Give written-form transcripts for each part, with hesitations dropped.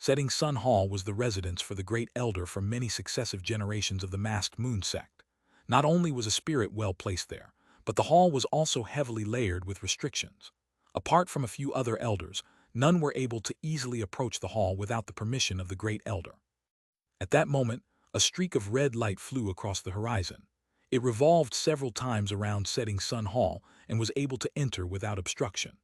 Setting Sun Hall was the residence for the Great Elder for many successive generations of the Masked Moon sect. Not only was a spirit well placed there, but the hall was also heavily layered with restrictions. Apart from a few other elders, none were able to easily approach the hall without the permission of the Great Elder. At that moment, a streak of red light flew across the horizon. It revolved several times around Setting Sun Hall and was able to enter without obstruction.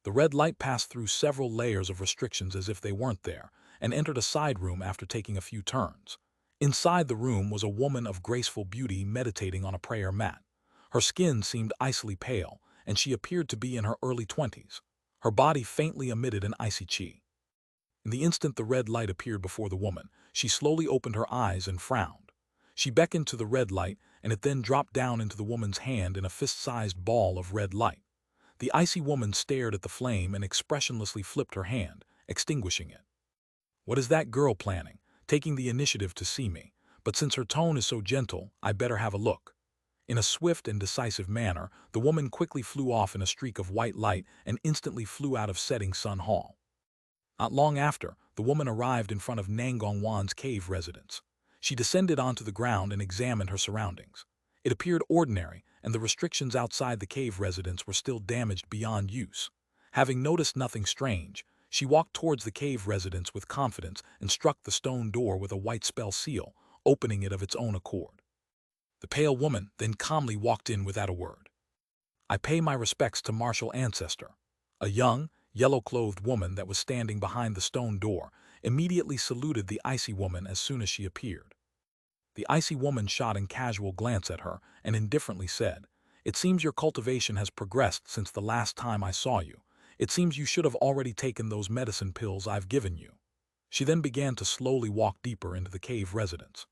The red light passed through several layers of restrictions as if they weren't there, and entered a side room after taking a few turns. Inside the room was a woman of graceful beauty meditating on a prayer mat. Her skin seemed icily pale, and she appeared to be in her early 20s. Her body faintly emitted an icy chi. In the instant the red light appeared before the woman, she slowly opened her eyes and frowned. She beckoned to the red light, and it then dropped down into the woman's hand in a fist-sized ball of red light. The icy woman stared at the flame and expressionlessly flipped her hand, extinguishing it. "What is that girl planning, taking the initiative to see me? But since her tone is so gentle, I better have a look." In a swift and decisive manner, the woman quickly flew off in a streak of white light and instantly flew out of Setting Sun Hall. Not long after, the woman arrived in front of Nangong Wan's cave residence. She descended onto the ground and examined her surroundings. It appeared ordinary, and the restrictions outside the cave residence were still damaged beyond use. Having noticed nothing strange, she walked towards the cave residence with confidence and struck the stone door with a white spell seal, opening it of its own accord. The pale woman then calmly walked in without a word. "I pay my respects to martial ancestor." A young, yellow-clothed woman that was standing behind the stone door immediately saluted the icy woman as soon as she appeared. The icy woman shot a casual glance at her and indifferently said, "It seems your cultivation has progressed since the last time I saw you. It seems you should have already taken those medicine pills I've given you." She then began to slowly walk deeper into the cave residence.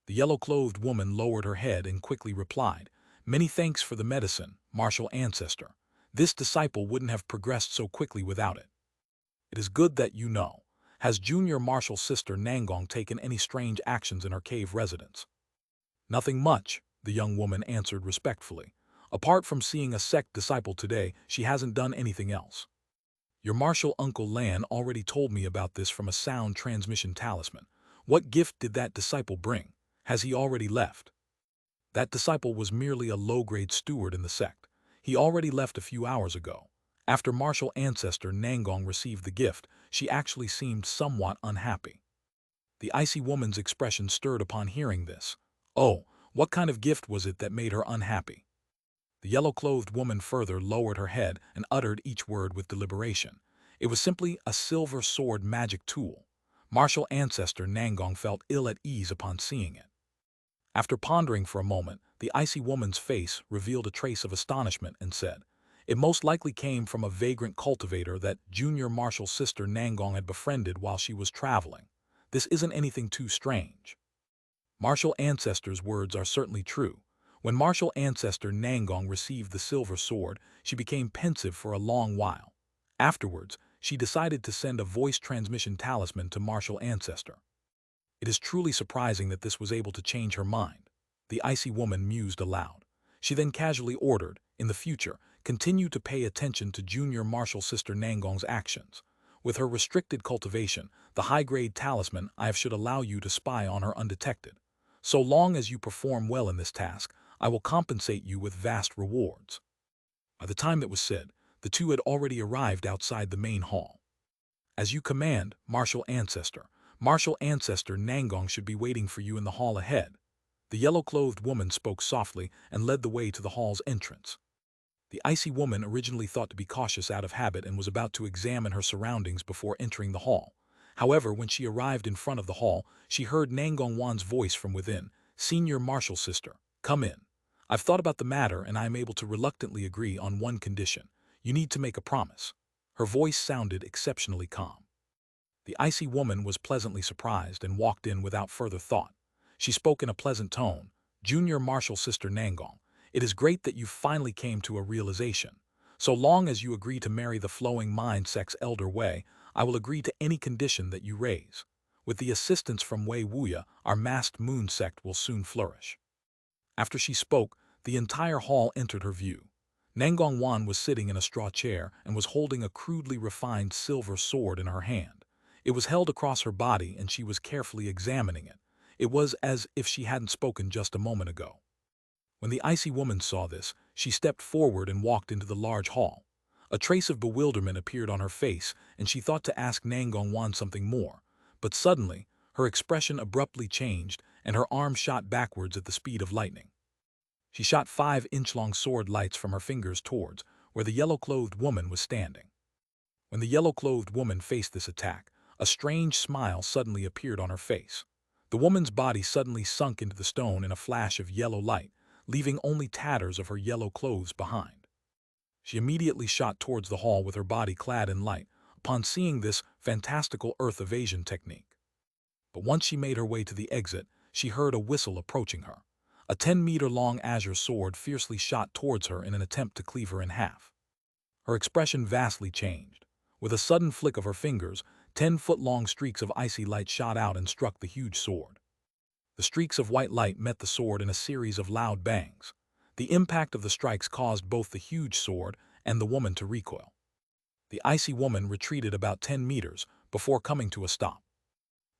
The yellow-clothed woman lowered her head and quickly replied, "Many thanks for the medicine, martial ancestor. This disciple wouldn't have progressed so quickly without it. It is good that you know. Has junior martial sister Nangong taken any strange actions in her cave residence?" "Nothing much," the young woman answered respectfully. "Apart from seeing a sect disciple today, she hasn't done anything else." "Your martial uncle Lan already told me about this from a sound transmission talisman. What gift did that disciple bring? Has he already left?" "That disciple was merely a low-grade steward in the sect. He already left a few hours ago." After martial ancestor Nangong received the gift, she actually seemed somewhat unhappy. The icy woman's expression stirred upon hearing this. "Oh, what kind of gift was it that made her unhappy?" The yellow-clothed woman further lowered her head and uttered each word with deliberation. "It was simply a silver sword magic tool." Martial ancestor Nangong felt ill at ease upon seeing it. After pondering for a moment, the icy woman's face revealed a trace of astonishment and said, "It most likely came from a vagrant cultivator that junior martial sister Nangong had befriended while she was traveling. This isn't anything too strange." Martial ancestor's words are certainly true. When martial ancestor Nangong received the silver sword, she became pensive for a long while. Afterwards, she decided to send a voice transmission talisman to martial ancestor. It is truly surprising that this was able to change her mind. The icy woman mused aloud. She then casually ordered, in the future, continue to pay attention to junior martial sister Nangong's actions. With her restricted cultivation, the high-grade talisman I have should allow you to spy on her undetected. So long as you perform well in this task, I will compensate you with vast rewards." By the time that was said, the two had already arrived outside the main hall. "As you command, martial ancestor. Martial ancestor Nangong should be waiting for you in the hall ahead." The yellow-clothed woman spoke softly and led the way to the hall's entrance. The icy woman originally thought to be cautious out of habit and was about to examine her surroundings before entering the hall. However, when she arrived in front of the hall, she heard Nangong Wan's voice from within, "Senior martial sister, come in. I've thought about the matter and I am able to reluctantly agree on one condition. You need to make a promise." Her voice sounded exceptionally calm. The icy woman was pleasantly surprised and walked in without further thought. She spoke in a pleasant tone, "Junior martial sister Nangong, it is great that you finally came to a realization. So long as you agree to marry the flowing mind sect's elder Wei, I will agree to any condition that you raise. With the assistance from Wei Wuya, our masked moon sect will soon flourish." After she spoke, the entire hall entered her view. Nangong Wan was sitting in a straw chair and was holding a crudely refined silver sword in her hand. It was held across her body and she was carefully examining it. It was as if she hadn't spoken just a moment ago. When the icy woman saw this, she stepped forward and walked into the large hall. A trace of bewilderment appeared on her face, and she thought to ask Nangongwan something more. But suddenly, her expression abruptly changed, and her arm shot backwards at the speed of lightning. She shot 5-inch-long sword lights from her fingers towards where the yellow-clothed woman was standing. When the yellow-clothed woman faced this attack, a strange smile suddenly appeared on her face. The woman's body suddenly sunk into the stone in a flash of yellow light, leaving only tatters of her yellow clothes behind. She immediately shot towards the hall with her body clad in light, upon seeing this fantastical earth evasion technique. But once she made her way to the exit, she heard a whistle approaching her. A 10-meter-long azure sword fiercely shot towards her in an attempt to cleave her in half. Her expression vastly changed. With a sudden flick of her fingers, 10-foot-long streaks of icy light shot out and struck the huge sword. The streaks of white light met the sword in a series of loud bangs. The impact of the strikes caused both the huge sword and the woman to recoil. The icy woman retreated about 10 meters before coming to a stop.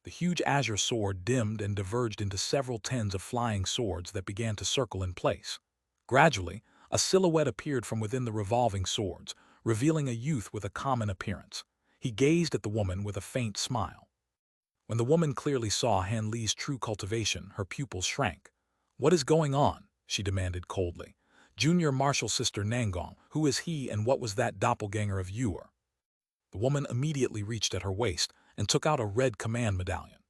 The huge azure sword dimmed and diverged into several tens of flying swords that began to circle in place. Gradually, a silhouette appeared from within the revolving swords, revealing a youth with a common appearance. He gazed at the woman with a faint smile. When the woman clearly saw Han Li's true cultivation, her pupils shrank. "What is going on?" she demanded coldly. "Junior Marshal Sister Nangong, who is he and what was that doppelganger of yours?" The woman immediately reached at her waist and took out a red command medallion.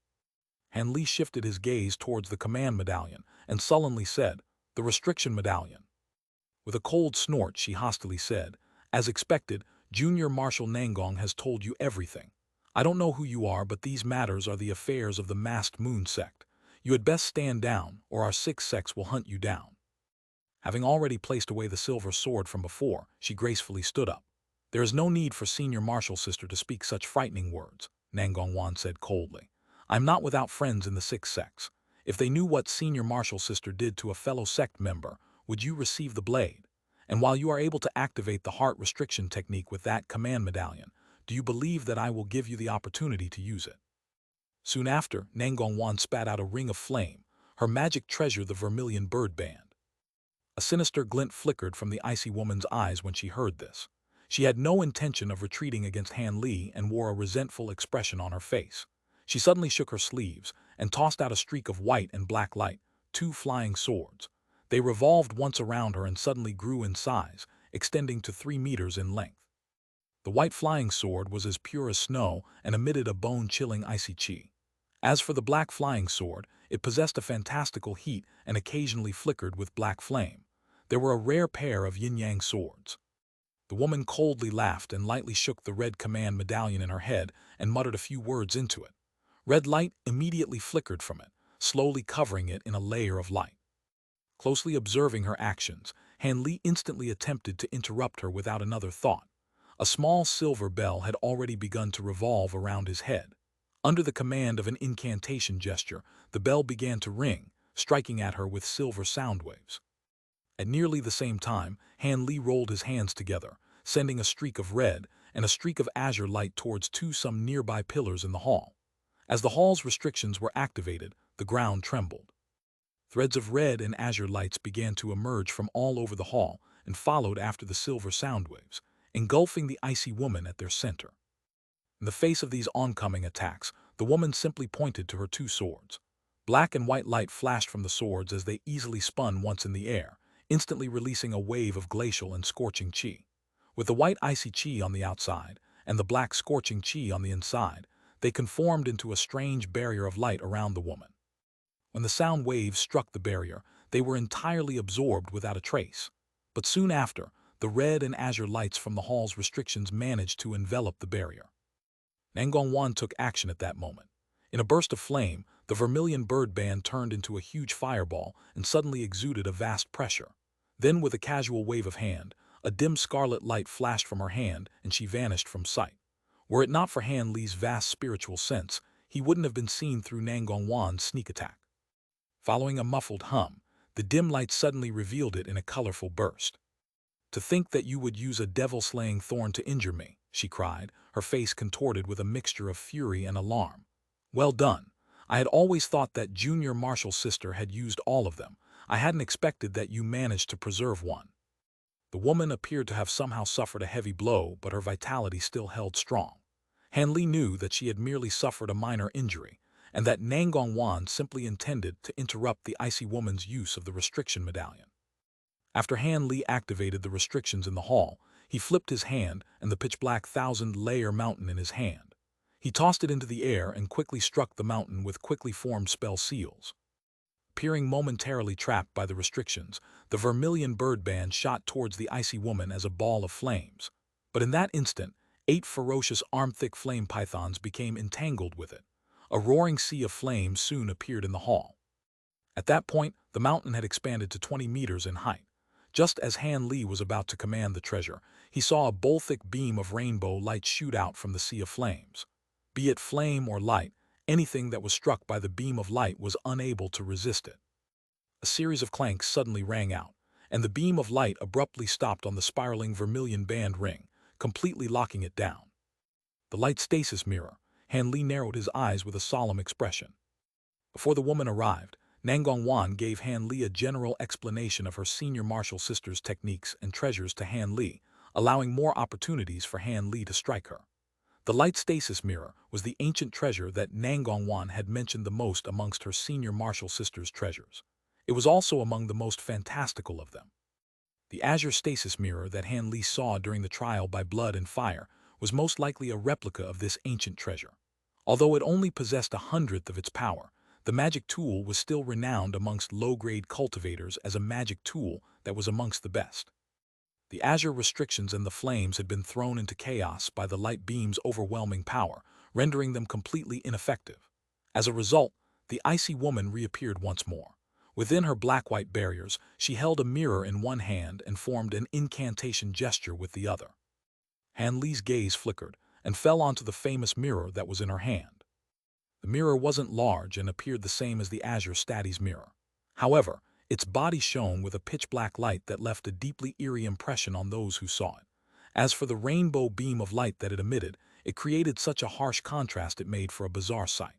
Han Li shifted his gaze towards the command medallion and sullenly said, "The restriction medallion." With a cold snort, she hostilely said, "As expected, Junior Marshal Nangong has told you everything. I don't know who you are, but these matters are the affairs of the masked moon sect. You had best stand down, or our 6 sects will hunt you down." Having already placed away the silver sword from before, she gracefully stood up. "There is no need for Senior Marshal Sister to speak such frightening words," Nangongwan said coldly. "I am not without friends in the 6 sects. If they knew what Senior Marshal Sister did to a fellow sect member, would you receive the blade? And while you are able to activate the heart restriction technique with that command medallion, do you believe that I will give you the opportunity to use it?" Soon after, Nangongwan spat out a ring of flame, her magic treasure the vermilion bird band. A sinister glint flickered from the icy woman's eyes when she heard this. She had no intention of retreating against Han Li and wore a resentful expression on her face. She suddenly shook her sleeves and tossed out a streak of white and black light, 2 flying swords. They revolved once around her and suddenly grew in size, extending to 3 meters in length. The white flying sword was as pure as snow and emitted a bone-chilling icy chi. As for the black flying sword, it possessed a fantastical heat and occasionally flickered with black flame. There were a rare pair of yin-yang swords. The woman coldly laughed and lightly shook the red command medallion in her head and muttered a few words into it. Red light immediately flickered from it, slowly covering it in a layer of light. Closely observing her actions, Han Li instantly attempted to interrupt her without another thought. A small silver bell had already begun to revolve around his head. Under the command of an incantation gesture, the bell began to ring, striking at her with silver sound waves. At nearly the same time, Han Li rolled his hands together, sending a streak of red and a streak of azure light towards some nearby pillars in the hall. As the hall's restrictions were activated, the ground trembled. Threads of red and azure lights began to emerge from all over the hall and followed after the silver sound waves, engulfing the icy woman at their center. In the face of these oncoming attacks, the woman simply pointed to her 2 swords. Black and white light flashed from the swords as they easily spun once in the air, instantly releasing a wave of glacial and scorching chi. With the white icy chi on the outside and the black scorching chi on the inside, they conformed into a strange barrier of light around the woman. When the sound waves struck the barrier, they were entirely absorbed without a trace. But soon after, the red and azure lights from the hall's restrictions managed to envelop the barrier. Nangongwan took action at that moment. In a burst of flame, the vermilion bird band turned into a huge fireball and suddenly exuded a vast pressure. Then, with a casual wave of hand, a dim scarlet light flashed from her hand and she vanished from sight. Were it not for Han Li's vast spiritual sense, he wouldn't have been seen through Nangongwan's sneak attack. Following a muffled hum, the dim light suddenly revealed it in a colorful burst. "To think that you would use a devil-slaying thorn to injure me," she cried, her face contorted with a mixture of fury and alarm. "Well done. I had always thought that Junior Marshall's sister had used all of them. I hadn't expected that you managed to preserve one." The woman appeared to have somehow suffered a heavy blow, but her vitality still held strong. Han Li knew that she had merely suffered a minor injury, and that Nangong Wan simply intended to interrupt the icy woman's use of the restriction medallion. After Han Li activated the restrictions in the hall, he flipped his hand and the pitch-black thousand-layer mountain in his hand. He tossed it into the air and quickly struck the mountain with quickly formed spell seals. Appearing momentarily trapped by the restrictions, the vermilion bird band shot towards the icy woman as a ball of flames. But in that instant, 8 ferocious arm-thick flame pythons became entangled with it. A roaring sea of flames soon appeared in the hall. At that point, the mountain had expanded to 20 meters in height. Just as Han Li was about to command the treasure, he saw a bowl-thick beam of rainbow light shoot out from the sea of flames. Be it flame or light, anything that was struck by the beam of light was unable to resist it. A series of clanks suddenly rang out, and the beam of light abruptly stopped on the spiraling vermilion band ring, completely locking it down. The light stasis mirror. Han Li narrowed his eyes with a solemn expression. Before the woman arrived, Nangong Wan gave Han Li a general explanation of her senior martial sister's techniques and treasures to Han Li, allowing more opportunities for Han Li to strike her. The light stasis mirror was the ancient treasure that Nangong Wan had mentioned the most amongst her senior martial sister's treasures. It was also among the most fantastical of them. The azure stasis mirror that Han Li saw during the trial by blood and fire was most likely a replica of this ancient treasure. Although it only possessed 1/100th of its power, the magic tool was still renowned amongst low-grade cultivators as a magic tool that was amongst the best. The azure restrictions and the flames had been thrown into chaos by the light beam's overwhelming power, rendering them completely ineffective. As a result, the icy woman reappeared once more. Within her black-white barriers, she held a mirror in one hand and formed an incantation gesture with the other. Han Li's gaze flickered and fell onto the famous mirror that was in her hand. The mirror wasn't large and appeared the same as the azure statis mirror. However, its body shone with a pitch-black light that left a deeply eerie impression on those who saw it. As for the rainbow beam of light that it emitted, it created such a harsh contrast it made for a bizarre sight.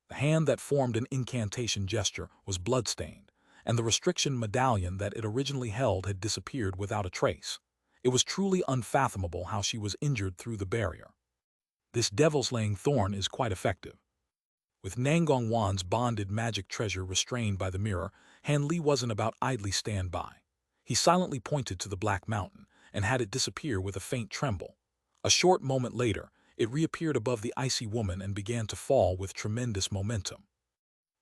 The hand that formed an incantation gesture was blood-stained, and the restriction medallion that it originally held had disappeared without a trace. It was truly unfathomable how she was injured through the barrier. This devil-slaying thorn is quite effective. With Nangong Wan's bonded magic treasure restrained by the mirror, Han Li wasn't about idly stand by. He silently pointed to the Black Mountain and had it disappear with a faint tremble. A short moment later, it reappeared above the icy woman and began to fall with tremendous momentum.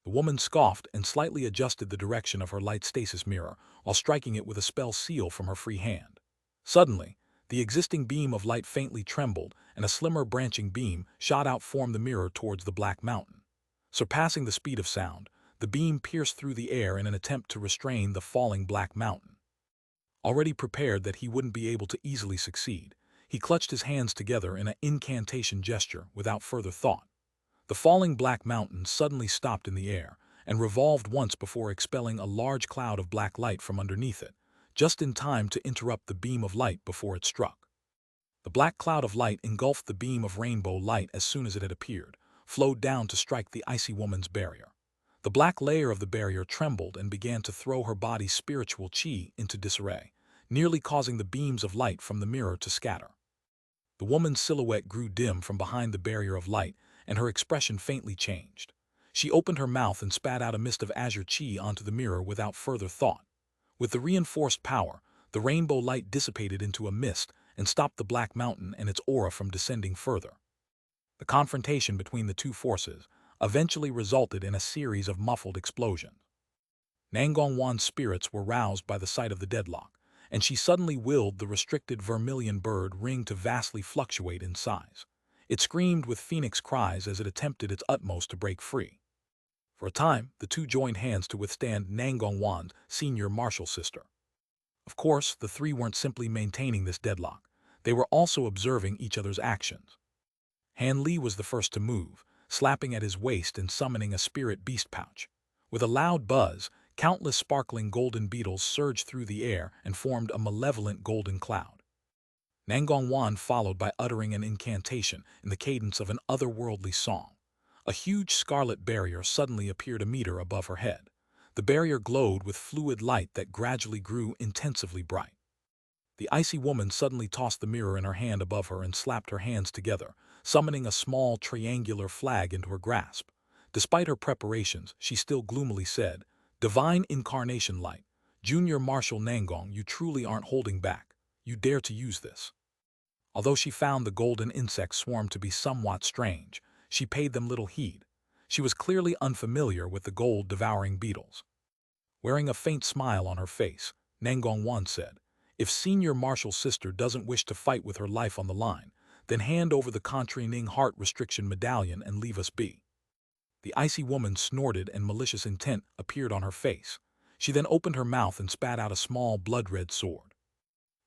The woman scoffed and slightly adjusted the direction of her light stasis mirror while striking it with a spell seal from her free hand. Suddenly, the existing beam of light faintly trembled and a slimmer branching beam shot out from the mirror towards the Black Mountain. Surpassing the speed of sound, the beam pierced through the air in an attempt to restrain the falling Black Mountain. Already prepared that he wouldn't be able to easily succeed, he clutched his hands together in an incantation gesture without further thought. The falling Black Mountain suddenly stopped in the air and revolved once before expelling a large cloud of black light from underneath it, just in time to interrupt the beam of light before it struck. The black cloud of light engulfed the beam of rainbow light as soon as it had appeared, flowed down to strike the icy woman's barrier. The black layer of the barrier trembled and began to throw her body's spiritual chi into disarray, nearly causing the beams of light from the mirror to scatter. The woman's silhouette grew dim from behind the barrier of light, and her expression faintly changed. She opened her mouth and spat out a mist of azure chi onto the mirror without further thought. With the reinforced power, the rainbow light dissipated into a mist and stopped the Black Mountain and its aura from descending further. The confrontation between the two forces eventually resulted in a series of muffled explosions. Nangong Wan's spirits were roused by the sight of the deadlock, and she suddenly willed the restricted vermilion bird ring to vastly fluctuate in size. It screamed with phoenix cries as it attempted its utmost to break free. For a time, the two joined hands to withstand Nangong Wan's senior martial sister. Of course, the three weren't simply maintaining this deadlock. They were also observing each other's actions. Han Li was the first to move, slapping at his waist and summoning a spirit beast pouch. With a loud buzz, countless sparkling golden beetles surged through the air and formed a malevolent golden cloud. Nangong Wan followed by uttering an incantation in the cadence of an otherworldly song. A huge scarlet barrier suddenly appeared a meter above her head. The barrier glowed with fluid light that gradually grew intensively bright. The icy woman suddenly tossed the mirror in her hand above her and slapped her hands together, summoning a small triangular flag into her grasp. Despite her preparations, she still gloomily said, "Divine Incarnation Light, Junior Marshal Nangong, you truly aren't holding back. You dare to use this." Although she found the golden insect swarm to be somewhat strange, she paid them little heed. She was clearly unfamiliar with the gold-devouring beetles. Wearing a faint smile on her face, Nangong Wan said, "If Senior Marshal's sister doesn't wish to fight with her life on the line, then hand over the Contraining Heart Restriction Medallion and leave us be." The icy woman snorted and malicious intent appeared on her face. She then opened her mouth and spat out a small blood-red sword.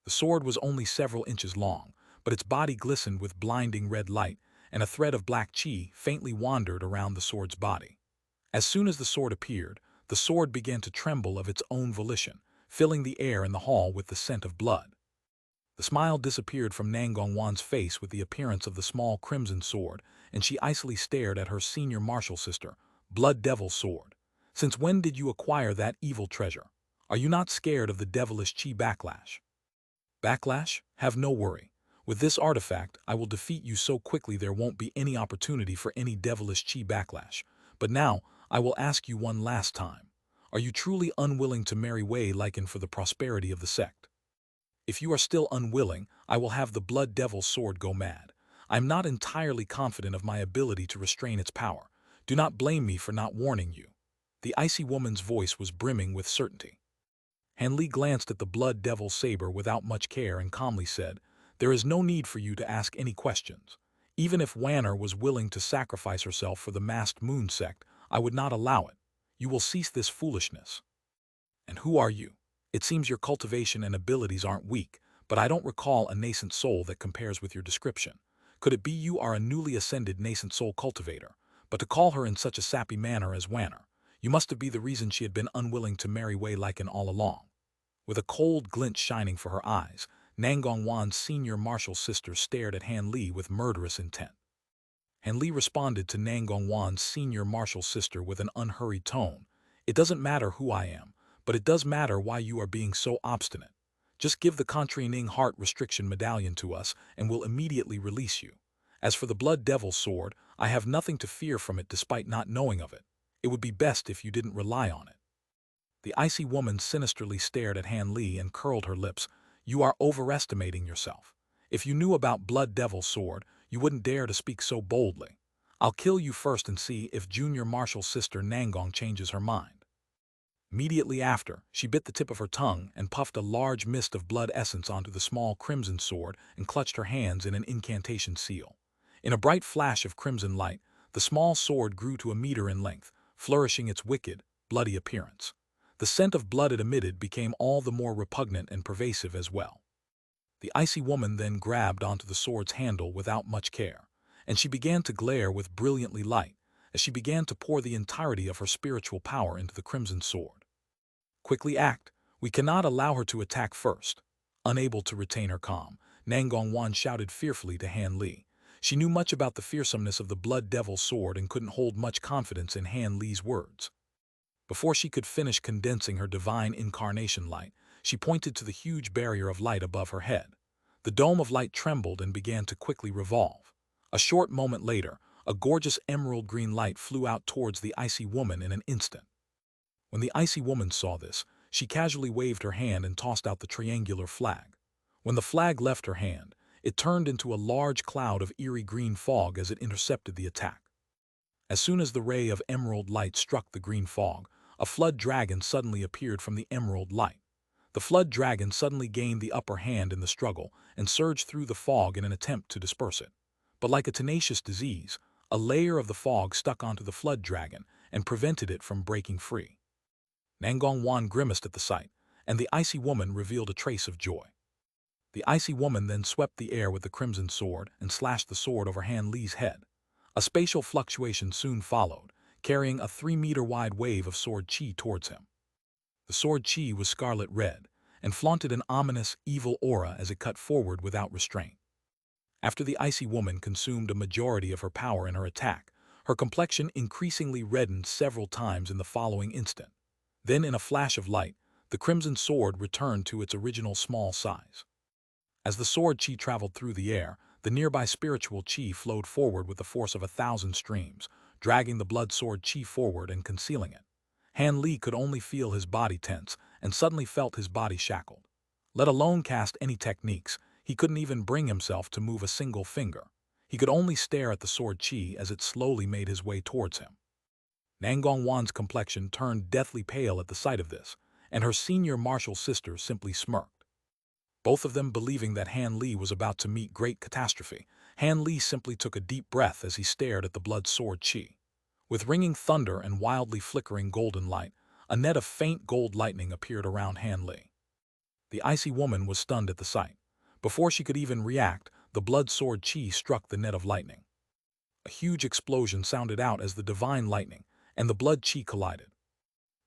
The sword was only several inches long, but its body glistened with blinding red light, and a thread of black chi faintly wandered around the sword's body. As soon as the sword appeared, the sword began to tremble of its own volition, filling the air in the hall with the scent of blood. The smile disappeared from Nangong Wan's face with the appearance of the small crimson sword, and she icily stared at her senior martial sister. "Blood Devil Sword. Since when did you acquire that evil treasure? Are you not scared of the devilish chi backlash?" "Backlash? Have no worry. With this artifact, I will defeat you so quickly there won't be any opportunity for any devilish chi backlash. But now, I will ask you one last time. Are you truly unwilling to marry Wei Lycan for the prosperity of the sect? If you are still unwilling, I will have the Blood Devil's sword go mad. I am not entirely confident of my ability to restrain its power. Do not blame me for not warning you." The icy woman's voice was brimming with certainty. Han Li glanced at the Blood Devil's saber without much care and calmly said, "There is no need for you to ask any questions. Even if Wanner was willing to sacrifice herself for the masked moon sect, I would not allow it. You will cease this foolishness." "And who are you? It seems your cultivation and abilities aren't weak, but I don't recall a nascent soul that compares with your description. Could it be you are a newly ascended nascent soul cultivator? But to call her in such a sappy manner as Wanner, you must have been the reason she had been unwilling to marry Wei Lycan all along." With a cold glint shining for her eyes, Nangong Wan's senior martial sister stared at Han Li with murderous intent. Han Li responded to Nangong Wan's senior martial sister with an unhurried tone, "It doesn't matter who I am, but it does matter why you are being so obstinate. Just give the Contraining Heart Restriction Medallion to us, and we'll immediately release you. As for the Blood Devil's sword, I have nothing to fear from it despite not knowing of it. It would be best if you didn't rely on it." The icy woman sinisterly stared at Han Li and curled her lips. "You are overestimating yourself. If you knew about Blood Devil's sword, you wouldn't dare to speak so boldly. I'll kill you first and see if Junior Marshal's sister Nangong changes her mind." Immediately after, she bit the tip of her tongue and puffed a large mist of blood essence onto the small crimson sword and clutched her hands in an incantation seal. In a bright flash of crimson light, the small sword grew to a meter in length, flourishing its wicked, bloody appearance. The scent of blood it emitted became all the more repugnant and pervasive as well. The icy woman then grabbed onto the sword's handle without much care, and she began to glare with brilliantly light as she began to pour the entirety of her spiritual power into the crimson sword. "Quickly act. We cannot allow her to attack first." Unable to retain her calm, Nangong Wan shouted fearfully to Han Li. She knew much about the fearsomeness of the Blood Devil's sword and couldn't hold much confidence in Han Li's words. Before she could finish condensing her divine incarnation light, she pointed to the huge barrier of light above her head. The dome of light trembled and began to quickly revolve. A short moment later, a gorgeous emerald green light flew out towards the icy woman in an instant. When the icy woman saw this, she casually waved her hand and tossed out the triangular flag. When the flag left her hand, it turned into a large cloud of eerie green fog as it intercepted the attack. As soon as the ray of emerald light struck the green fog, a flood dragon suddenly appeared from the emerald light. The flood dragon suddenly gained the upper hand in the struggle and surged through the fog in an attempt to disperse it. But like a tenacious disease, a layer of the fog stuck onto the flood dragon and prevented it from breaking free. Nangong Wan grimaced at the sight, and the icy woman revealed a trace of joy. The icy woman then swept the air with the crimson sword and slashed the sword over Han Li's head. A spatial fluctuation soon followed, carrying a 3-meter-wide wave of sword chi towards him. The sword chi was scarlet red, and flaunted an ominous, evil aura as it cut forward without restraint. After the icy woman consumed a majority of her power in her attack, her complexion increasingly reddened several times in the following instant. Then, in a flash of light, the crimson sword returned to its original small size. As the sword chi traveled through the air, the nearby spiritual chi flowed forward with the force of 1,000 streams, dragging the blood sword chi forward and concealing it. Han Li could only feel his body tense and suddenly felt his body shackled. Let alone cast any techniques, he couldn't even bring himself to move a single finger. He could only stare at the sword chi as it slowly made his way towards him. Nangongwan's complexion turned deathly pale at the sight of this, and her senior martial sister simply smirked. Both of them believing that Han Li was about to meet great catastrophe, Han Li simply took a deep breath as he stared at the blood sword chi. With ringing thunder and wildly flickering golden light, a net of faint gold lightning appeared around Han Li. The icy woman was stunned at the sight. Before she could even react, the blood sword chi struck the net of lightning. A huge explosion sounded out as the divine lightning and the blood chi collided.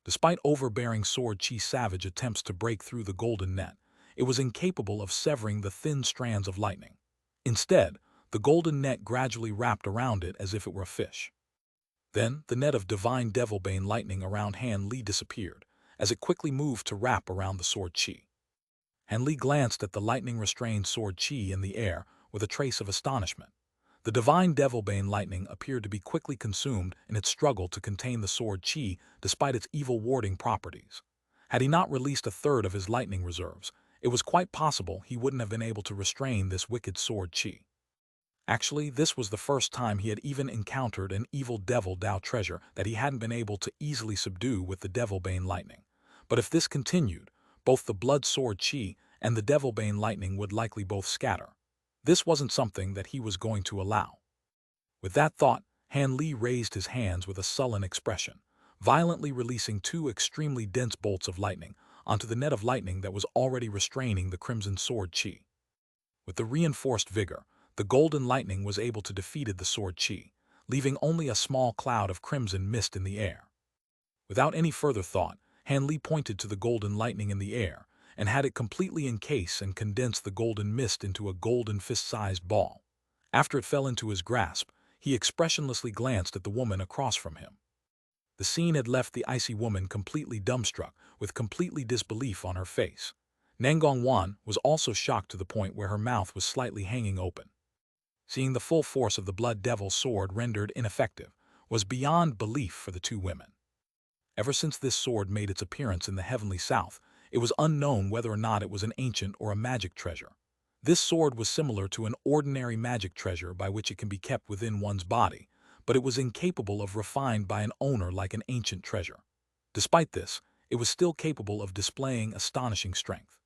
Despite overbearing sword chi's savage attempts to break through the golden net, it was incapable of severing the thin strands of lightning. Instead, the golden net gradually wrapped around it as if it were a fish. Then, the net of divine devilbane lightning around Han Li disappeared, as it quickly moved to wrap around the sword chi. Han Li glanced at the lightning-restrained sword chi in the air with a trace of astonishment. The divine devilbane lightning appeared to be quickly consumed in its struggle to contain the sword chi despite its evil warding properties. Had he not released a third of his lightning reserves, it was quite possible he wouldn't have been able to restrain this wicked sword chi. Actually, this was the first time he had even encountered an evil devil Dao treasure that he hadn't been able to easily subdue with the devilbane lightning. But if this continued, both the blood sword chi and the devilbane lightning would likely both scatter. This wasn't something that he was going to allow. With that thought, Han Li raised his hands with a sullen expression, violently releasing two extremely dense bolts of lightning onto the net of lightning that was already restraining the crimson sword chi. With the reinforced vigor, the golden lightning was able to defeat the sword chi, leaving only a small cloud of crimson mist in the air. Without any further thought, Han Li pointed to the golden lightning in the air and had it completely encase and condense the golden mist into a golden fist-sized ball. After it fell into his grasp, he expressionlessly glanced at the woman across from him. The scene had left the icy woman completely dumbstruck, with completely disbelief on her face. Nangongwan was also shocked to the point where her mouth was slightly hanging open. Seeing the full force of the blood devil sword rendered ineffective was beyond belief for the two women. Ever since this sword made its appearance in the heavenly south, it was unknown whether or not it was an ancient or a magic treasure. This sword was similar to an ordinary magic treasure by which it can be kept within one's body, but it was incapable of refined by an owner like an ancient treasure. Despite this, it was still capable of displaying astonishing strength.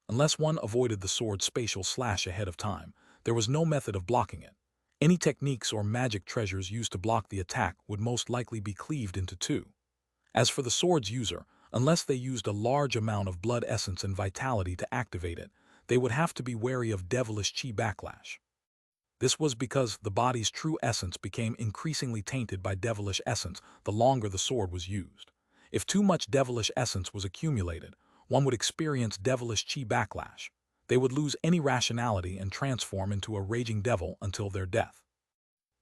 Unless one avoided the sword's spatial slash ahead of time, there was no method of blocking it. Any techniques or magic treasures used to block the attack would most likely be cleaved into two. As for the sword's user, unless they used a large amount of blood essence and vitality to activate it, they would have to be wary of devilish chi backlash. This was because the body's true essence became increasingly tainted by devilish essence the longer the sword was used. If too much devilish essence was accumulated, one would experience devilish chi backlash. They would lose any rationality and transform into a raging devil until their death.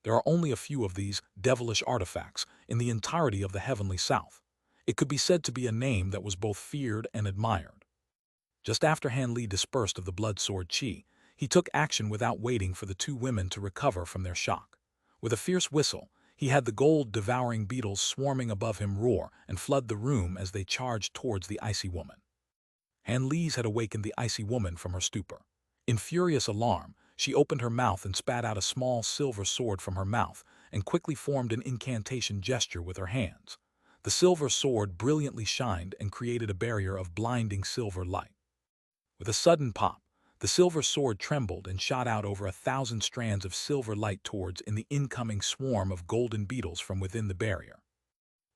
There are only a few of these devilish artifacts in the entirety of the heavenly south. It could be said to be a name that was both feared and admired. Just after Han Li dispersed of the blood sword chi, he took action without waiting for the two women to recover from their shock. With a fierce whistle, he had the gold-devouring beetles swarming above him roar and flood the room as they charged towards the icy woman. Han Li's had awakened the icy woman from her stupor. In furious alarm, she opened her mouth and spat out a small silver sword from her mouth and quickly formed an incantation gesture with her hands. The silver sword brilliantly shined and created a barrier of blinding silver light. With a sudden pop, the silver sword trembled and shot out over 1,000 strands of silver light towards the incoming swarm of golden beetles from within the barrier.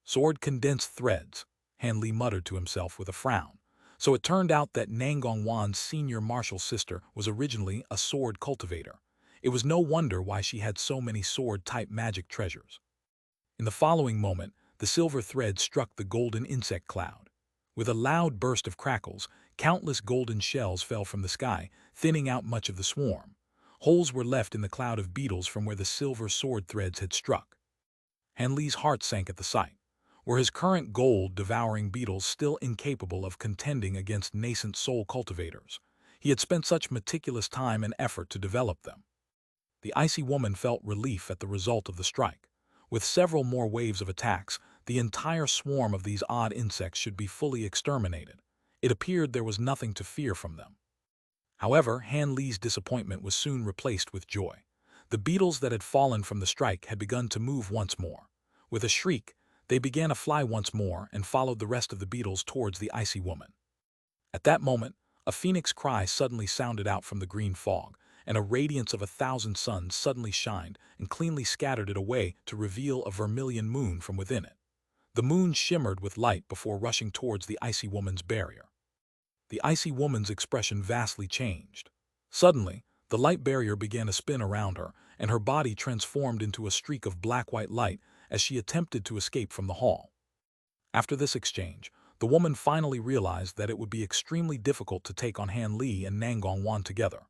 Sword condensed threads, Han Li muttered to himself with a frown. So it turned out that Nangongwan's senior martial sister was originally a sword cultivator. It was no wonder why she had so many sword-type magic treasures. In the following moment, the silver thread struck the golden insect cloud. With a loud burst of crackles, countless golden shells fell from the sky, thinning out much of the swarm. Holes were left in the cloud of beetles from where the silver sword threads had struck. Han Li's heart sank at the sight. Were his current gold-devouring beetles still incapable of contending against nascent soul cultivators? He had spent such meticulous time and effort to develop them. The icy woman felt relief at the result of the strike. With several more waves of attacks, the entire swarm of these odd insects should be fully exterminated. It appeared there was nothing to fear from them. However, Han Li's disappointment was soon replaced with joy. The beetles that had fallen from the strike had begun to move once more. With a shriek, they began to fly once more and followed the rest of the beetles towards the icy woman. At that moment, a phoenix cry suddenly sounded out from the green fog, and a radiance of 1,000 suns suddenly shined and cleanly scattered it away to reveal a vermilion moon from within it. The moon shimmered with light before rushing towards the icy woman's barrier. The icy woman's expression vastly changed. Suddenly, the light barrier began to spin around her, and her body transformed into a streak of black-white light as she attempted to escape from the hall. After this exchange, the woman finally realized that it would be extremely difficult to take on Han Li and Nangongwan together.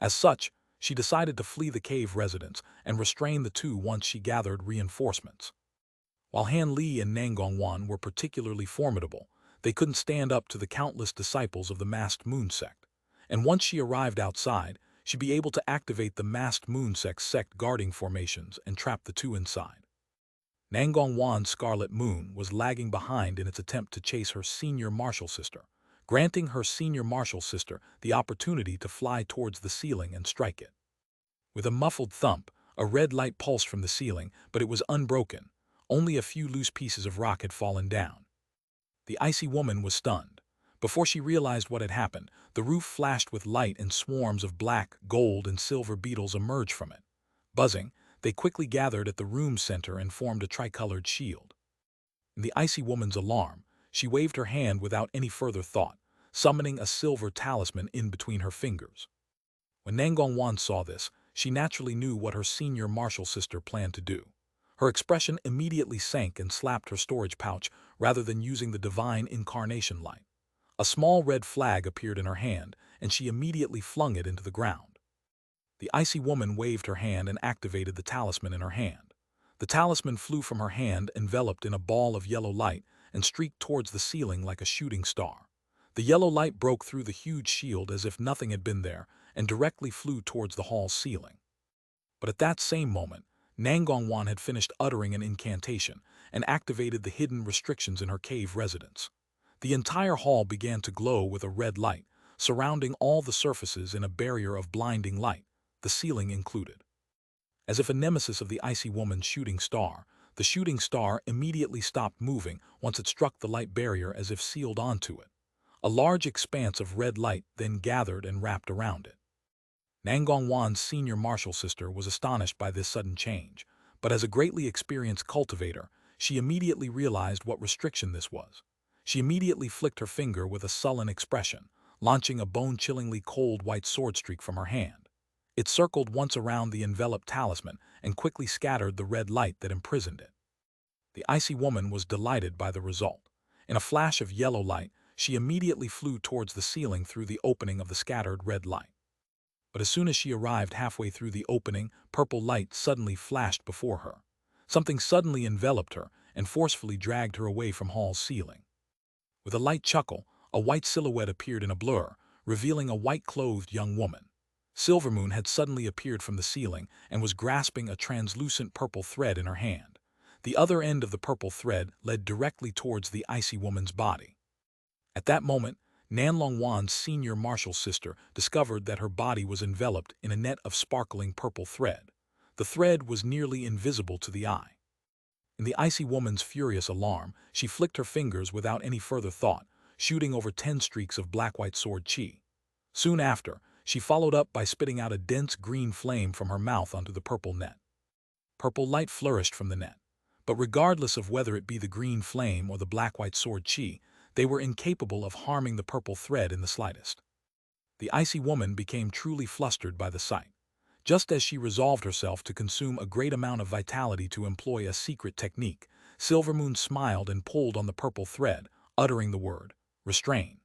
As such, she decided to flee the cave residence and restrain the two once she gathered reinforcements. While Han Li and Nangongwan were particularly formidable, they couldn't stand up to the countless disciples of the masked moon sect, and once she arrived outside, she'd be able to activate the masked moon sect guarding formations and trap the two inside. Nangongwan's Scarlet Moon was lagging behind in its attempt to chase her senior martial sister, granting her senior martial sister the opportunity to fly towards the ceiling and strike it. With a muffled thump, a red light pulsed from the ceiling, but it was unbroken. Only a few loose pieces of rock had fallen down. The icy woman was stunned. Before she realized what had happened, the roof flashed with light and swarms of black, gold, and silver beetles emerged from it. Buzzing, they quickly gathered at the room's center and formed a tricolored shield. In the icy woman's alarm, she waved her hand without any further thought, summoning a silver talisman in between her fingers. When Nangongwan saw this, she naturally knew what her senior martial sister planned to do. Her expression immediately sank and slapped her storage pouch rather than using the divine incarnation light. A small red flag appeared in her hand, and she immediately flung it into the ground. The icy woman waved her hand and activated the talisman in her hand. The talisman flew from her hand, enveloped in a ball of yellow light, and streaked towards the ceiling like a shooting star. The yellow light broke through the huge shield as if nothing had been there, and directly flew towards the hall's ceiling. But at that same moment, Nangongwan had finished uttering an incantation and activated the hidden restrictions in her cave residence. The entire hall began to glow with a red light, surrounding all the surfaces in a barrier of blinding light, the ceiling included. As if a nemesis of the icy woman's shooting star, the shooting star immediately stopped moving once it struck the light barrier as if sealed onto it. A large expanse of red light then gathered and wrapped around it. Nangongwan's senior martial sister was astonished by this sudden change, but as a greatly experienced cultivator, she immediately realized what restriction this was. She immediately flicked her finger with a sullen expression, launching a bone-chillingly cold white sword streak from her hand. It circled once around the enveloped talisman and quickly scattered the red light that imprisoned it. The icy woman was delighted by the result. In a flash of yellow light, she immediately flew towards the ceiling through the opening of the scattered red light. But as soon as she arrived halfway through the opening, purple light suddenly flashed before her. Something suddenly enveloped her and forcefully dragged her away from hall's ceiling. With a light chuckle, a white silhouette appeared in a blur, revealing a white-clothed young woman. Silvermoon had suddenly appeared from the ceiling and was grasping a translucent purple thread in her hand. The other end of the purple thread led directly towards the icy woman's body. At that moment, Nangongwan's senior martial sister discovered that her body was enveloped in a net of sparkling purple thread. The thread was nearly invisible to the eye. In the icy woman's furious alarm, she flicked her fingers without any further thought, shooting over 10 streaks of black-white sword chi. Soon after, she followed up by spitting out a dense green flame from her mouth onto the purple net. Purple light flourished from the net, but regardless of whether it be the green flame or the black-white sword chi, they were incapable of harming the purple thread in the slightest. The icy woman became truly flustered by the sight. Just as she resolved herself to consume a great amount of vitality to employ a secret technique, Silvermoon smiled and pulled on the purple thread, uttering the word, Restrain.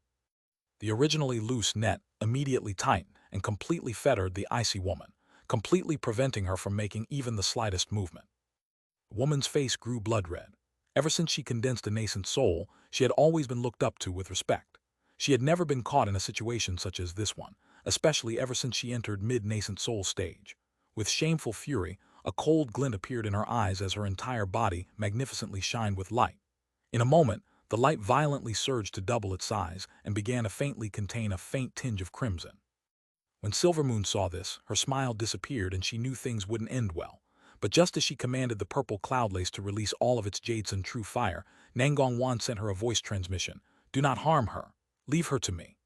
The originally loose net immediately tightened and completely fettered the icy woman, completely preventing her from making even the slightest movement. The woman's face grew blood-red. Ever since she condensed a nascent soul, she had always been looked up to with respect. She had never been caught in a situation such as this one, especially ever since she entered mid-nascent soul stage. With shameful fury, a cold glint appeared in her eyes as her entire body magnificently shined with light. In a moment, the light violently surged to double its size and began to faintly contain a faint tinge of crimson. When Silvermoon saw this, her smile disappeared and she knew things wouldn't end well. But just as she commanded the purple cloud lace to release all of its Jade's true fire, Nangongwan sent her a voice transmission. "Do not harm her. Leave her to me."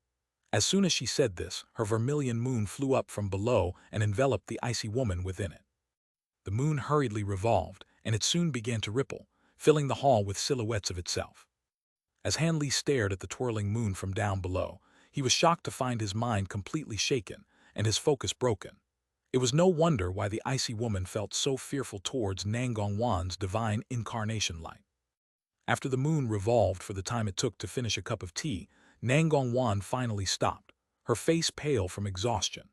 As soon as she said this, her vermilion moon flew up from below and enveloped the icy woman within it. The moon hurriedly revolved, and it soon began to ripple, filling the hall with silhouettes of itself. As Hanli stared at the twirling moon from down below, he was shocked to find his mind completely shaken and his focus broken. It was no wonder why the icy woman felt so fearful towards Nangongwan's divine incarnation light. After the moon revolved for the time it took to finish a cup of tea, Nangongwan finally stopped, her face pale from exhaustion.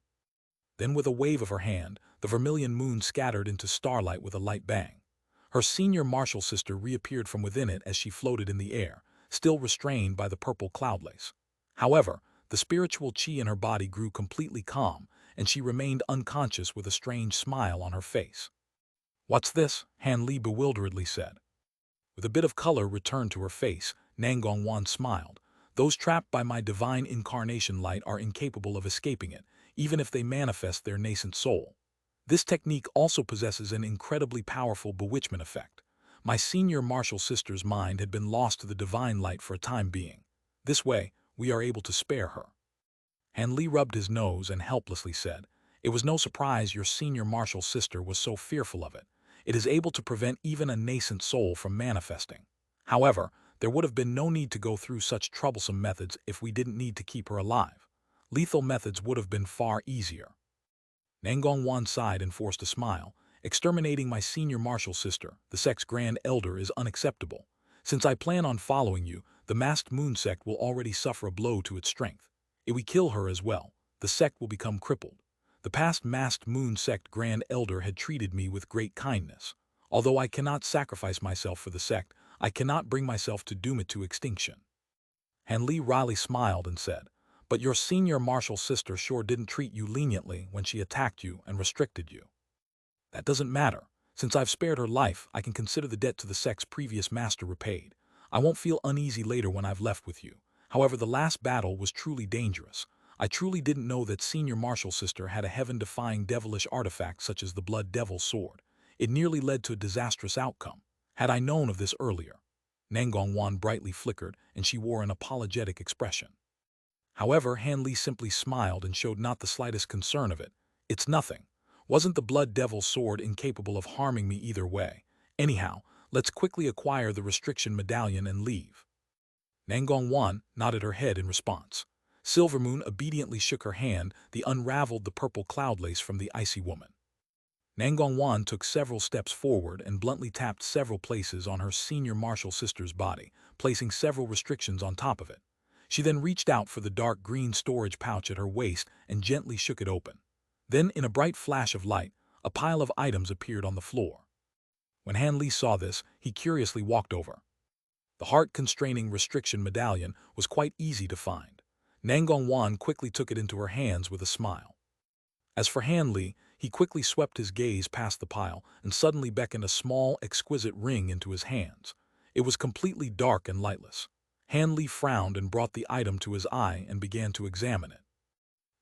Then with a wave of her hand, the vermilion moon scattered into starlight with a light bang. Her senior martial sister reappeared from within it as she floated in the air, still restrained by the purple cloud lace. However, the spiritual qi in her body grew completely calm, and she remained unconscious with a strange smile on her face. "What's this?" Hanli bewilderedly said. With a bit of color returned to her face, Nangongwan smiled. "Those trapped by my divine incarnation light are incapable of escaping it, even if they manifest their nascent soul. This technique also possesses an incredibly powerful bewitchment effect. My senior martial sister's mind had been lost to the divine light for a time being. This way, we are able to spare her." Hanli rubbed his nose and helplessly said, "It was no surprise your senior martial sister was so fearful of it. It is able to prevent even a nascent soul from manifesting. However, there would have been no need to go through such troublesome methods if we didn't need to keep her alive. Lethal methods would have been far easier." Nangongwan sighed and forced a smile. "Exterminating my senior martial sister, the sect's grand elder, is unacceptable. Since I plan on following you, the masked moon sect will already suffer a blow to its strength. If we kill her as well, the sect will become crippled. The past masked moon sect grand elder had treated me with great kindness. Although I cannot sacrifice myself for the sect, I cannot bring myself to doom it to extinction." Hanli wryly smiled and said, "But your senior martial sister sure didn't treat you leniently when she attacked you and restricted you." "That doesn't matter. Since I've spared her life, I can consider the debt to the sect's previous master repaid. I won't feel uneasy later when I've left with you. However, the last battle was truly dangerous. I truly didn't know that senior martial sister had a heaven-defying devilish artifact such as the Blood Devil's Sword. It nearly led to a disastrous outcome. Had I known of this earlier." Nangongwan brightly flickered, and she wore an apologetic expression. However, Hanli simply smiled and showed not the slightest concern of it. "It's nothing. Wasn't the Blood Devil's Sword incapable of harming me either way? Anyhow, let's quickly acquire the restriction medallion and leave." Nangongwan nodded her head in response. Silvermoon obediently shook her hand, the unraveled the purple cloud lace from the icy woman. Nangongwan took several steps forward and bluntly tapped several places on her senior martial sister's body, placing several restrictions on top of it. She then reached out for the dark green storage pouch at her waist and gently shook it open. Then, in a bright flash of light, a pile of items appeared on the floor. When Hanli saw this, he curiously walked over. The heart-constraining restriction medallion was quite easy to find. Nangongwan quickly took it into her hands with a smile. As for Hanli, he quickly swept his gaze past the pile and suddenly beckoned a small, exquisite ring into his hands. It was completely dark and lightless. Hanli frowned and brought the item to his eye and began to examine it.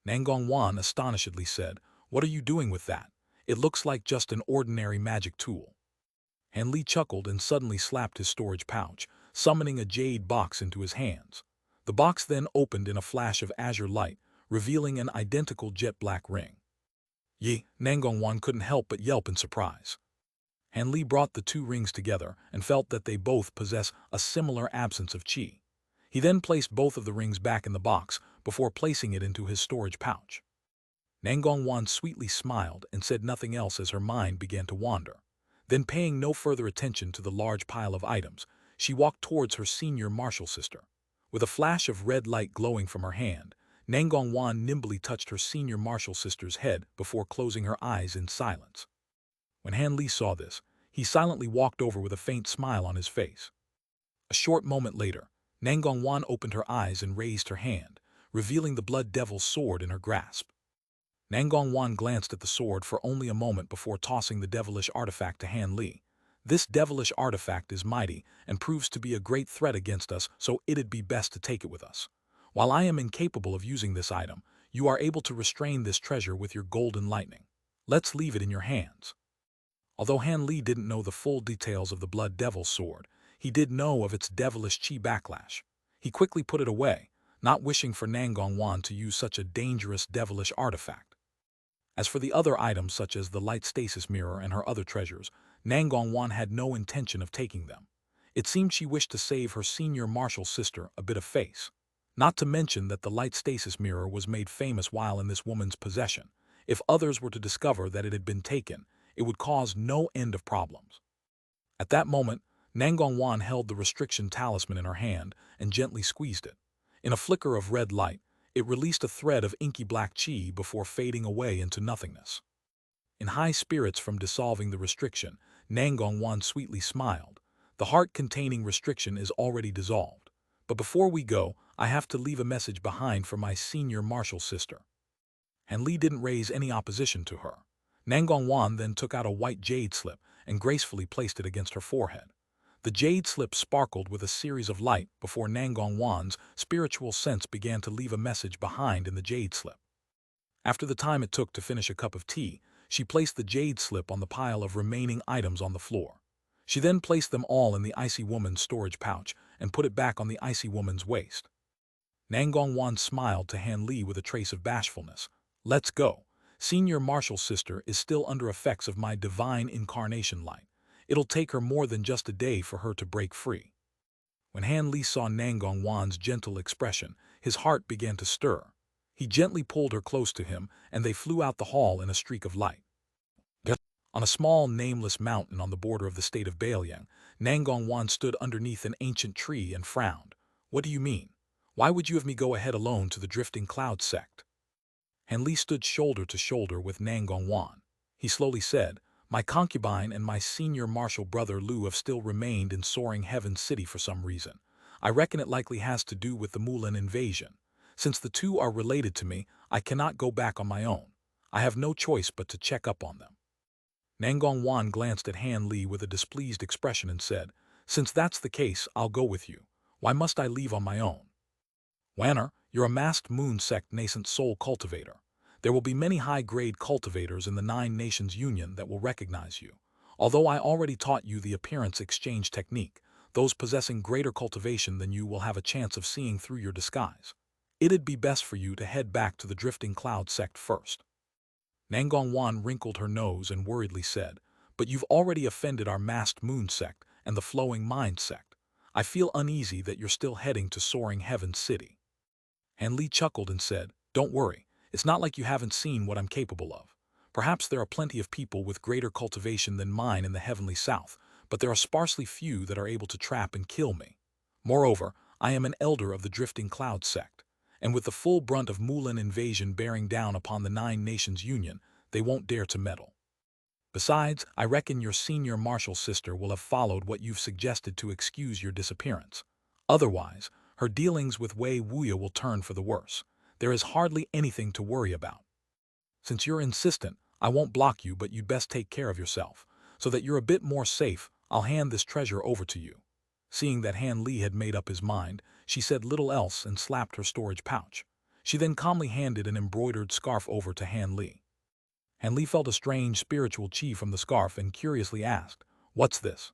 Nangongwan astonishedly said, "What are you doing with that? It looks like just an ordinary magic tool." Hanli chuckled and suddenly slapped his storage pouch, summoning a jade box into his hands. The box then opened in a flash of azure light, revealing an identical jet-black ring. "Yi!" Nangongwan couldn't help but yelp in surprise. Hanli brought the two rings together and felt that they both possess a similar absence of qi. He then placed both of the rings back in the box before placing it into his storage pouch. Nangongwan sweetly smiled and said nothing else as her mind began to wander. Then, paying no further attention to the large pile of items, she walked towards her senior martial sister. With a flash of red light glowing from her hand, Nangongwan nimbly touched her senior martial sister's head before closing her eyes in silence. When Han Li saw this, he silently walked over with a faint smile on his face. A short moment later, Nangongwan opened her eyes and raised her hand, revealing the blood devil's sword in her grasp. Nangongwan glanced at the sword for only a moment before tossing the devilish artifact to Han Li. This devilish artifact is mighty and proves to be a great threat against us, so it'd be best to take it with us. While I am incapable of using this item, you are able to restrain this treasure with your golden lightning. Let's leave it in your hands. Although Han Li didn't know the full details of the blood devil's sword, he did know of its devilish chi backlash. He quickly put it away, not wishing for Nangongwan to use such a dangerous devilish artifact. As for the other items such as the light stasis mirror and her other treasures, Nangongwan had no intention of taking them. It seemed she wished to save her senior martial sister a bit of face. Not to mention that the light stasis mirror was made famous while in this woman's possession. If others were to discover that it had been taken, it would cause no end of problems. At that moment, Nangongwan held the restriction talisman in her hand and gently squeezed it. In a flicker of red light, it released a thread of inky black chi before fading away into nothingness. In high spirits from dissolving the restriction, Nangongwan sweetly smiled. The heart-containing restriction is already dissolved. But before we go, I have to leave a message behind for my senior martial sister. Han Li didn't raise any opposition to her. Nangongwan then took out a white jade slip and gracefully placed it against her forehead. The jade slip sparkled with a series of light before Nangongwan's spiritual sense began to leave a message behind in the jade slip. After the time it took to finish a cup of tea, she placed the jade slip on the pile of remaining items on the floor. She then placed them all in the icy woman's storage pouch and put it back on the icy woman's waist. Nangongwan smiled to Han Li with a trace of bashfulness. Let's go. Senior martial sister is still under effects of my divine incarnation light. It'll take her more than just a day for her to break free. When Han Li saw Nangongwan's gentle expression, his heart began to stir. He gently pulled her close to him, and they flew out the hall in a streak of light. On a small, nameless mountain on the border of the state of Bailiang, Nangongwan stood underneath an ancient tree and frowned. What do you mean? Why would you have me go ahead alone to the drifting cloud sect? Han Li stood shoulder to shoulder with Nangongwan. He slowly said, my concubine and my senior martial brother Lu have still remained in Soaring Heaven City for some reason. I reckon it likely has to do with the Mulan invasion. Since the two are related to me, I cannot go back on my own. I have no choice but to check up on them. Nangongwan glanced at Han Li with a displeased expression and said, since that's the case, I'll go with you. Why must I leave on my own? Wanner, you're a masked moon sect nascent soul cultivator. There will be many high-grade cultivators in the 9 Nations Union that will recognize you. Although I already taught you the appearance exchange technique, those possessing greater cultivation than you will have a chance of seeing through your disguise. It'd be best for you to head back to the Drifting Cloud sect first. Nangongwan wrinkled her nose and worriedly said, but you've already offended our masked moon sect and the flowing mind sect. I feel uneasy that you're still heading to Soaring Heaven City. Han Li chuckled and said, don't worry. It's not like you haven't seen what I'm capable of. Perhaps there are plenty of people with greater cultivation than mine in the heavenly south, but there are sparsely few that are able to trap and kill me. Moreover, I am an elder of the Drifting Cloud sect, and with the full brunt of Mulan invasion bearing down upon the 9 Nations Union, they won't dare to meddle. Besides, I reckon your senior martial sister will have followed what you've suggested to excuse your disappearance. Otherwise, her dealings with Wei Wuya will turn for the worse. There is hardly anything to worry about. Since you're insistent, I won't block you, but you'd best take care of yourself. So that you're a bit more safe, I'll hand this treasure over to you. Seeing that Han Li had made up his mind, she said little else and slapped her storage pouch. She then calmly handed an embroidered scarf over to Han Li. Han Li felt a strange spiritual chi from the scarf and curiously asked, what's this?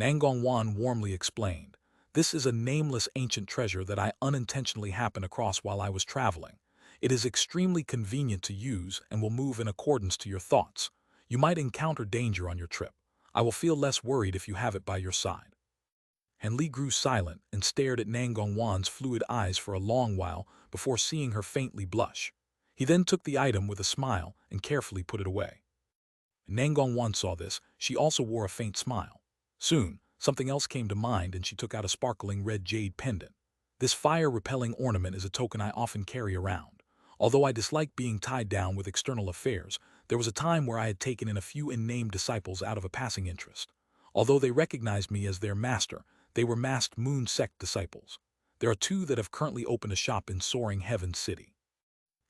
Nangongwan warmly explained, this is a nameless ancient treasure that I unintentionally happened across while I was traveling. It is extremely convenient to use and will move in accordance to your thoughts. You might encounter danger on your trip. I will feel less worried if you have it by your side. Han Li grew silent and stared at Nangongwan's fluid eyes for a long while before seeing her faintly blush. He then took the item with a smile and carefully put it away. When Nangongwan saw this, she also wore a faint smile. Soon, something else came to mind and she took out a sparkling red jade pendant. This fire-repelling ornament is a token I often carry around. Although I dislike being tied down with external affairs, there was a time where I had taken in a few unnamed disciples out of a passing interest. Although they recognized me as their master, they were masked Moon Sect disciples. There are two that have currently opened a shop in Soaring Heaven City.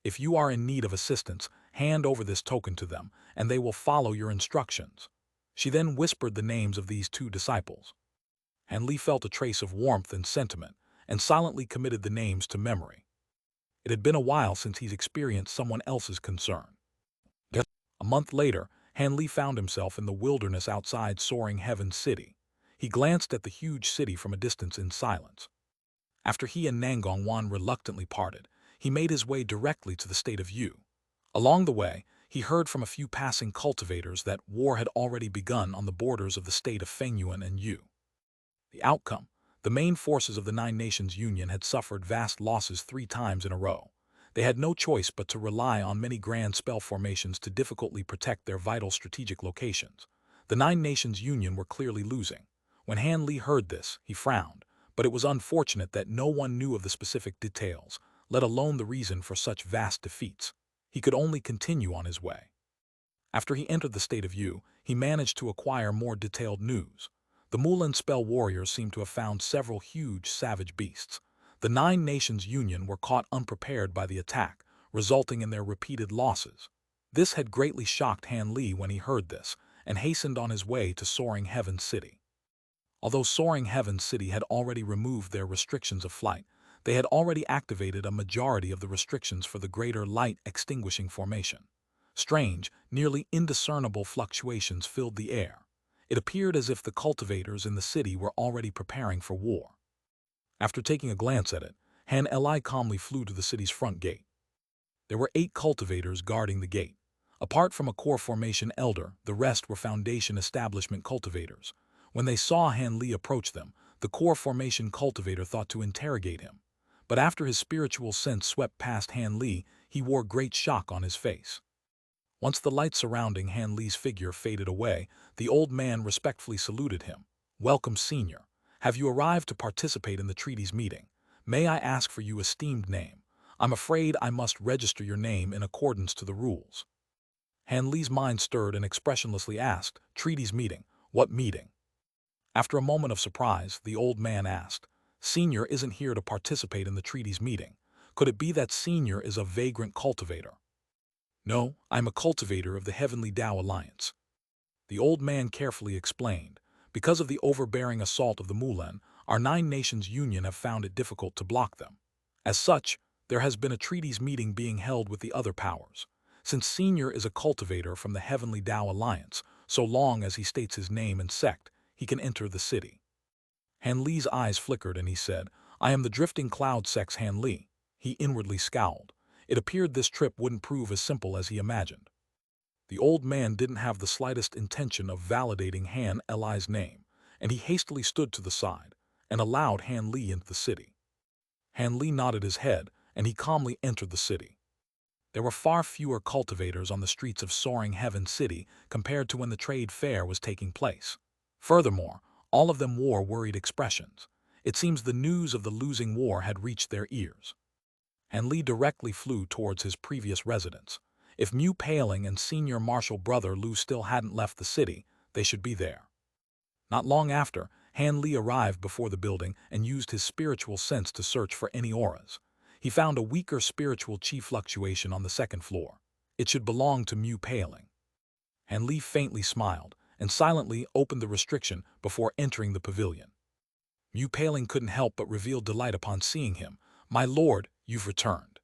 If you are in need of assistance, hand over this token to them, and they will follow your instructions. She then whispered the names of these two disciples. Han Li felt a trace of warmth and sentiment, and silently committed the names to memory. It had been a while since he's experienced someone else's concern. A month later, Han Li found himself in the wilderness outside Soaring Heaven City. He glanced at the huge city from a distance in silence. After he and Nangong Wan reluctantly parted, he made his way directly to the state of Yu. Along the way, he heard from a few passing cultivators that war had already begun on the borders of the state of Fengyuan and Yu. The outcome: the main forces of the Nine Nations Union had suffered vast losses 3 times in a row. They had no choice but to rely on many grand spell formations to difficultly protect their vital strategic locations. The Nine Nations Union were clearly losing. When Han Li heard this, he frowned, but it was unfortunate that no one knew of the specific details, let alone the reason for such vast defeats. He could only continue on his way. After he entered the state of Yu, he managed to acquire more detailed news. The Mulan spell warriors seemed to have found several huge, savage beasts. The Nine Nations Union were caught unprepared by the attack, resulting in their repeated losses. This had greatly shocked Han Li when he heard this, and hastened on his way to Soaring Heaven City. Although Soaring Heaven City had already removed their restrictions of flight, they had already activated a majority of the restrictions for the Greater Light Extinguishing Formation. Strange, nearly indiscernible fluctuations filled the air. It appeared as if the cultivators in the city were already preparing for war. After taking a glance at it, Han Li calmly flew to the city's front gate. There were 8 cultivators guarding the gate. Apart from a core formation elder, the rest were foundation establishment cultivators. When they saw Han Li approach them, the core formation cultivator thought to interrogate him. But after his spiritual sense swept past Han Li, he wore great shock on his face. Once the light surrounding Han Li's figure faded away, the old man respectfully saluted him. "Welcome, Senior. Have you arrived to participate in the treaty's meeting? May I ask for your esteemed name? I'm afraid I must register your name in accordance to the rules." Han Li's mind stirred and expressionlessly asked, "Treaty's meeting? What meeting?" After a moment of surprise, the old man asked, "Senior isn't here to participate in the treaty's meeting. Could it be that Senior is a vagrant cultivator?" "No, I'm a cultivator of the Heavenly Tao Alliance." The old man carefully explained. "Because of the overbearing assault of the Mulan, our Nine Nations Union have found it difficult to block them. As such, there has been a treaties meeting being held with the other powers. Since Senior is a cultivator from the Heavenly Tao Alliance, so long as he states his name and sect, he can enter the city." Han Li's eyes flickered and he said, "I am the Drifting Cloud Sect's Han Li." He inwardly scowled. It appeared this trip wouldn't prove as simple as he imagined. The old man didn't have the slightest intention of validating Han Li's name, and he hastily stood to the side and allowed Han Li into the city. Han Li nodded his head, and he calmly entered the city. There were far fewer cultivators on the streets of Soaring Heaven City compared to when the trade fair was taking place. Furthermore, all of them wore worried expressions. It seems the news of the losing war had reached their ears. Han Li directly flew towards his previous residence. If Mu Paling and Senior Marshal Brother Lu still hadn't left the city, they should be there. Not long after, Han Li arrived before the building and used his spiritual sense to search for any auras. He found a weaker spiritual chi fluctuation on the 2nd floor. It should belong to Mu Paling. Han Li faintly smiled and silently opened the restriction before entering the pavilion. Mu Paling couldn't help but reveal delight upon seeing him. "My lord, you've returned."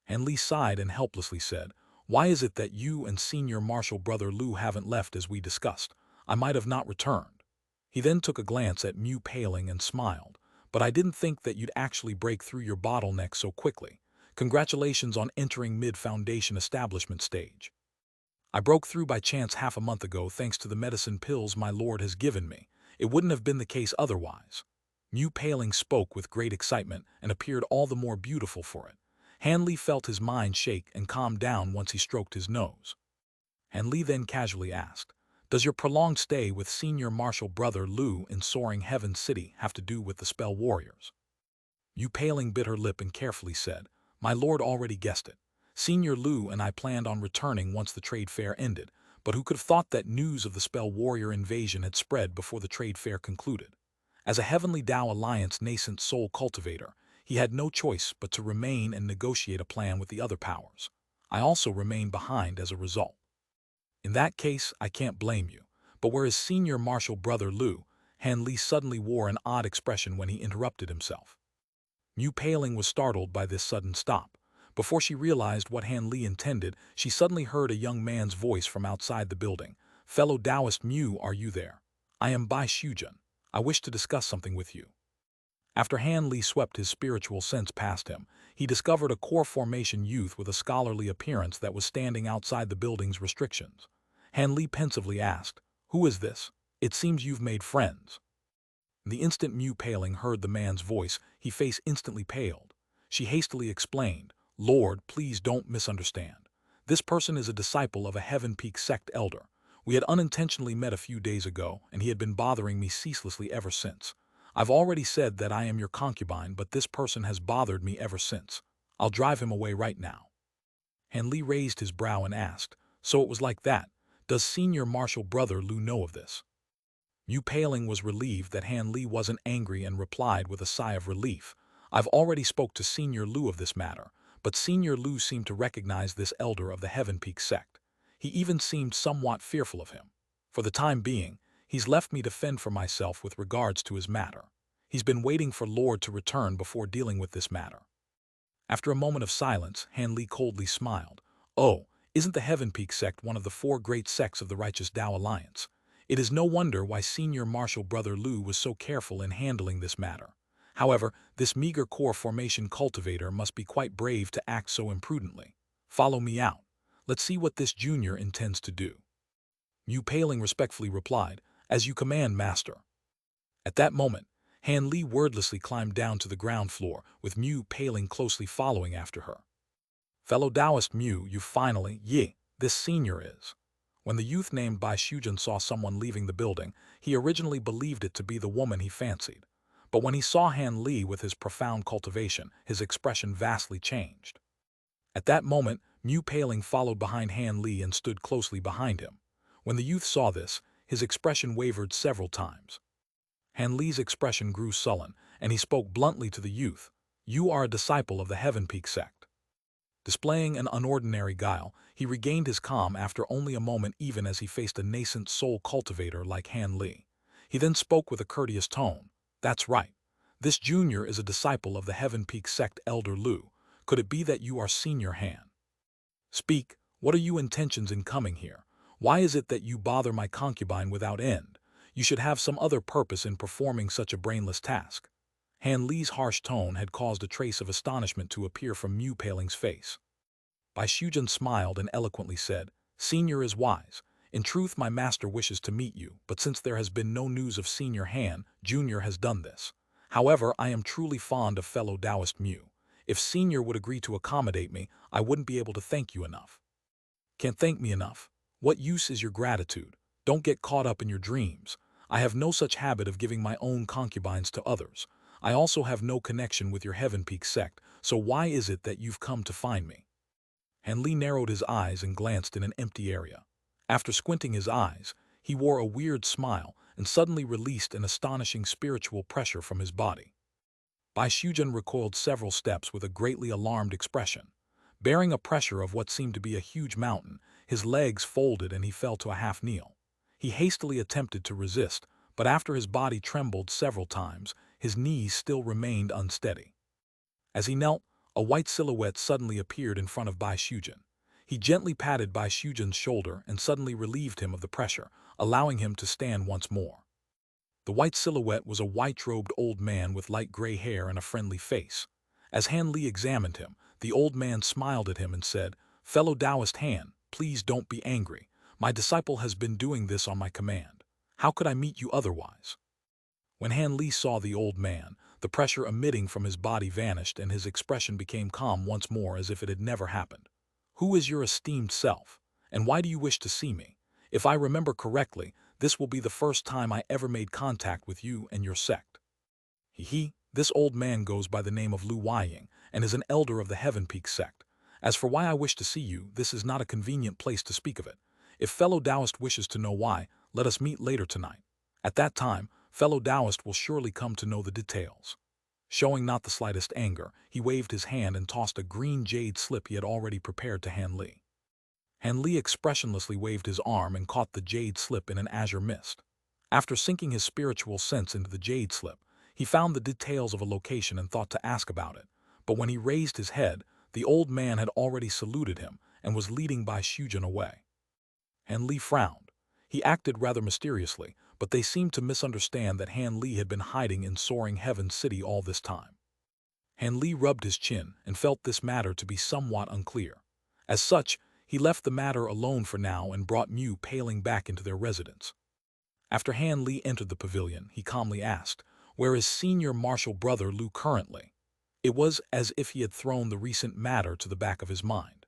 Han Li sighed and helplessly said, "Why is it that you and Senior Marshal Brother Lu haven't left as we discussed? I might have not returned." He then took a glance at Mu Paling and smiled. "But I didn't think that you'd actually break through your bottleneck so quickly. Congratulations on entering mid-foundation establishment stage." "I broke through by chance half a month ago thanks to the medicine pills my lord has given me. It wouldn't have been the case otherwise." Mu Paling spoke with great excitement and appeared all the more beautiful for it. Han Li felt his mind shake and calmed down once he stroked his nose. Han Li then casually asked, "Does your prolonged stay with Senior Marshal Brother Lu in Soaring Heaven City have to do with the spell warriors?" Yu Paling bit her lip and carefully said, "My lord already guessed it. Senior Lu and I planned on returning once the trade fair ended, but who could have thought that news of the Spell Warrior invasion had spread before the trade fair concluded? As a Heavenly Tao Alliance nascent soul cultivator, he had no choice but to remain and negotiate a plan with the other powers. I also remained behind as a result. In that case, I can't blame you. But where is Senior Marshal Brother Lu?" Han Li suddenly wore an odd expression when he interrupted himself. Mu Paling was startled by this sudden stop. Before she realized what Han Li intended, she suddenly heard a young man's voice from outside the building. "Fellow Taoist Mu, are you there? I am Bai Shujun. I wish to discuss something with you." After Han Li swept his spiritual sense past him, he discovered a core formation youth with a scholarly appearance that was standing outside the building's restrictions. Han Li pensively asked, "Who is this? It seems you've made friends." The instant Mu Paling heard the man's voice, his face instantly paled. She hastily explained, "Lord, please don't misunderstand. This person is a disciple of a Heaven Peak sect elder. We had unintentionally met a few days ago, and he had been bothering me ceaselessly ever since. I've already said that I am your concubine, but this person has bothered me ever since. I'll drive him away right now." Han Li raised his brow and asked, "So it was like that. Does Senior Marshal Brother Lu know of this?" Yu Paling was relieved that Han Li wasn't angry and replied with a sigh of relief, "I've already spoke to Senior Lu of this matter, but Senior Lu seemed to recognize this elder of the Heaven Peak sect. He even seemed somewhat fearful of him. For the time being, he's left me to fend for myself with regards to his matter. He's been waiting for Lord to return before dealing with this matter." After a moment of silence, Han Li coldly smiled. "Oh, isn't the Heaven Peak sect one of the four great sects of the Righteous Tao Alliance? It is no wonder why Senior Marshal Brother Lu was so careful in handling this matter. However, this meager core formation cultivator must be quite brave to act so imprudently. Follow me out. Let's see what this junior intends to do." Yu Paling respectfully replied, "As you command, master." At that moment, Han Li wordlessly climbed down to the ground floor, with Mu Paling closely following after her. "Fellow Taoist Mu, you finally, this senior is." When the youth named Bai Shujun saw someone leaving the building, he originally believed it to be the woman he fancied. But when he saw Han Li with his profound cultivation, his expression vastly changed. At that moment, Mu Paling followed behind Han Li and stood closely behind him. When the youth saw this, his expression wavered several times. Han Li's expression grew sullen, and he spoke bluntly to the youth, "You are a disciple of the Heaven Peak sect." Displaying an unordinary guile, he regained his calm after only a moment even as he faced a nascent soul cultivator like Han Li. He then spoke with a courteous tone, "That's right. This junior is a disciple of the Heaven Peak sect Elder Lu. Could it be that you are Senior Han? Speak, what are your intentions in coming here? Why is it that you bother my concubine without end? You should have some other purpose in performing such a brainless task." Han Li's harsh tone had caused a trace of astonishment to appear from Mu Paling's face. Bai Shujun smiled and eloquently said, "Senior is wise. In truth, my master wishes to meet you, but since there has been no news of Senior Han, Junior has done this. However, I am truly fond of fellow Taoist Mu. If Senior would agree to accommodate me, I wouldn't be able to thank you enough." "Can't thank me enough. What use is your gratitude? Don't get caught up in your dreams. I have no such habit of giving my own concubines to others. I also have no connection with your Heaven Peak sect, so why is it that you've come to find me?" Han Li narrowed his eyes and glanced in an empty area. After squinting his eyes, he wore a weird smile and suddenly released an astonishing spiritual pressure from his body. Bai Shujun recoiled several steps with a greatly alarmed expression. Bearing a pressure of what seemed to be a huge mountain, his legs folded and he fell to a half-kneel. He hastily attempted to resist, but after his body trembled several times, his knees still remained unsteady. As he knelt, a white silhouette suddenly appeared in front of Bai Shujun. He gently patted Bai Shujun's shoulder and suddenly relieved him of the pressure, allowing him to stand once more. The white silhouette was a white-robed old man with light gray hair and a friendly face. As Han Li examined him, the old man smiled at him and said, "Fellow Taoist Han, please don't be angry. My disciple has been doing this on my command. How could I meet you otherwise?" When Han Li saw the old man, the pressure emitting from his body vanished and his expression became calm once more as if it had never happened. "Who is your esteemed self? And why do you wish to see me? If I remember correctly, this will be the first time I ever made contact with you and your sect." This old man goes by the name of Lu Weiying and is an elder of the Heaven Peak sect. As for why I wish to see you, this is not a convenient place to speak of it. If fellow Taoist wishes to know why, let us meet later tonight. At that time, fellow Taoist will surely come to know the details. Showing not the slightest anger, he waved his hand and tossed a green jade slip he had already prepared to Han Li. Han Li expressionlessly waved his arm and caught the jade slip in an azure mist. After sinking his spiritual sense into the jade slip, he found the details of a location and thought to ask about it. But when he raised his head, the old man had already saluted him and was leading Bai Shujin away. Han Li frowned. He acted rather mysteriously, but they seemed to misunderstand that Han Li had been hiding in Soaring Heaven City all this time. Han Li rubbed his chin and felt this matter to be somewhat unclear. As such, he left the matter alone for now and brought Mu Paling back into their residence. After Han Li entered the pavilion, he calmly asked, "Where is senior martial brother Lu currently?" It was as if he had thrown the recent matter to the back of his mind.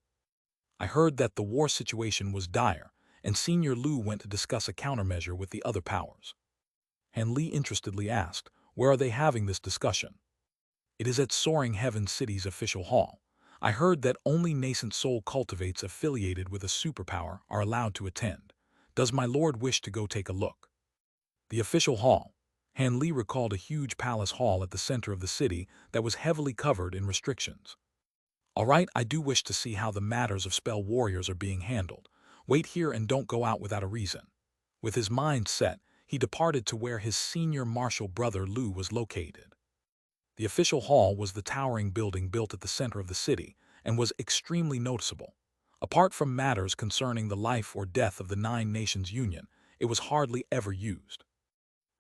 "I heard that the war situation was dire, and Senior Lu went to discuss a countermeasure with the other powers." Han Li interestedly asked, "Where are they having this discussion?" "It is at Soaring Heaven City's official hall. I heard that only nascent soul cultivates affiliated with a superpower are allowed to attend. Does my lord wish to go take a look?" The official hall. Han Li recalled a huge palace hall at the center of the city that was heavily covered in restrictions. "All right, I do wish to see how the matters of spell warriors are being handled. Wait here and don't go out without a reason." With his mind set, he departed to where his senior martial brother Lu was located. The official hall was the towering building built at the center of the city and was extremely noticeable. Apart from matters concerning the life or death of the Nine Nations Union, it was hardly ever used.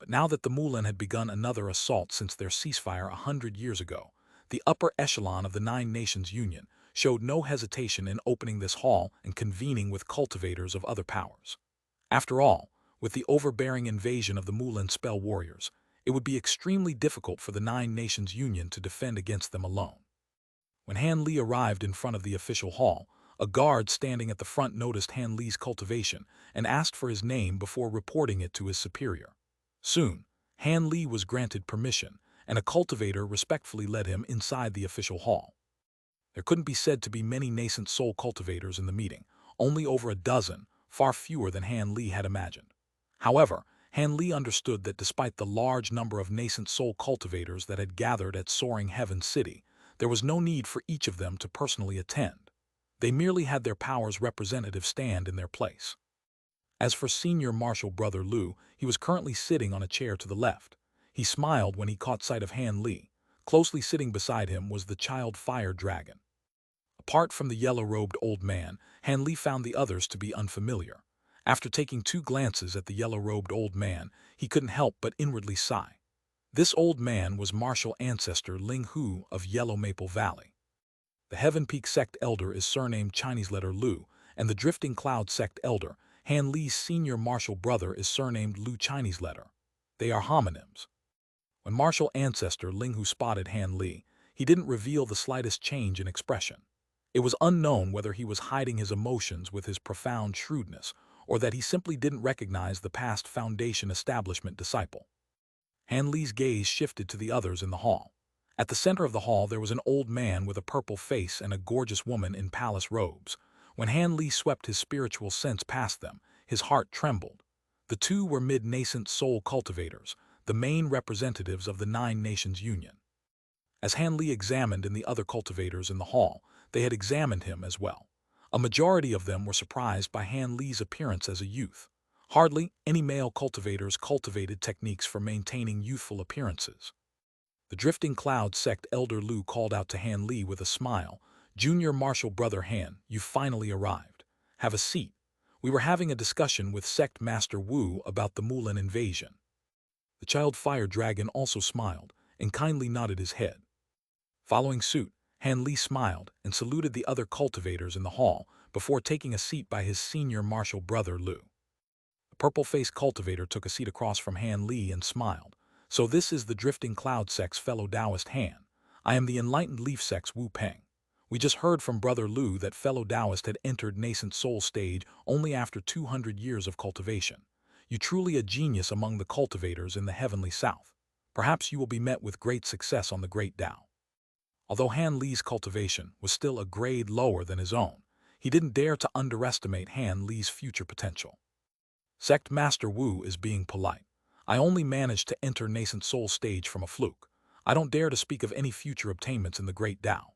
But now that the Mulan had begun another assault since their ceasefire 100 years ago, the upper echelon of the Nine Nations Union showed no hesitation in opening this hall and convening with cultivators of other powers. After all, with the overbearing invasion of the Mulan spell warriors, it would be extremely difficult for the Nine Nations Union to defend against them alone. When Han Li arrived in front of the official hall, a guard standing at the front noticed Han Li's cultivation and asked for his name before reporting it to his superior. Soon, Han Li was granted permission, and a cultivator respectfully led him inside the official hall. There couldn't be said to be many nascent soul cultivators in the meeting, only over a dozen, far fewer than Han Li had imagined. However, Han Li understood that despite the large number of nascent soul cultivators that had gathered at Soaring Heaven City, there was no need for each of them to personally attend. They merely had their powers representative stand in their place. As for senior martial brother Lu, he was currently sitting on a chair to the left. He smiled when he caught sight of Han Li. Closely sitting beside him was the child fire dragon. Apart from the yellow-robed old man, Han Li found the others to be unfamiliar. After taking 2 glances at the yellow-robed old man, he couldn't help but inwardly sigh. This old man was martial ancestor Ling Hu of Yellow Maple Valley. The Heaven Peak Sect elder is surnamed Chinese letter Lu, and the Drifting Cloud Sect elder, Han Li's senior martial brother, is surnamed Lu Chinese letter. They are homonyms. When martial ancestor Ling Hu spotted Han Li, he didn't reveal the slightest change in expression. It was unknown whether he was hiding his emotions with his profound shrewdness or that he simply didn't recognize the past Foundation establishment disciple. Han Li's gaze shifted to the others in the hall. At the center of the hall there was an old man with a purple face and a gorgeous woman in palace robes. When Han Li swept his spiritual sense past them, his heart trembled. The two were mid-nascent soul cultivators, the main representatives of the Nine Nations Union. As Han Li examined in the other cultivators in the hall, they had examined him as well. A majority of them were surprised by Han Li's appearance as a youth. Hardly any male cultivators cultivated techniques for maintaining youthful appearances. The Drifting Cloud Sect elder Lu called out to Han Li with a smile, "Junior martial brother Han, you finally arrived. Have a seat. We were having a discussion with Sect Master Wu about the Mulan invasion." The child fire dragon also smiled and kindly nodded his head. Following suit, Han Li smiled and saluted the other cultivators in the hall before taking a seat by his senior martial brother Lu. The purple-faced cultivator took a seat across from Han Li and smiled. "So this is the Drifting Cloud Sect's fellow Taoist Han. I am the Enlightened Leaf Sect's Wu Peng. We just heard from Brother Lu that fellow Taoist had entered nascent soul stage only after 200 years of cultivation. You truly a genius among the cultivators in the heavenly south. Perhaps you will be met with great success on the Great Tao. Although Han Li's cultivation was still a grade lower than his own, he didn't dare to underestimate Han Li's future potential. Sect Master Wu is being polite. I only managed to enter nascent soul stage from a fluke. I don't dare to speak of any future obtainments in the Great Tao.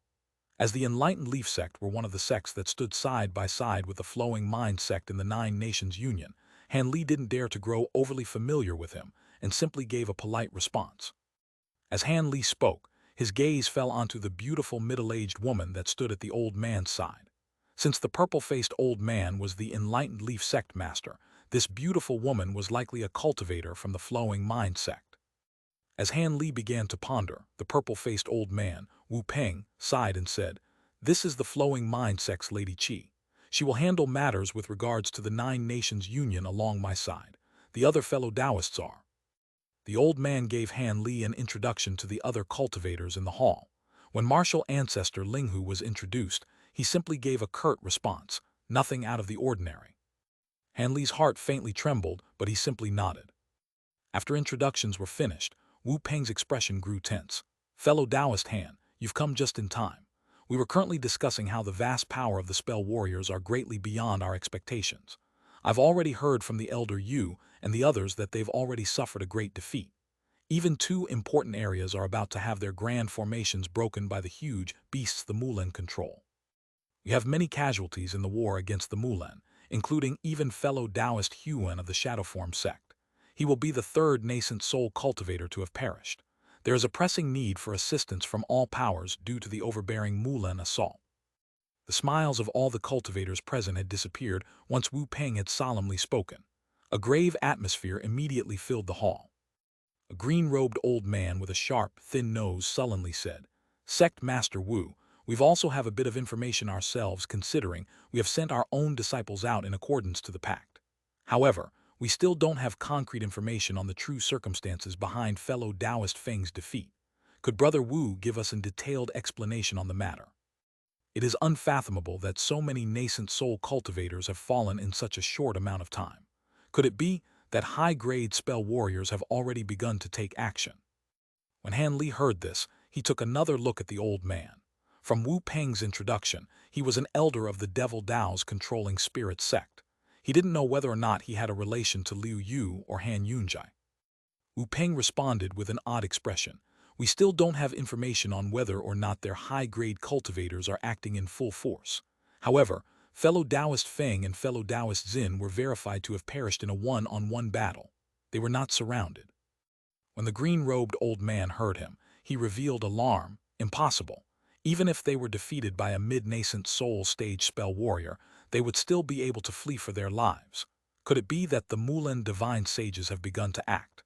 As the Enlightened Leaf Sect were one of the sects that stood side by side with the Flowing Mind Sect in the Nine Nations Union, Han Li didn't dare to grow overly familiar with him and simply gave a polite response. As Han Li spoke, his gaze fell onto the beautiful middle-aged woman that stood at the old man's side. Since the purple-faced old man was the Enlightened Leaf Sect master, this beautiful woman was likely a cultivator from the Flowing Mind Sect. As Han Li began to ponder, the purple-faced old man, Wu Peng, sighed and said, "This is the Flowing Mind Sect's Lady Qi. She will handle matters with regards to the Nine Nations Union along my side. The other fellow Taoists are." The old man gave Han Li an introduction to the other cultivators in the hall. When martial ancestor Linghu was introduced, he simply gave a curt response, nothing out of the ordinary. Han Li's heart faintly trembled, but he simply nodded. After introductions were finished, Wu Peng's expression grew tense. "Fellow Taoist Han, you've come just in time. We were currently discussing how the vast power of the spell warriors are greatly beyond our expectations. I've already heard from the Elder Yu and the others that they've already suffered a great defeat. Even two important areas are about to have their grand formations broken by the huge beasts the Mulan control. We have many casualties in the war against the Mulan, including even fellow Taoist Huan of the Shadowform sect. He will be the third nascent soul cultivator to have perished. There is a pressing need for assistance from all powers due to the overbearing Mulan assault." The smiles of all the cultivators present had disappeared once Wu Peng had solemnly spoken. A grave atmosphere immediately filled the hall. A green-robed old man with a sharp, thin nose sullenly said, "Sect Master Wu, we've also have a bit of information ourselves considering we have sent our own disciples out in accordance to the pact. However, we still don't have concrete information on the true circumstances behind fellow Taoist Feng's defeat. Could Brother Wu give us a detailed explanation on the matter? It is unfathomable that so many nascent soul cultivators have fallen in such a short amount of time. Could it be that high-grade spell warriors have already begun to take action?" When Han Li heard this, he took another look at the old man. From Wu Peng's introduction, he was an elder of the Devil Dao's controlling spirit sect. He didn't know whether or not he had a relation to Liu Yu or Han Yunjai. Wu Peng responded with an odd expression. "We still don't have information on whether or not their high-grade cultivators are acting in full force. However, fellow Taoist Feng and fellow Taoist Xin were verified to have perished in a one-on-one battle. They were not surrounded." When the green-robed old man heard him, he revealed alarm. Impossible. Even if they were defeated by a mid-nascent soul stage spell warrior, they would still be able to flee for their lives. Could it be that the Mulan divine sages have begun to act?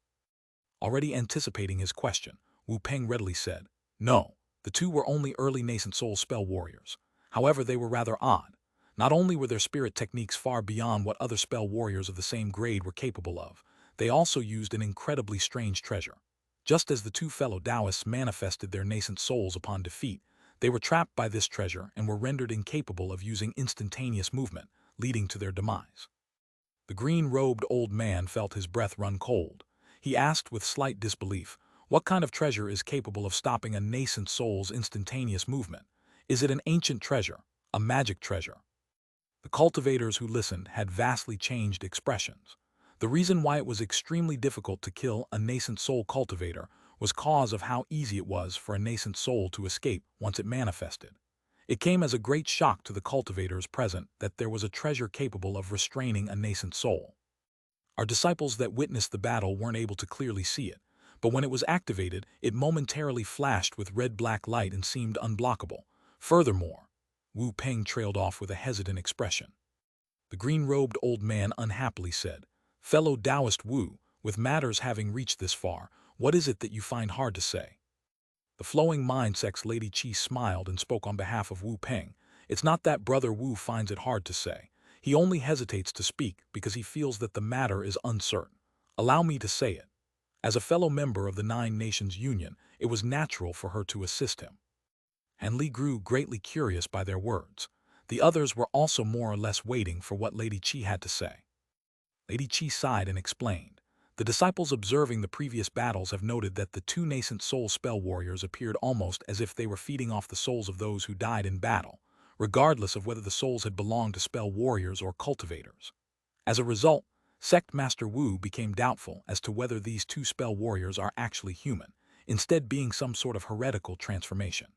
Already anticipating his question, Wu Peng readily said, "No, the two were only early nascent soul spell warriors. However, they were rather odd. Not only were their spirit techniques far beyond what other spell warriors of the same grade were capable of, they also used an incredibly strange treasure. Just as the two fellow Taoists manifested their nascent souls upon defeat, they were trapped by this treasure and were rendered incapable of using instantaneous movement, leading to their demise." The green-robed old man felt his breath run cold. He asked with slight disbelief, "What kind of treasure is capable of stopping a nascent soul's instantaneous movement? Is it an ancient treasure, a magic treasure?" The cultivators who listened had vastly changed expressions. The reason why it was extremely difficult to kill a nascent soul cultivator was cause of how easy it was for a nascent soul to escape once it manifested. It came as a great shock to the cultivators present that there was a treasure capable of restraining a nascent soul. Our disciples that witnessed the battle weren't able to clearly see it, but when it was activated, it momentarily flashed with red-black light and seemed unblockable. Furthermore, Wu Peng trailed off with a hesitant expression. The green-robed old man unhappily said, "Fellow Taoist Wu, with matters having reached this far, what is it that you find hard to say?" The Flowing Mind Sect's Lady Qi smiled and spoke on behalf of Wu Peng. "It's not that Brother Wu finds it hard to say. He only hesitates to speak because he feels that the matter is uncertain. Allow me to say it. As a fellow member of the Nine Nations Union, it was natural for her to assist him." And Li grew greatly curious by their words. The others were also more or less waiting for what Lady Qi had to say. Lady Qi sighed and explained, The disciples observing the previous battles have noted that the two nascent soul spell warriors appeared almost as if they were feeding off the souls of those who died in battle, regardless of whether the souls had belonged to spell warriors or cultivators. As a result, Sect Master Wu became doubtful as to whether these two spell warriors are actually human, instead being some sort of heretical transformation.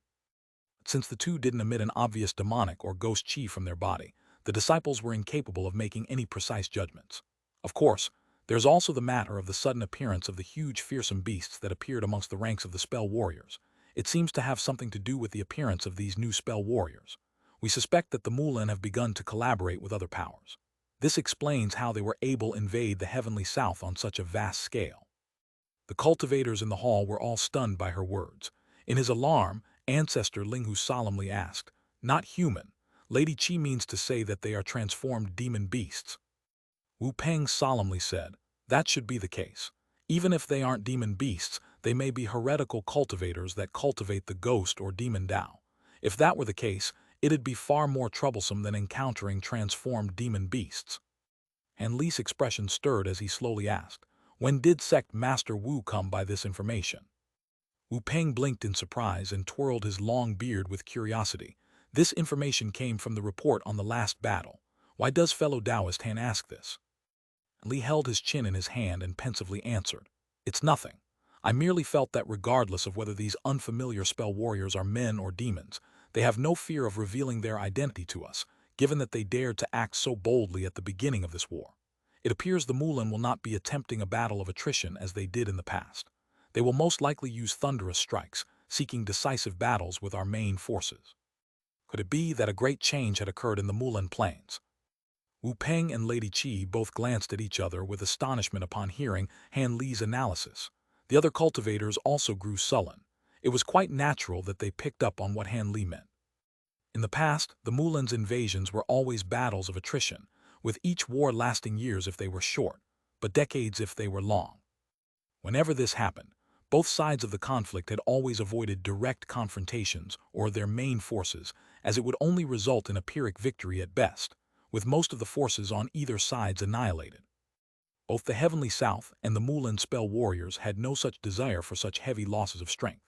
Since the two didn't emit an obvious demonic or ghost chi from their body, the disciples were incapable of making any precise judgments. Of course, there's also the matter of the sudden appearance of the huge fearsome beasts that appeared amongst the ranks of the spell warriors. It seems to have something to do with the appearance of these new spell warriors. We suspect that the Mulan have begun to collaborate with other powers. This explains how they were able to invade the heavenly south on such a vast scale. The cultivators in the hall were all stunned by her words. In his alarm, Ancestor Linghu solemnly asked, "Not human. Lady Qi means to say that they are transformed demon beasts." Wu Peng solemnly said, "That should be the case. Even if they aren't demon beasts, they may be heretical cultivators that cultivate the ghost or demon Tao. If that were the case, it'd be far more troublesome than encountering transformed demon beasts." Han Li's expression stirred as he slowly asked, "When did Sect Master Wu come by this information?" Wu Peng blinked in surprise and twirled his long beard with curiosity. "This information came from the report on the last battle. Why does fellow Taoist Han ask this?" Li held his chin in his hand and pensively answered, "It's nothing. I merely felt that regardless of whether these unfamiliar spell warriors are men or demons, they have no fear of revealing their identity to us, given that they dared to act so boldly at the beginning of this war. It appears the Mulan will not be attempting a battle of attrition as they did in the past. They will most likely use thunderous strikes, seeking decisive battles with our main forces." Could it be that a great change had occurred in the Mulan plains? Wu Peng and Lady Qi both glanced at each other with astonishment upon hearing Han Li's analysis. The other cultivators also grew sullen. It was quite natural that they picked up on what Han Li meant. In the past, the Mulan's invasions were always battles of attrition, with each war lasting years if they were short, but decades if they were long. Whenever this happened, both sides of the conflict had always avoided direct confrontations or their main forces, as it would only result in a Pyrrhic victory at best, with most of the forces on either sides annihilated. Both the Heavenly South and the Mulan spell warriors had no such desire for such heavy losses of strength.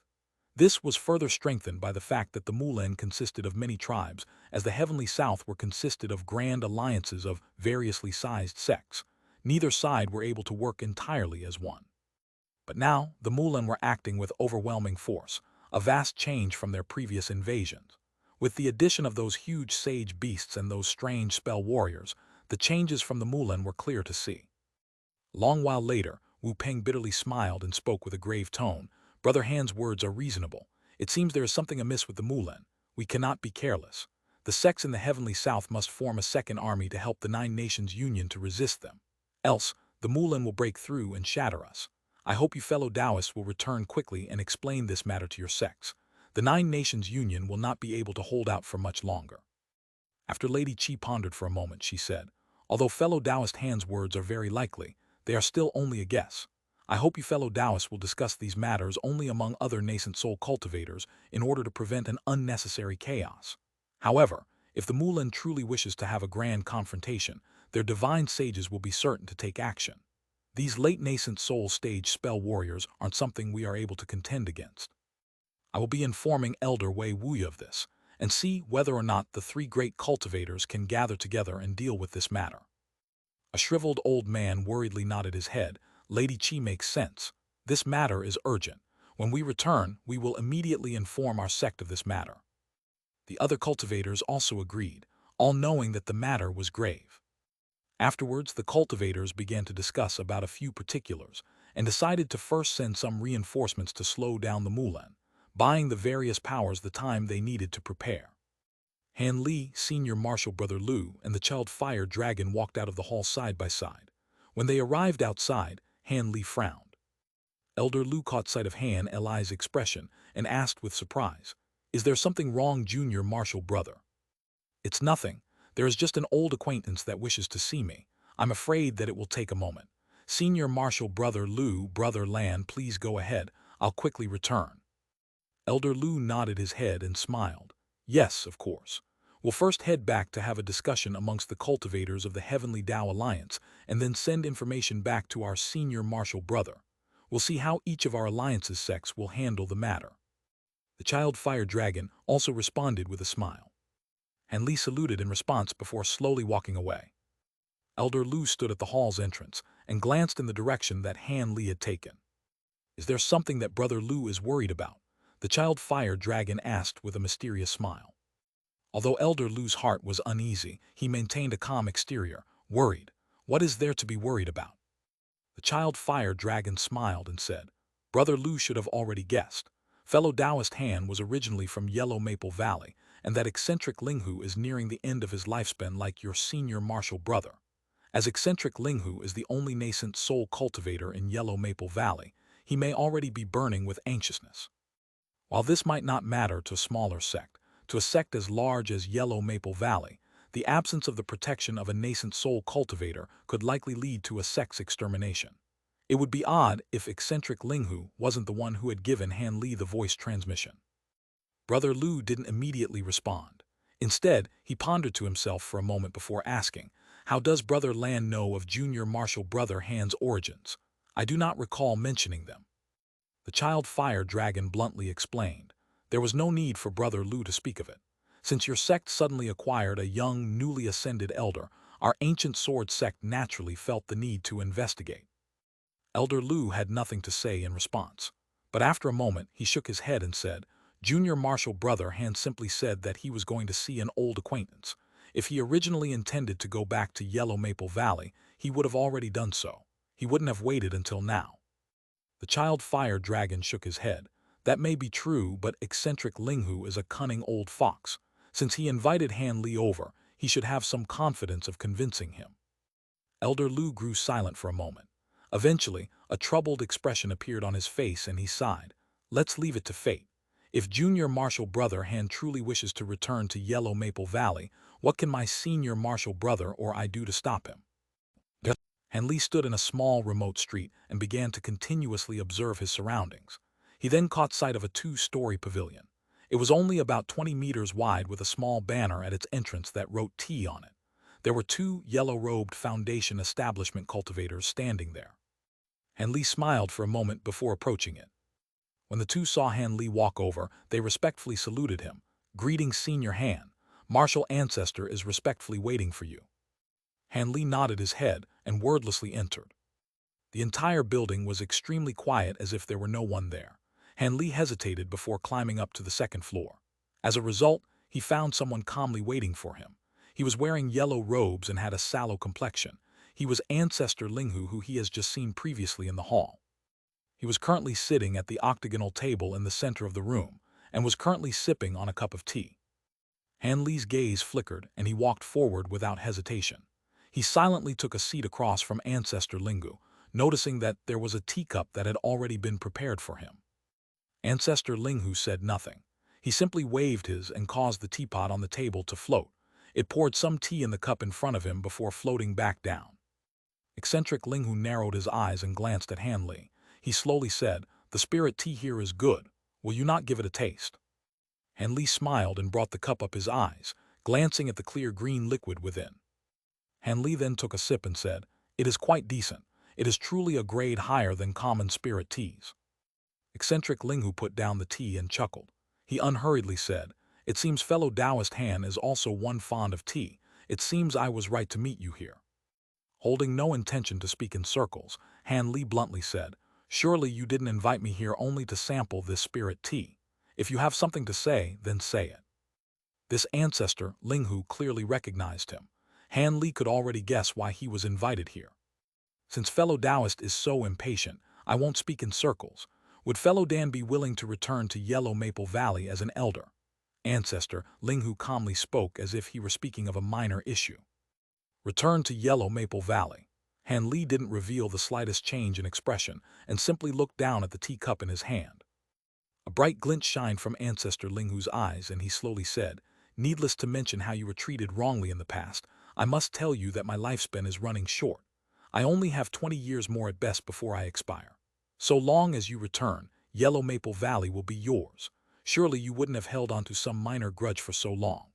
This was further strengthened by the fact that the Mulan consisted of many tribes, as the Heavenly South were consisted of grand alliances of variously sized sects. Neither side were able to work entirely as one. But now, the Mulan were acting with overwhelming force, a vast change from their previous invasions. With the addition of those huge sage beasts and those strange spell warriors, the changes from the Mulan were clear to see. Long while later, Wu Peng bitterly smiled and spoke with a grave tone. "Brother Han's words are reasonable. It seems there is something amiss with the Mulan. We cannot be careless. The sects in the Heavenly South must form a second army to help the Nine Nations Union to resist them. Else, the Mulan will break through and shatter us. I hope you fellow Taoists will return quickly and explain this matter to your sects. The Nine Nations Union will not be able to hold out for much longer." After Lady Qi pondered for a moment, she said, "Although fellow Taoist Han's words are very likely, they are still only a guess. I hope you fellow Taoists will discuss these matters only among other nascent soul cultivators in order to prevent an unnecessary chaos. However, if the Mulan truly wishes to have a grand confrontation, their divine sages will be certain to take action. These late nascent soul stage spell warriors aren't something we are able to contend against. I will be informing Elder Wei Wuya of this, and see whether or not the three great cultivators can gather together and deal with this matter." A shriveled old man worriedly nodded his head. "Lady Qi makes sense. This matter is urgent. When we return, we will immediately inform our sect of this matter." The other cultivators also agreed, all knowing that the matter was grave. Afterwards, the cultivators began to discuss about a few particulars and decided to first send some reinforcements to slow down the Mulan, buying the various powers the time they needed to prepare. Han Li, Senior Marshal Brother Lu, and the child Fire Dragon walked out of the hall side by side. When they arrived outside, Han Li frowned. Elder Lu caught sight of Han Li's expression and asked with surprise, "Is there something wrong, Junior Marshal Brother?" "It's nothing. There is just an old acquaintance that wishes to see me. I'm afraid that it will take a moment. Senior Marshal Brother Lu, Brother Lan, please go ahead. I'll quickly return." Elder Lu nodded his head and smiled. "Yes, of course. We'll first head back to have a discussion amongst the cultivators of the Heavenly Tao Alliance, and then send information back to our senior martial brother. We'll see how each of our alliance's sects will handle the matter." The child fire dragon also responded with a smile. Han Li saluted in response before slowly walking away. Elder Lu stood at the hall's entrance and glanced in the direction that Han Li had taken. "Is there something that Brother Lu is worried about?" the child fire dragon asked with a mysterious smile. Although Elder Lu's heart was uneasy, he maintained a calm exterior. "Worried? What is there to be worried about?" The child fire dragon smiled and said, "Brother Lu should have already guessed. Fellow Taoist Han was originally from Yellow Maple Valley, and that eccentric Linghu is nearing the end of his lifespan like your senior martial brother. As eccentric Linghu is the only nascent soul cultivator in Yellow Maple Valley, he may already be burning with anxiousness. While this might not matter to a smaller sect, to a sect as large as Yellow Maple Valley, the absence of the protection of a nascent soul cultivator could likely lead to a sect's extermination. It would be odd if eccentric Linghu wasn't the one who had given Han Li the voice transmission." Brother Lu didn't immediately respond. Instead, he pondered to himself for a moment before asking, "How does Brother Lan know of Junior Martial Brother Han's origins? I do not recall mentioning them." The child fire dragon bluntly explained, "There was no need for Brother Lu to speak of it. Since your sect suddenly acquired a young, newly ascended elder, our ancient sword sect naturally felt the need to investigate." Elder Lu had nothing to say in response, but after a moment he shook his head and said, "Junior Martial Brother Han simply said that he was going to see an old acquaintance. If he originally intended to go back to Yellow Maple Valley, he would have already done so. He wouldn't have waited until now." The child fire dragon shook his head. "That may be true, but eccentric Linghu is a cunning old fox. Since he invited Han Li over, he should have some confidence of convincing him." Elder Lu grew silent for a moment. Eventually, a troubled expression appeared on his face and he sighed. "Let's leave it to fate. If Junior Martial Brother Han truly wishes to return to Yellow Maple Valley, what can my senior martial brother or I do to stop him?" Han Li stood in a small, remote street and began to continuously observe his surroundings. He then caught sight of a two-story pavilion. It was only about 20 meters wide with a small banner at its entrance that wrote T on it. There were two yellow-robed Foundation establishment cultivators standing there. Han Li smiled for a moment before approaching it. When the two saw Han Li walk over, they respectfully saluted him. "Greetings, Senior Han. Martial Ancestor is respectfully waiting for you." Han Li nodded his head and wordlessly entered. The entire building was extremely quiet as if there were no one there. Han Li hesitated before climbing up to the second floor. As a result, he found someone calmly waiting for him. He was wearing yellow robes and had a sallow complexion. He was Ancestor Linghu, who he has just seen previously in the hall. He was currently sitting at the octagonal table in the center of the room and was currently sipping on a cup of tea. Han Li's gaze flickered and he walked forward without hesitation. He silently took a seat across from Ancestor Linghu, noticing that there was a teacup that had already been prepared for him. Ancestor Linghu said nothing. He simply waved his and caused the teapot on the table to float. It poured some tea in the cup in front of him before floating back down. Eccentric Linghu narrowed his eyes and glanced at Han Li. He slowly said, "The spirit tea here is good. Will you not give it a taste?" Han Li smiled and brought the cup up his eyes, glancing at the clear green liquid within. Han Li then took a sip and said, "It is quite decent. It is truly a grade higher than common spirit teas." Eccentric Linghu put down the tea and chuckled. He unhurriedly said, "It seems fellow Taoist Han is also one fond of tea. It seems I was right to meet you here." Holding no intention to speak in circles, Han Li bluntly said, "Surely you didn't invite me here only to sample this spirit tea. If you have something to say, then say it." This ancestor, Linghu, clearly recognized him. Han Li could already guess why he was invited here. "Since fellow Taoist is so impatient, I won't speak in circles. Would fellow Dan be willing to return to Yellow Maple Valley as an elder?" Ancestor, Linghu calmly spoke as if he were speaking of a minor issue. Return to Yellow Maple Valley. Han Li didn't reveal the slightest change in expression and simply looked down at the teacup in his hand. A bright glint shined from Ancestor Linghu's eyes and he slowly said, "Needless to mention how you were treated wrongly in the past, I must tell you that my lifespan is running short. I only have 20 years more at best before I expire. So long as you return, Yellow Maple Valley will be yours. Surely you wouldn't have held on to some minor grudge for so long."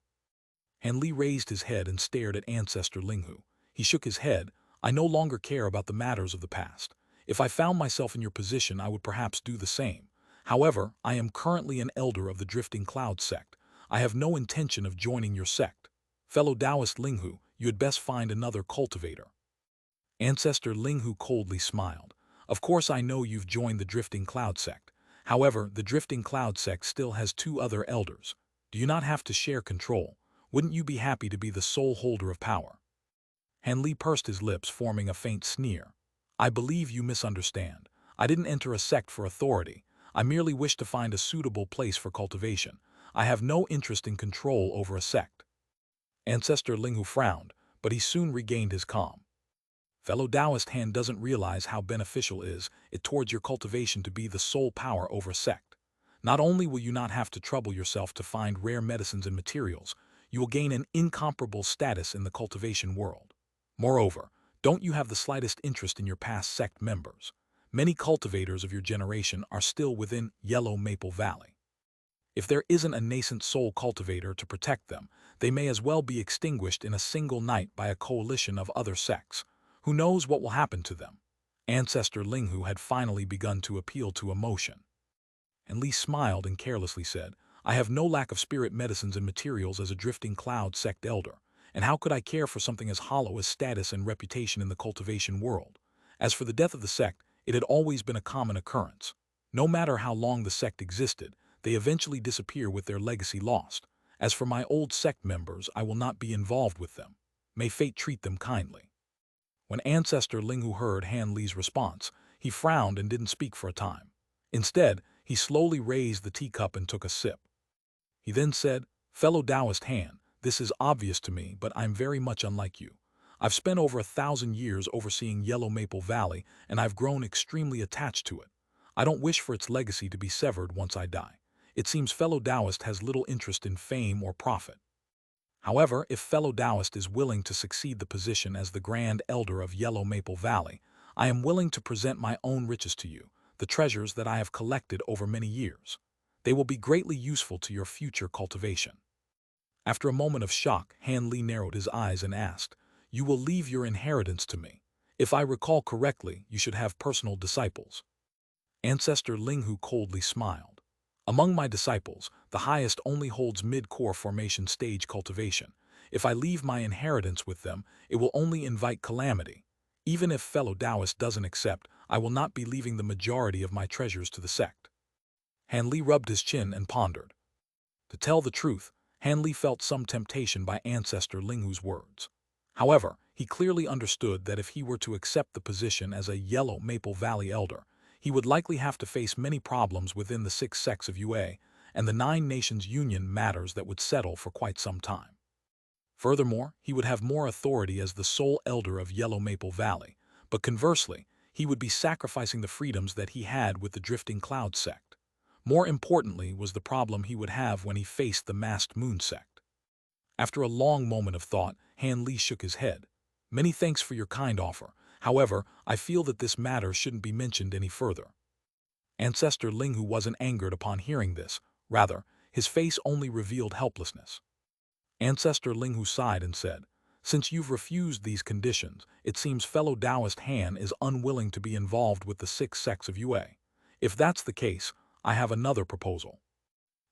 Han Li raised his head and stared at Ancestor Linghu. He shook his head. I no longer care about the matters of the past. If I found myself in your position, I would perhaps do the same. However, I am currently an elder of the Drifting Cloud sect. I have no intention of joining your sect. Fellow Taoist Linghu, you had best find another cultivator. Ancestor Linghu coldly smiled. Of course I know you've joined the Drifting Cloud sect. However, the Drifting Cloud sect still has 2 other elders. Do you not have to share control? Wouldn't you be happy to be the sole holder of power? Han Li pursed his lips, forming a faint sneer. I believe you misunderstand. I didn't enter a sect for authority. I merely wish to find a suitable place for cultivation. I have no interest in control over a sect. Ancestor Linghu frowned, but he soon regained his calm. Fellow Taoist Han doesn't realize how beneficial it towards your cultivation to be the sole power over a sect. Not only will you not have to trouble yourself to find rare medicines and materials, you will gain an incomparable status in the cultivation world. Moreover, don't you have the slightest interest in your past sect members? Many cultivators of your generation are still within Yellow Maple Valley. If there isn't a nascent soul cultivator to protect them, they may as well be extinguished in a single night by a coalition of other sects. Who knows what will happen to them? Ancestor Linghu had finally begun to appeal to emotion. And Li smiled and carelessly said, I have no lack of spirit medicines and materials as a Drifting Cloud sect elder, and how could I care for something as hollow as status and reputation in the cultivation world? As for the death of the sect, it had always been a common occurrence. No matter how long the sect existed, they eventually disappear with their legacy lost. As for my old sect members, I will not be involved with them. May fate treat them kindly. When Ancestor Linghu heard Han Li's response, he frowned and didn't speak for a time. Instead, he slowly raised the teacup and took a sip. He then said, Fellow Taoist Han, this is obvious to me, but I'm very much unlike you. I've spent over 1,000 years overseeing Yellow Maple Valley, and I've grown extremely attached to it. I don't wish for its legacy to be severed once I die. It seems fellow Taoist has little interest in fame or profit. However, if fellow Taoist is willing to succeed the position as the Grand Elder of Yellow Maple Valley, I am willing to present my own riches to you, the treasures that I have collected over many years. They will be greatly useful to your future cultivation. After a moment of shock, Han Li narrowed his eyes and asked, You will leave your inheritance to me. If I recall correctly, you should have personal disciples. Ancestor Linghu coldly smiled. Among my disciples, the highest only holds mid-core formation stage cultivation. If I leave my inheritance with them, it will only invite calamity. Even if fellow Taoist doesn't accept, I will not be leaving the majority of my treasures to the sect. Han Li rubbed his chin and pondered. To tell the truth, Han Li felt some temptation by Ancestor Linghu's words. However, he clearly understood that if he were to accept the position as a Yellow Maple Valley elder, he would likely have to face many problems within the 6 sects of UA and the 9 Nations Union matters that would settle for quite some time. Furthermore, he would have more authority as the sole elder of Yellow Maple Valley, but conversely, he would be sacrificing the freedoms that he had with the Drifting Cloud sect. More importantly was the problem he would have when he faced the Masked Moon sect. After a long moment of thought, Han Li shook his head. Many thanks for your kind offer. However, I feel that this matter shouldn't be mentioned any further. Ancestor Linghu wasn't angered upon hearing this. Rather, his face only revealed helplessness. Ancestor Linghu sighed and said, Since you've refused these conditions, it seems fellow Taoist Han is unwilling to be involved with the 6 sects of UA. If that's the case, I have another proposal.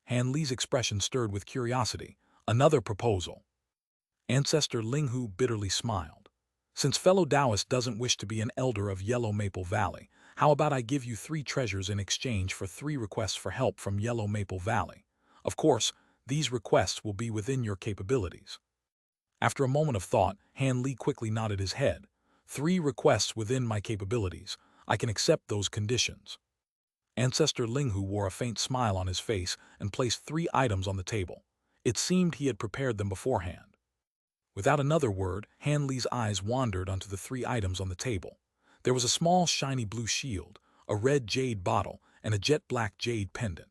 Han Li's expression stirred with curiosity. Another proposal. Ancestor Linghu bitterly smiled. Since fellow Taoist doesn't wish to be an elder of Yellow Maple Valley, how about I give you 3 treasures in exchange for 3 requests for help from Yellow Maple Valley? Of course, these requests will be within your capabilities. After a moment of thought, Han Li quickly nodded his head. 3 requests within my capabilities. I can accept those conditions. Ancestor Linghu wore a faint smile on his face and placed 3 items on the table. It seemed he had prepared them beforehand. Without another word, Han Li's eyes wandered onto the 3 items on the table. There was a small shiny blue shield, a red jade bottle, and a jet black jade pendant.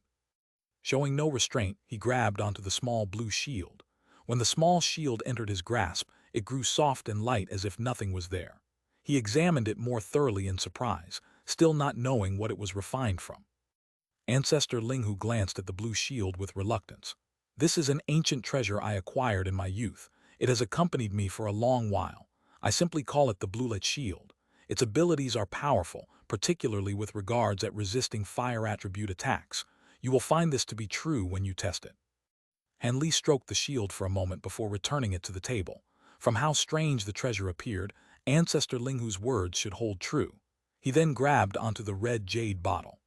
Showing no restraint, he grabbed onto the small blue shield. When the small shield entered his grasp, it grew soft and light as if nothing was there. He examined it more thoroughly in surprise, still not knowing what it was refined from. Ancestor Linghu glanced at the blue shield with reluctance. This is an ancient treasure I acquired in my youth. It has accompanied me for a long while. I simply call it the Bluelet Shield. Its abilities are powerful, particularly with regards at resisting fire attribute attacks. You will find this to be true when you test it. Han Li stroked the shield for a moment before returning it to the table. From how strange the treasure appeared, Ancestor Linghu's words should hold true. He then grabbed onto the red jade bottle.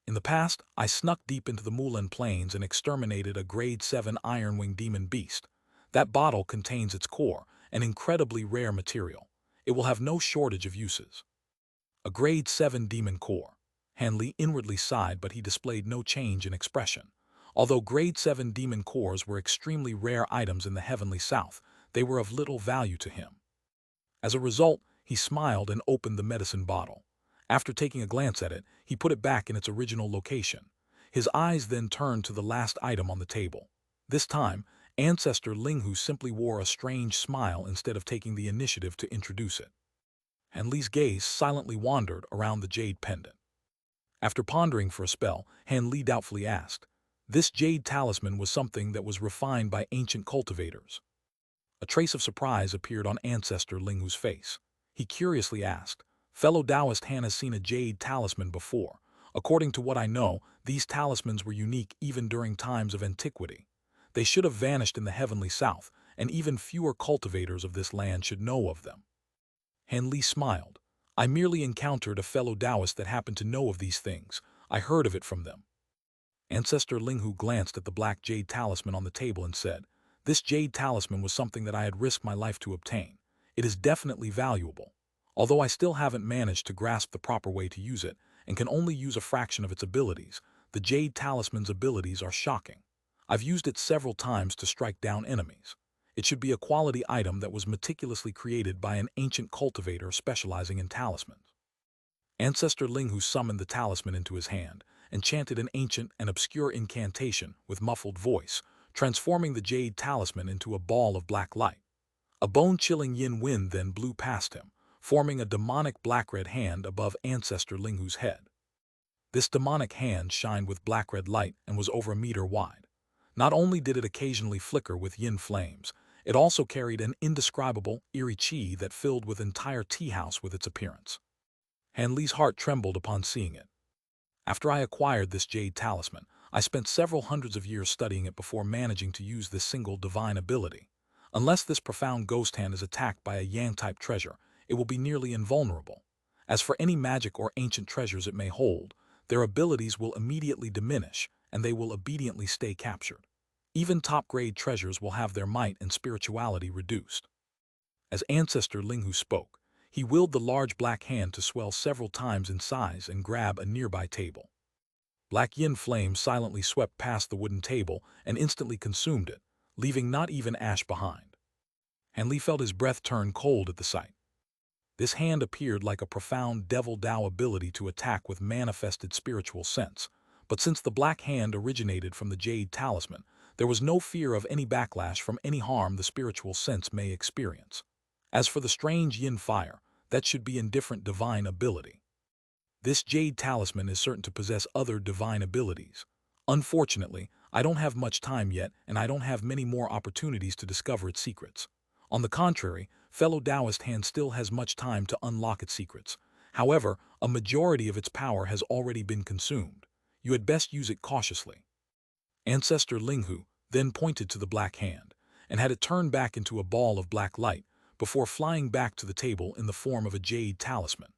In the past, I snuck deep into the Mulan Plains and exterminated a grade 7 Ironwing demon beast. That bottle contains its core, an incredibly rare material. It will have no shortage of uses. A grade 7 demon core. Han Li inwardly sighed, but he displayed no change in expression. Although grade 7 demon cores were extremely rare items in the heavenly south, they were of little value to him. As a result, he smiled and opened the medicine bottle. After taking a glance at it, he put it back in its original location. His eyes then turned to the last item on the table. This time, Ancestor Linghu simply wore a strange smile instead of taking the initiative to introduce it. Han Li's gaze silently wandered around the jade pendant. After pondering for a spell, Han Li doubtfully asked, "This jade talisman was something that was refined by ancient cultivators." A trace of surprise appeared on Ancestor Linghu's face. He curiously asked, "Fellow Taoist Han has seen a jade talisman before. According to what I know, these talismans were unique even during times of antiquity. They should have vanished in the heavenly south, and even fewer cultivators of this land should know of them." Han Li smiled. "I merely encountered a fellow Taoist that happened to know of these things. I heard of it from them." Ancestor Linghu glanced at the black jade talisman on the table and said, "This jade talisman was something that I had risked my life to obtain. It is definitely valuable. Although I still haven't managed to grasp the proper way to use it, and can only use a fraction of its abilities, the jade talisman's abilities are shocking. I've used it several times to strike down enemies. It should be a quality item that was meticulously created by an ancient cultivator specializing in talismans." Ancestor Linghu summoned the talisman into his hand and chanted an ancient and obscure incantation with muffled voice, transforming the jade talisman into a ball of black light. A bone-chilling yin wind then blew past him, forming a demonic black-red hand above Ancestor Linghu's head. This demonic hand shined with black-red light and was over a meter wide. Not only did it occasionally flicker with yin flames, it also carried an indescribable, eerie qi that filled with entire tea house with its appearance. Han Li's heart trembled upon seeing it. After I acquired this jade talisman, I spent several hundreds of years studying it before managing to use this single divine ability. Unless this profound ghost hand is attacked by a yang-type treasure, it will be nearly invulnerable. As for any magic or ancient treasures it may hold, their abilities will immediately diminish, and they will obediently stay captured. Even top-grade treasures will have their might and spirituality reduced. As Ancestor Linghu spoke, he willed the large black hand to swell several times in size and grab a nearby table. Black yin flames silently swept past the wooden table and instantly consumed it, leaving not even ash behind. Han Li felt his breath turn cold at the sight. This hand appeared like a profound Devil Dao ability to attack with manifested spiritual sense, but since the black hand originated from the jade talisman, there was no fear of any backlash from any harm the spiritual sense may experience. As for the strange yin fire, that should be indifferent divine ability. This jade talisman is certain to possess other divine abilities. Unfortunately, I don't have much time yet, and I don't have many more opportunities to discover its secrets. On the contrary, fellow Taoist Han still has much time to unlock its secrets. However, a majority of its power has already been consumed. You had best use it cautiously." Ancestor Linghu then pointed to the black hand, and had it turned back into a ball of black light, before flying back to the table in the form of a jade talisman.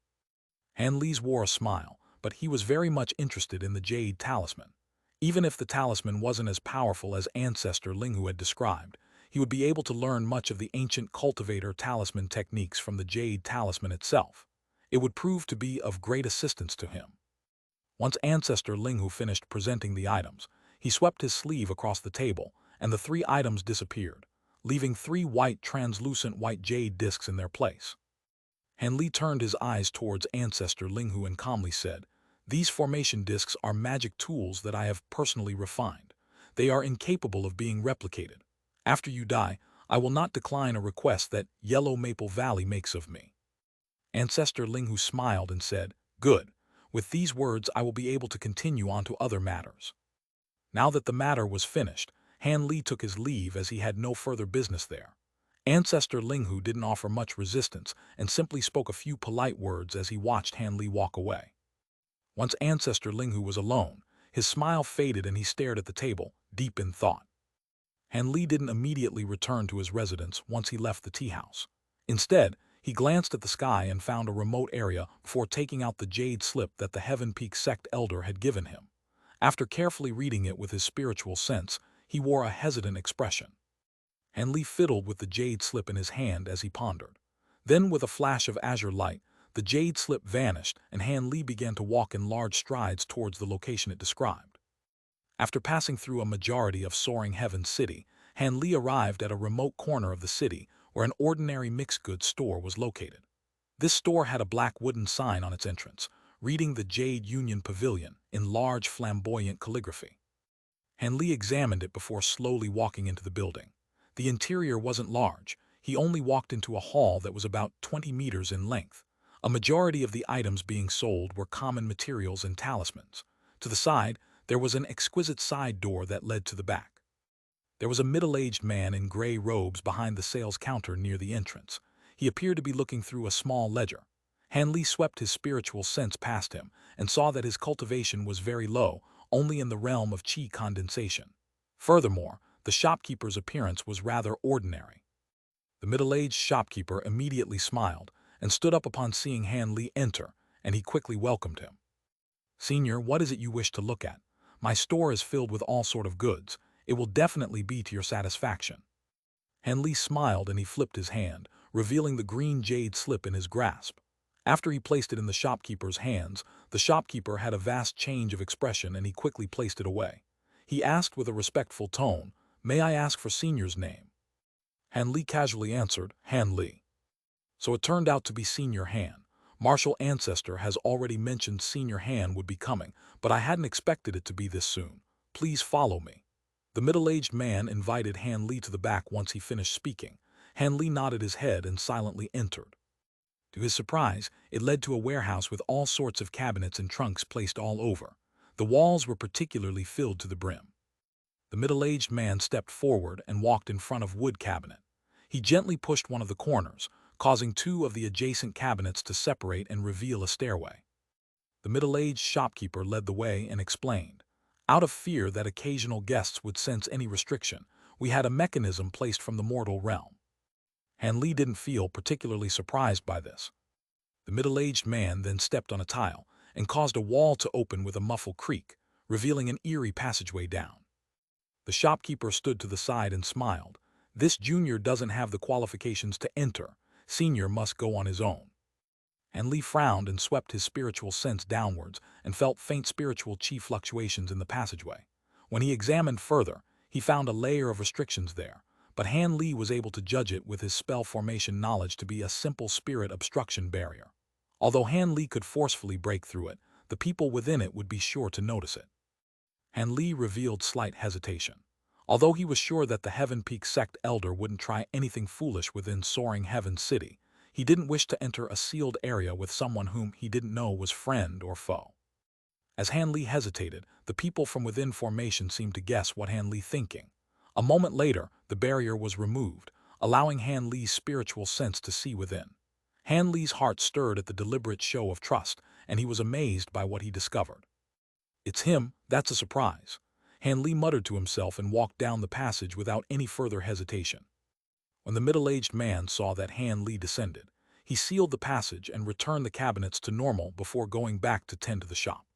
Han Li's wore a smile, but he was very much interested in the jade talisman. Even if the talisman wasn't as powerful as Ancestor Linghu had described, he would be able to learn much of the ancient cultivator talisman techniques from the jade talisman itself. It would prove to be of great assistance to him. Once Ancestor Linghu finished presenting the items, he swept his sleeve across the table, and the 3 items disappeared, leaving 3 translucent white jade discs in their place. Han Li turned his eyes towards Ancestor Linghu and calmly said, "These formation discs are magic tools that I have personally refined. They are incapable of being replicated. After you die, I will not decline a request that Yellow Maple Valley makes of me." Ancestor Linghu smiled and said, "Good. With these words I will be able to continue on to other matters." Now that the matter was finished, Han Li took his leave as he had no further business there. Ancestor Linghu didn't offer much resistance and simply spoke a few polite words as he watched Han Li walk away. Once Ancestor Linghu was alone, his smile faded and he stared at the table, deep in thought. Han Li didn't immediately return to his residence once he left the tea house. Instead, he glanced at the sky and found a remote area before taking out the jade slip that the Heaven Peak Sect elder had given him. After carefully reading it with his spiritual sense, he wore a hesitant expression. Han Li fiddled with the jade slip in his hand as he pondered. Then, with a flash of azure light, the jade slip vanished and Han Li began to walk in large strides towards the location it described. After passing through a majority of soaring heaven city, Han Li arrived at a remote corner of the city where an ordinary mixed goods store was located. This store had a black wooden sign on its entrance, reading the Jade Union Pavilion in large flamboyant calligraphy. Han Li examined it before slowly walking into the building. The interior wasn't large. He only walked into a hall that was about 20 meters in length. A majority of the items being sold were common materials and talismans. To the side, there was an exquisite side door that led to the back. There was a middle-aged man in gray robes behind the sales counter near the entrance. He appeared to be looking through a small ledger. Han Li swept his spiritual sense past him and saw that his cultivation was very low, only in the realm of qi condensation. Furthermore, the shopkeeper's appearance was rather ordinary. The middle-aged shopkeeper immediately smiled and stood up upon seeing Han Li enter, and he quickly welcomed him. "Senior, what is it you wish to look at? My store is filled with all sort of goods. It will definitely be to your satisfaction." Han Li smiled and he flipped his hand, revealing the green jade slip in his grasp. After he placed it in the shopkeeper's hands, the shopkeeper had a vast change of expression and he quickly placed it away. He asked with a respectful tone, "May I ask for Senior's name?" Han Li casually answered, "Han Li." So it turned out to be Senior Han. Martial Ancestor has already mentioned Senior Han would be coming, but I hadn't expected it to be this soon. Please follow me. The middle-aged man invited Han Li to the back once he finished speaking. Han Li nodded his head and silently entered. To his surprise, it led to a warehouse with all sorts of cabinets and trunks placed all over. The walls were particularly filled to the brim. The middle-aged man stepped forward and walked in front of a wood cabinet. He gently pushed one of the corners, causing two of the adjacent cabinets to separate and reveal a stairway. The middle-aged shopkeeper led the way and explained, "Out of fear that occasional guests would sense any restriction, we had a mechanism placed from the mortal realm." Han Li didn't feel particularly surprised by this. The middle-aged man then stepped on a tile and caused a wall to open with a muffled creak, revealing an eerie passageway down. The shopkeeper stood to the side and smiled. "This junior doesn't have the qualifications to enter. Senior must go on his own." Han Li frowned and swept his spiritual sense downwards and felt faint spiritual qi fluctuations in the passageway. When he examined further, he found a layer of restrictions there, but Han Li was able to judge it with his spell formation knowledge to be a simple spirit obstruction barrier. Although Han Li could forcefully break through it, the people within it would be sure to notice it. Han Li revealed slight hesitation. Although he was sure that the Heaven Peak Sect elder wouldn't try anything foolish within soaring Heaven City, he didn't wish to enter a sealed area with someone whom he didn't know was friend or foe. As Han Li hesitated, the people from within formation seemed to guess what Han Li thinking. A moment later, the barrier was removed, allowing Han Li's spiritual sense to see within. Han Li's heart stirred at the deliberate show of trust, and he was amazed by what he discovered. "It's him, that's a surprise." Han Li muttered to himself and walked down the passage without any further hesitation. When the middle-aged man saw that Han Li descended, he sealed the passage and returned the cabinets to normal before going back to tend to the shop.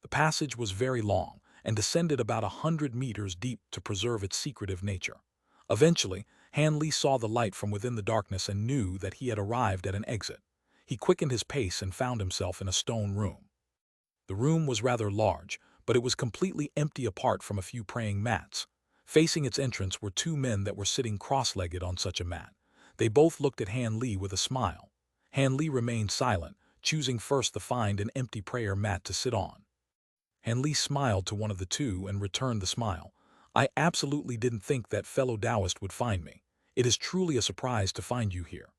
The passage was very long and descended about 100 meters deep to preserve its secretive nature. Eventually, Han Li saw the light from within the darkness and knew that he had arrived at an exit. He quickened his pace and found himself in a stone room. The room was rather large, but it was completely empty apart from a few praying mats. Facing its entrance were two men that were sitting cross-legged on such a mat. They both looked at Han Li with a smile. Han Li remained silent, choosing first to find an empty prayer mat to sit on. Han Li smiled to one of the two and returned the smile. "I absolutely didn't think that fellow Taoist would find me. It is truly a surprise to find you here."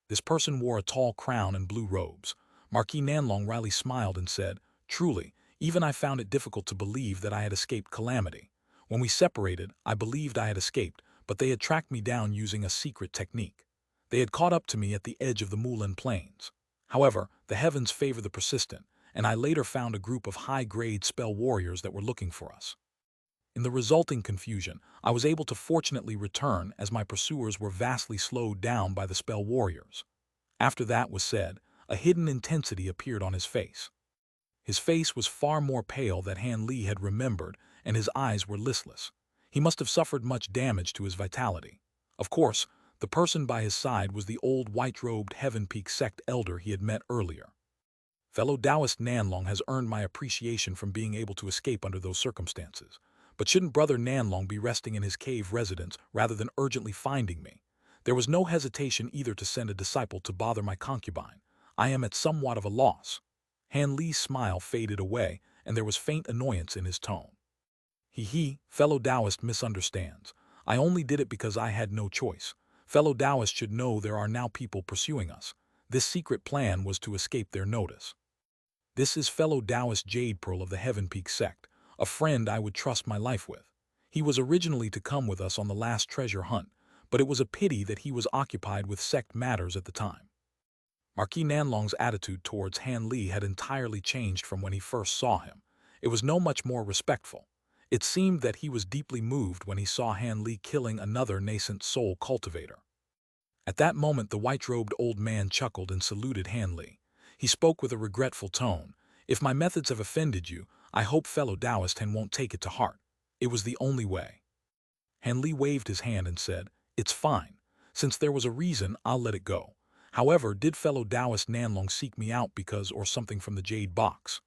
This person wore a tall crown and blue robes. Marquis Nanlong Riley smiled and said, "Truly, even I found it difficult to believe that I had escaped calamity. When we separated, I believed I had escaped, but they had tracked me down using a secret technique. They had caught up to me at the edge of the Mulan Plains. However, the heavens favor the persistent, and I later found a group of high-grade spell warriors that were looking for us. In the resulting confusion, I was able to fortunately return as my pursuers were vastly slowed down by the spell warriors. After that was said, a hidden intensity appeared on his face. His face was far more pale than Han Li had remembered, and his eyes were listless. He must have suffered much damage to his vitality. Of course, the person by his side was the old white-robed Heaven Peak sect elder he had met earlier. Fellow Taoist Nanlong has earned my appreciation from being able to escape under those circumstances. But shouldn't Brother Nanlong be resting in his cave residence rather than urgently finding me? There was no hesitation either to send a disciple to bother my concubine. I am at somewhat of a loss. Han Li's smile faded away, and there was faint annoyance in his tone. Fellow Taoist misunderstands. I only did it because I had no choice. Fellow Taoist should know there are now people pursuing us. This secret plan was to escape their notice. This is fellow Taoist Jade of the Heaven Peak sect, a friend I would trust my life with. He was originally to come with us on the last treasure hunt, but it was a pity that he was occupied with sect matters at the time. Marquis Nanlong's attitude towards Han Li had entirely changed from when he first saw him. It was no much more respectful. It seemed that he was deeply moved when he saw Han Li killing another nascent soul cultivator. At that moment the white-robed old man chuckled and saluted Han Li. He spoke with a regretful tone. If my methods have offended you, I hope fellow Taoist Han won't take it to heart. It was the only way. Han Li waved his hand and said, "It's fine. Since there was a reason, I'll let it go. However, did fellow Taoist Nanlong seek me out because or something from the Jade box?"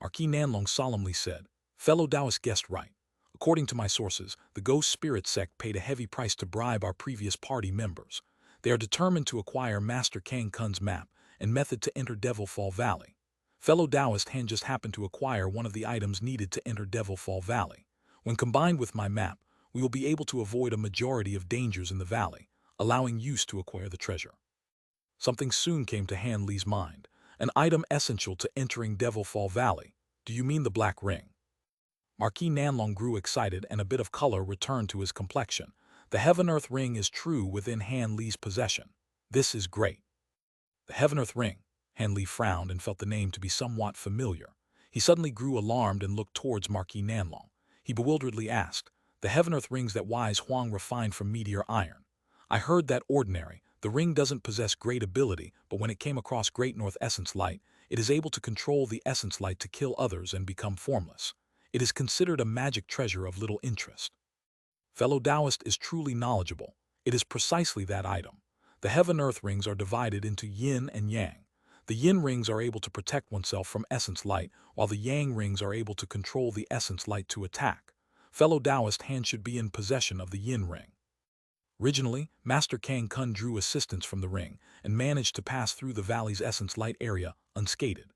Marquis Nanlong solemnly said, "Fellow Taoist guessed right. According to my sources, the Ghost Spirit Sect paid a heavy price to bribe our previous party members. They are determined to acquire Master Kang Kun's map and method to enter Devil Fall Valley. Fellow Taoist Han just happened to acquire one of the items needed to enter Devil Fall Valley. When combined with my map, we will be able to avoid a majority of dangers in the valley, allowing use to acquire the treasure." Something soon came to Han Li's mind. An item essential to entering Devil Fall Valley. Do you mean the Black Ring? Marquis Nanlong grew excited and a bit of color returned to his complexion. The Heaven-Earth Ring is true within Han Li's possession. This is great. The Heaven-Earth Ring. Han Li frowned and felt the name to be somewhat familiar. He suddenly grew alarmed and looked towards Marquis Nanlong. He bewilderedly asked, "The Heaven-Earth Rings that wise Huang refined from meteor iron. I heard that ordinary, the ring doesn't possess great ability, but when it came across Great North Essence Light, it is able to control the Essence Light to kill others and become formless. It is considered a magic treasure of little interest." Fellow Taoist is truly knowledgeable. It is precisely that item. The Heaven-Earth Rings are divided into Yin and Yang. The Yin rings are able to protect oneself from Essence Light, while the Yang rings are able to control the Essence Light to attack. Fellow Taoist Han should be in possession of the Yin ring. Originally, Master Kang Kun drew assistance from the ring and managed to pass through the valley's Essence Light area unscathed.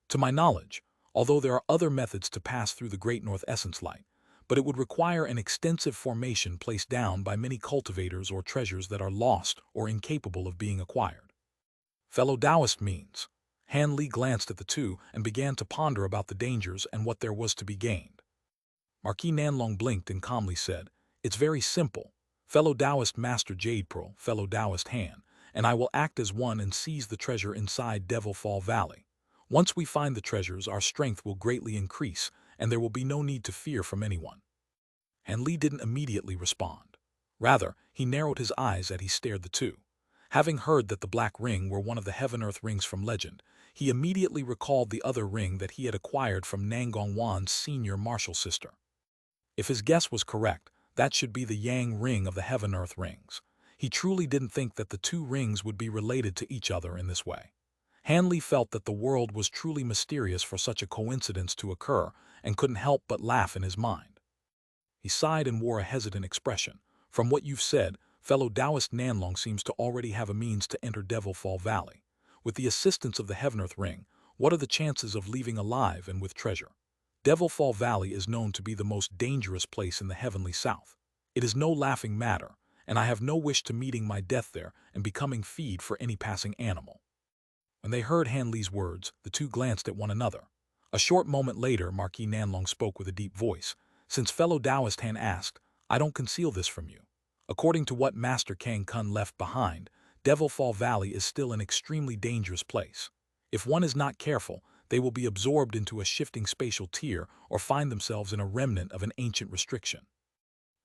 To my knowledge, although there are other methods to pass through the Great North Essence Light, but it would require an extensive formation placed down by many cultivators or treasures that are lost or incapable of being acquired. Fellow Taoist means. Han Li glanced at the two and began to ponder about the dangers and what there was to be gained. Marquis Nanlong blinked and calmly said, "It's very simple. Fellow Taoist Master Jade fellow Taoist Han, and I will act as one and seize the treasure inside Devil Fall Valley. Once we find the treasures, our strength will greatly increase, and there will be no need to fear from anyone." Han Li didn't immediately respond. Rather, he narrowed his eyes as he stared the two. Having heard that the Black Ring were one of the Heaven-Earth Rings from legend, he immediately recalled the other ring that he had acquired from Nangong Wan's senior martial sister. If his guess was correct, that should be the Yang ring of the Heaven-Earth Rings. He truly didn't think that the two rings would be related to each other in this way. Han Li felt that the world was truly mysterious for such a coincidence to occur and couldn't help but laugh in his mind. He sighed and wore a hesitant expression. "From what you've said, fellow Taoist Nanlong seems to already have a means to enter Devil Fall Valley. With the assistance of the Heaven-Earth Ring, what are the chances of leaving alive and with treasure? Devil Fall Valley is known to be the most dangerous place in the heavenly south. It is no laughing matter, and I have no wish to meeting my death there and becoming feed for any passing animal." When they heard Han Li's words, the two glanced at one another. A short moment later, Marquis Nanlong spoke with a deep voice. Since fellow Taoist Han asked, I don't conceal this from you. According to what Master Kang Kun left behind, Devil Fall Valley is still an extremely dangerous place. If one is not careful, they will be absorbed into a shifting spatial tier or find themselves in a remnant of an ancient restriction.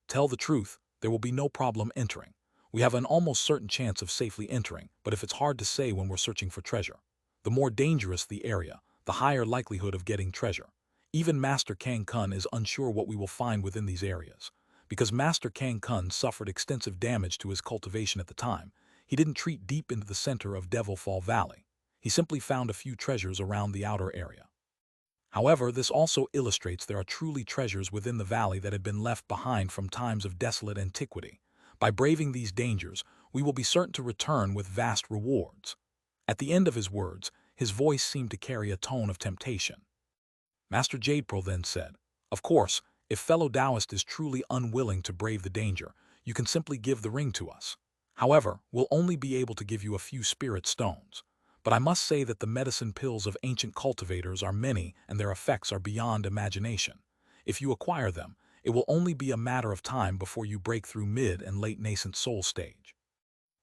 Tell the truth, there will be no problem entering. We have an almost certain chance of safely entering, but if it's hard to say when we're searching for treasure. The more dangerous the area, the higher likelihood of getting treasure. Even Master Kang Kun is unsure what we will find within these areas. Because Master Kang Kun suffered extensive damage to his cultivation at the time, he didn't treat deep into the center of Devil Fall Valley. He simply found a few treasures around the outer area. However, this also illustrates there are truly treasures within the valley that had been left behind from times of desolate antiquity. By braving these dangers, we will be certain to return with vast rewards. At the end of his words, his voice seemed to carry a tone of temptation. Master Jade then said, Of course, if fellow Taoist is truly unwilling to brave the danger, you can simply give the ring to us. However, we'll only be able to give you a few spirit stones. But I must say that the medicine pills of ancient cultivators are many and their effects are beyond imagination. If you acquire them, it will only be a matter of time before you break through mid and late nascent soul stage.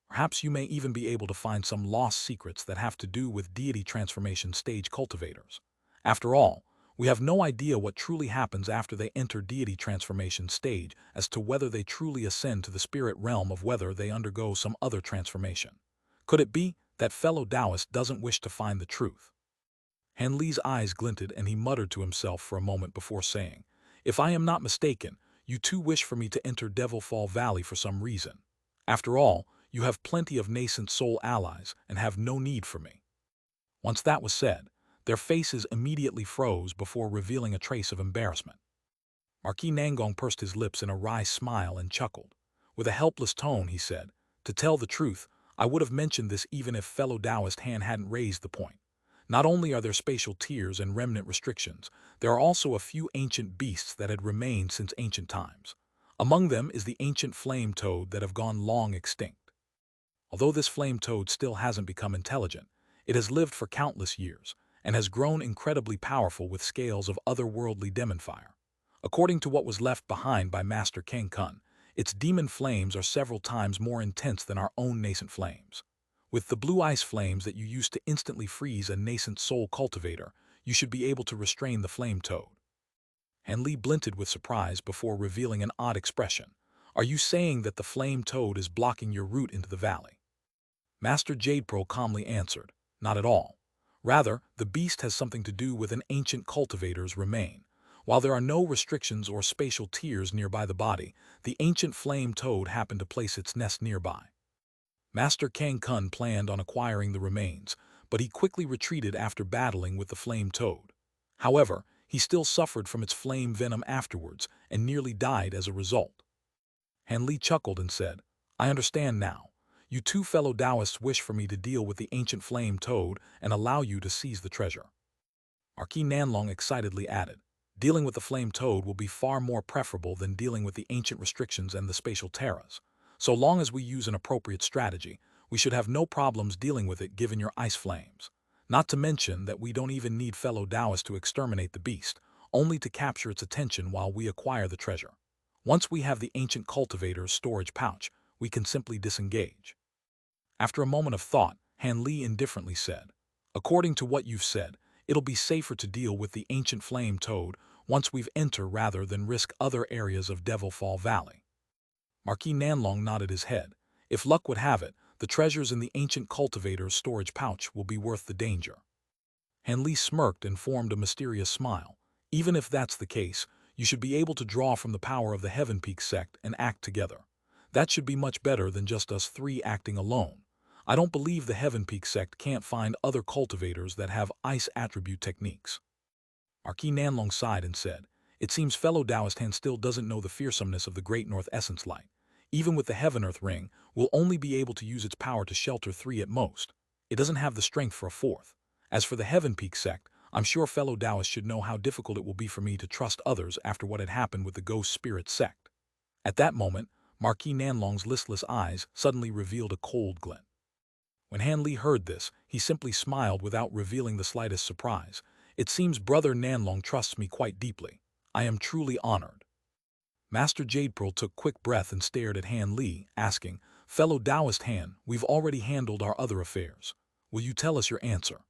Perhaps you may even be able to find some lost secrets that have to do with deity transformation stage cultivators. After all, we have no idea what truly happens after they enter deity transformation stage as to whether they truly ascend to the spirit realm or whether they undergo some other transformation. Could it be that fellow Taoist doesn't wish to find the truth? Han Li's eyes glinted and he muttered to himself for a moment before saying, If I am not mistaken, you too wish for me to enter Devil Fall Valley for some reason. After all, you have plenty of nascent soul allies and have no need for me. Once that was said, their faces immediately froze before revealing a trace of embarrassment. Marquis Nangong pursed his lips in a wry smile and chuckled. With a helpless tone, he said, To tell the truth, I would have mentioned this even if fellow Taoist Han hadn't raised the point. Not only are there spatial tiers and remnant restrictions, there are also a few ancient beasts that had remained since ancient times. Among them is the ancient flame toad that have gone long extinct. Although this flame toad still hasn't become intelligent, it has lived for countless years and has grown incredibly powerful with scales of otherworldly demon fire. According to what was left behind by Master Kang Kun, its demon flames are several times more intense than our own nascent flames. With the blue ice flames that you use to instantly freeze a nascent soul cultivator, you should be able to restrain the flame toad. Han Li blinted with surprise before revealing an odd expression. Are you saying that the flame toad is blocking your route into the valley? Master Jade calmly answered, Not at all. Rather, the beast has something to do with an ancient cultivator's remain. While there are no restrictions or spatial tiers nearby the body, the ancient flame toad happened to place its nest nearby. Master Kang Kun planned on acquiring the remains, but he quickly retreated after battling with the flame toad. However, he still suffered from its flame venom afterwards and nearly died as a result. Han Li chuckled and said, I understand now. You two fellow Taoists wish for me to deal with the ancient flame toad and allow you to seize the treasure. Marquis Nanlong excitedly added, Dealing with the flame toad will be far more preferable than dealing with the ancient restrictions and the spatial terras. So long as we use an appropriate strategy, we should have no problems dealing with it given your ice flames. Not to mention that we don't even need fellow Taoists to exterminate the beast, only to capture its attention while we acquire the treasure. Once we have the ancient cultivator's storage pouch, we can simply disengage. After a moment of thought, Han Li indifferently said, According to what you've said, it'll be safer to deal with the ancient flame toad once we've entered rather than risk other areas of Devil Fall Valley. Marquis Nanlong nodded his head. If luck would have it, the treasures in the ancient cultivator's storage pouch will be worth the danger. Han Li smirked and formed a mysterious smile. Even if that's the case, you should be able to draw from the power of the Heaven-defying sect and act together. That should be much better than just us three acting alone. I don't believe the Heaven-defying sect can't find other cultivators that have ice attribute techniques. Marquis Nanlong sighed and said, It seems fellow Taoist Han still doesn't know the fearsomeness of the Great North Essence Light. Even with the Heaven-Earth Ring, we'll only be able to use its power to shelter 3 at most. It doesn't have the strength for a 4th. As for the Heaven-defying sect, I'm sure fellow Taoists should know how difficult it will be for me to trust others after what had happened with the Ghost Spirit sect. At that moment, Marquis Nanlong's listless eyes suddenly revealed a cold glint. When Han Li heard this, he simply smiled without revealing the slightest surprise. It seems Brother Nanlong trusts me quite deeply. I am truly honored. Master Jade took quick breath and stared at Han Li, asking, "Fellow Taoist Han, we've already handled our other affairs. Will you tell us your answer?"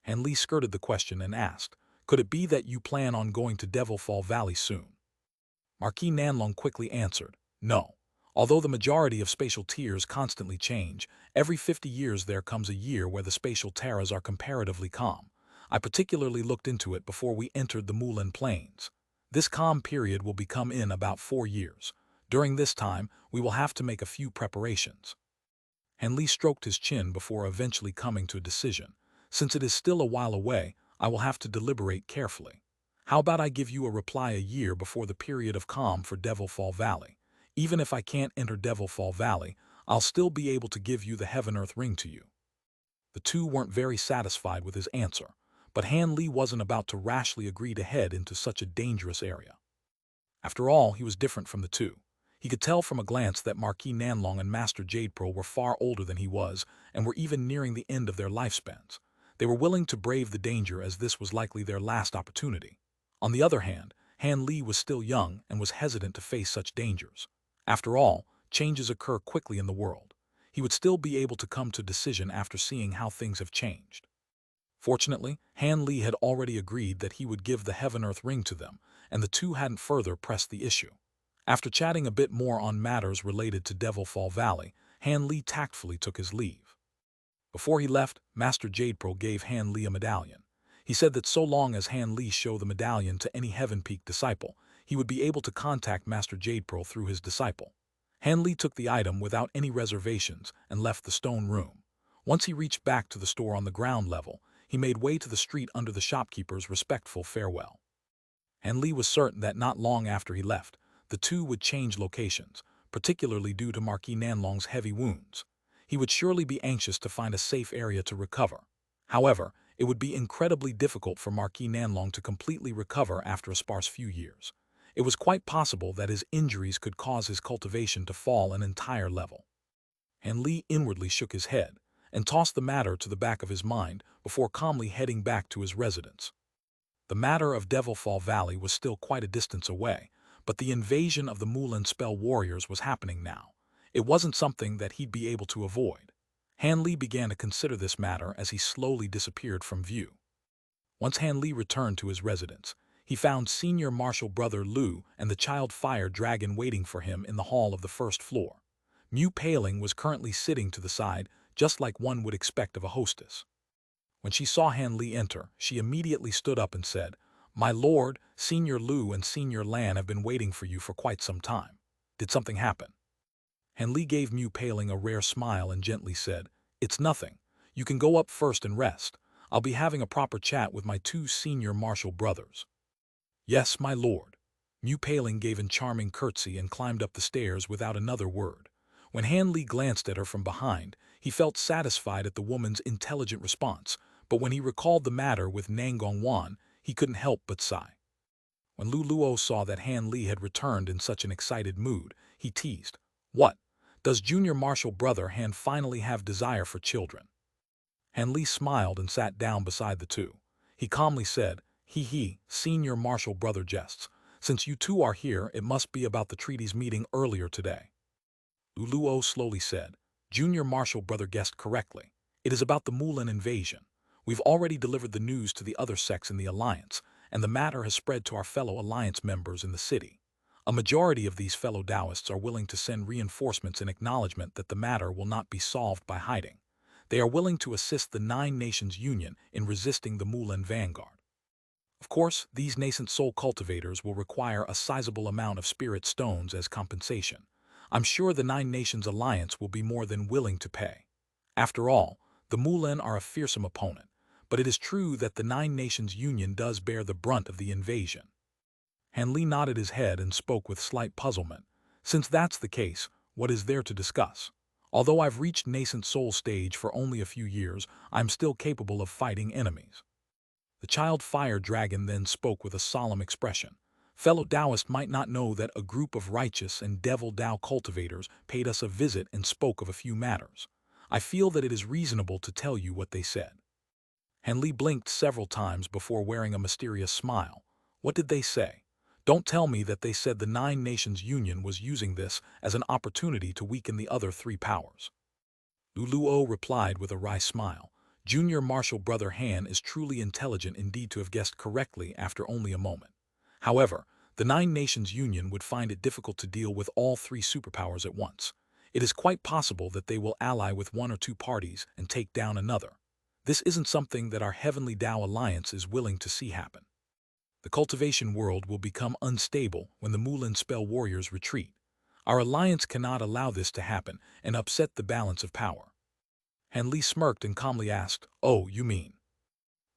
Han Li skirted the question and asked, "Could it be that you plan on going to Devil Fall Valley soon?" Marquis Nanlong quickly answered, "No. Although the majority of spatial tiers constantly change, every 50 years there comes a year where the spatial terras are comparatively calm. I particularly looked into it before we entered the Mulan Plains. This calm period will become in about 4 years. During this time, we will have to make a few preparations." Han Li stroked his chin before eventually coming to a decision. "Since it is still a while away, I will have to deliberate carefully. How about I give you a reply a year before the period of calm for Devil Fall Valley? Even if I can't enter Devil Fall Valley, I'll still be able to give you the Heaven-Earth Ring to you." The two weren't very satisfied with his answer, but Han Li wasn't about to rashly agree to head into such a dangerous area. After all, he was different from the two. He could tell from a glance that Marquis Nanlong and Master Jade were far older than he was, and were even nearing the end of their lifespans. They were willing to brave the danger as this was likely their last opportunity. On the other hand, Han Li was still young and was hesitant to face such dangers. After all, changes occur quickly in the world. He would still be able to come to a decision after seeing how things have changed. Fortunately, Han Li had already agreed that he would give the Heaven-Earth Ring to them, and the two hadn't further pressed the issue. After chatting a bit more on matters related to Devil Fall Valley, Han Li tactfully took his leave. Before he left, Master Jade gave Han Li a medallion. He said that so long as Han Li showed the medallion to any Heaven Peak disciple, he would be able to contact Master Jade through his disciple. Han Li took the item without any reservations and left the stone room. Once he reached back to the store on the ground level, he made way to the street under the shopkeeper's respectful farewell. Han Li was certain that not long after he left, the two would change locations, particularly due to Marquis Nanlong's heavy wounds. He would surely be anxious to find a safe area to recover. However, it would be incredibly difficult for Marquis Nanlong to completely recover after a sparse few years. It was quite possible that his injuries could cause his cultivation to fall an entire level. Han Li inwardly shook his head and tossed the matter to the back of his mind before calmly heading back to his residence. The matter of Devil Fall Valley was still quite a distance away, but the invasion of the Mulan Spell Warriors was happening now. It wasn't something that he'd be able to avoid. Han Li began to consider this matter as he slowly disappeared from view. Once Han Li returned to his residence, he found Senior Marshal Brother Lu and the Child Fire Dragon waiting for him in the hall of the first floor. Mu Paling was currently sitting to the side, just like one would expect of a hostess. When she saw Han Li enter, she immediately stood up and said, "My lord, Senior Lu and Senior Lan have been waiting for you for quite some time. Did something happen?" Han Li gave Mu Paling a rare smile and gently said, "It's nothing. You can go up first and rest. I'll be having a proper chat with my two senior martial brothers." "Yes, my lord." Mu Paling gave a charming curtsy and climbed up the stairs without another word. When Han Li glanced at her from behind, he felt satisfied at the woman's intelligent response, but when he recalled the matter with Nangong Wan, he couldn't help but sigh. When Lu Luo saw that Han Li had returned in such an excited mood, he teased, "What? Does Junior Marshal Brother Han finally have desire for children?" Han Li smiled and sat down beside the two. He calmly said, "He, Senior Marshal Brother jests. Since you two are here, it must be about the treaties meeting earlier today." Lu Luo slowly said, "Junior Marshal Brother guessed correctly. It is about the Mulan invasion. We've already delivered the news to the other sects in the Alliance, and the matter has spread to our fellow Alliance members in the city. A majority of these fellow Taoists are willing to send reinforcements in acknowledgement that the matter will not be solved by hiding. They are willing to assist the Nine Nations Union in resisting the Mulan vanguard. Of course, these nascent soul cultivators will require a sizable amount of spirit stones as compensation. I'm sure the Nine Nations Alliance will be more than willing to pay. After all, the Mulan are a fearsome opponent, but it is true that the Nine Nations Union does bear the brunt of the invasion." Han Li nodded his head and spoke with slight puzzlement. "Since that's the case, what is there to discuss? Although I've reached nascent soul stage for only a few years, I'm still capable of fighting enemies." The Child Fire Dragon then spoke with a solemn expression. "Fellow Taoists might not know that a group of righteous and devil Tao cultivators paid us a visit and spoke of a few matters. I feel that it is reasonable to tell you what they said." Han Li blinked several times before wearing a mysterious smile. "What did they say?" Don't tell me that they said the Nine Nations Union was using this as an opportunity to weaken the other three powers. Luluo replied with a wry smile. Junior Marshal Brother Han is truly intelligent indeed to have guessed correctly after only a moment. However, the Nine Nations Union would find it difficult to deal with all three superpowers at once. It is quite possible that they will ally with one or two parties and take down another. This isn't something that our Heavenly Tao Alliance is willing to see happen. The cultivation world will become unstable when the Mulan spell warriors retreat. Our alliance cannot allow this to happen and upset the balance of power. Han Li smirked and calmly asked, "Oh, you mean?"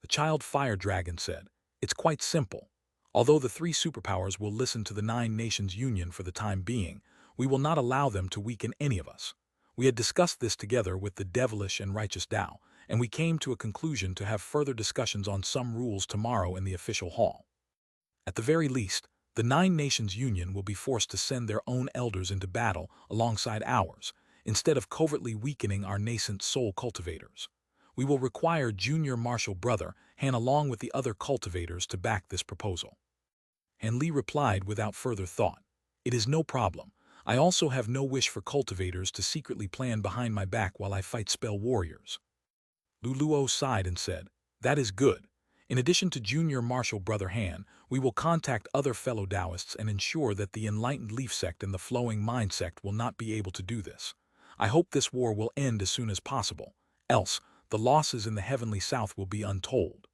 The child fire dragon said, "It's quite simple. Although the three superpowers will listen to the Nine Nations Union for the time being, we will not allow them to weaken any of us. We had discussed this together with the devilish and righteous Tao, and we came to a conclusion to have further discussions on some rules tomorrow in the official hall. At the very least, the Nine Nations Union will be forced to send their own elders into battle alongside ours, instead of covertly weakening our nascent soul cultivators. We will require Junior Marshal Brother Han along with the other cultivators to back this proposal." Han Li replied without further thought, "It is no problem. I also have no wish for cultivators to secretly plan behind my back while I fight spell warriors." Luluo sighed and said, "That is good. In addition to Junior Marshal Brother Han, we will contact other fellow Taoists and ensure that the Enlightened Leaf Sect and the Flowing Mind Sect will not be able to do this. I hope this war will end as soon as possible, else the losses in the Heavenly South will be untold."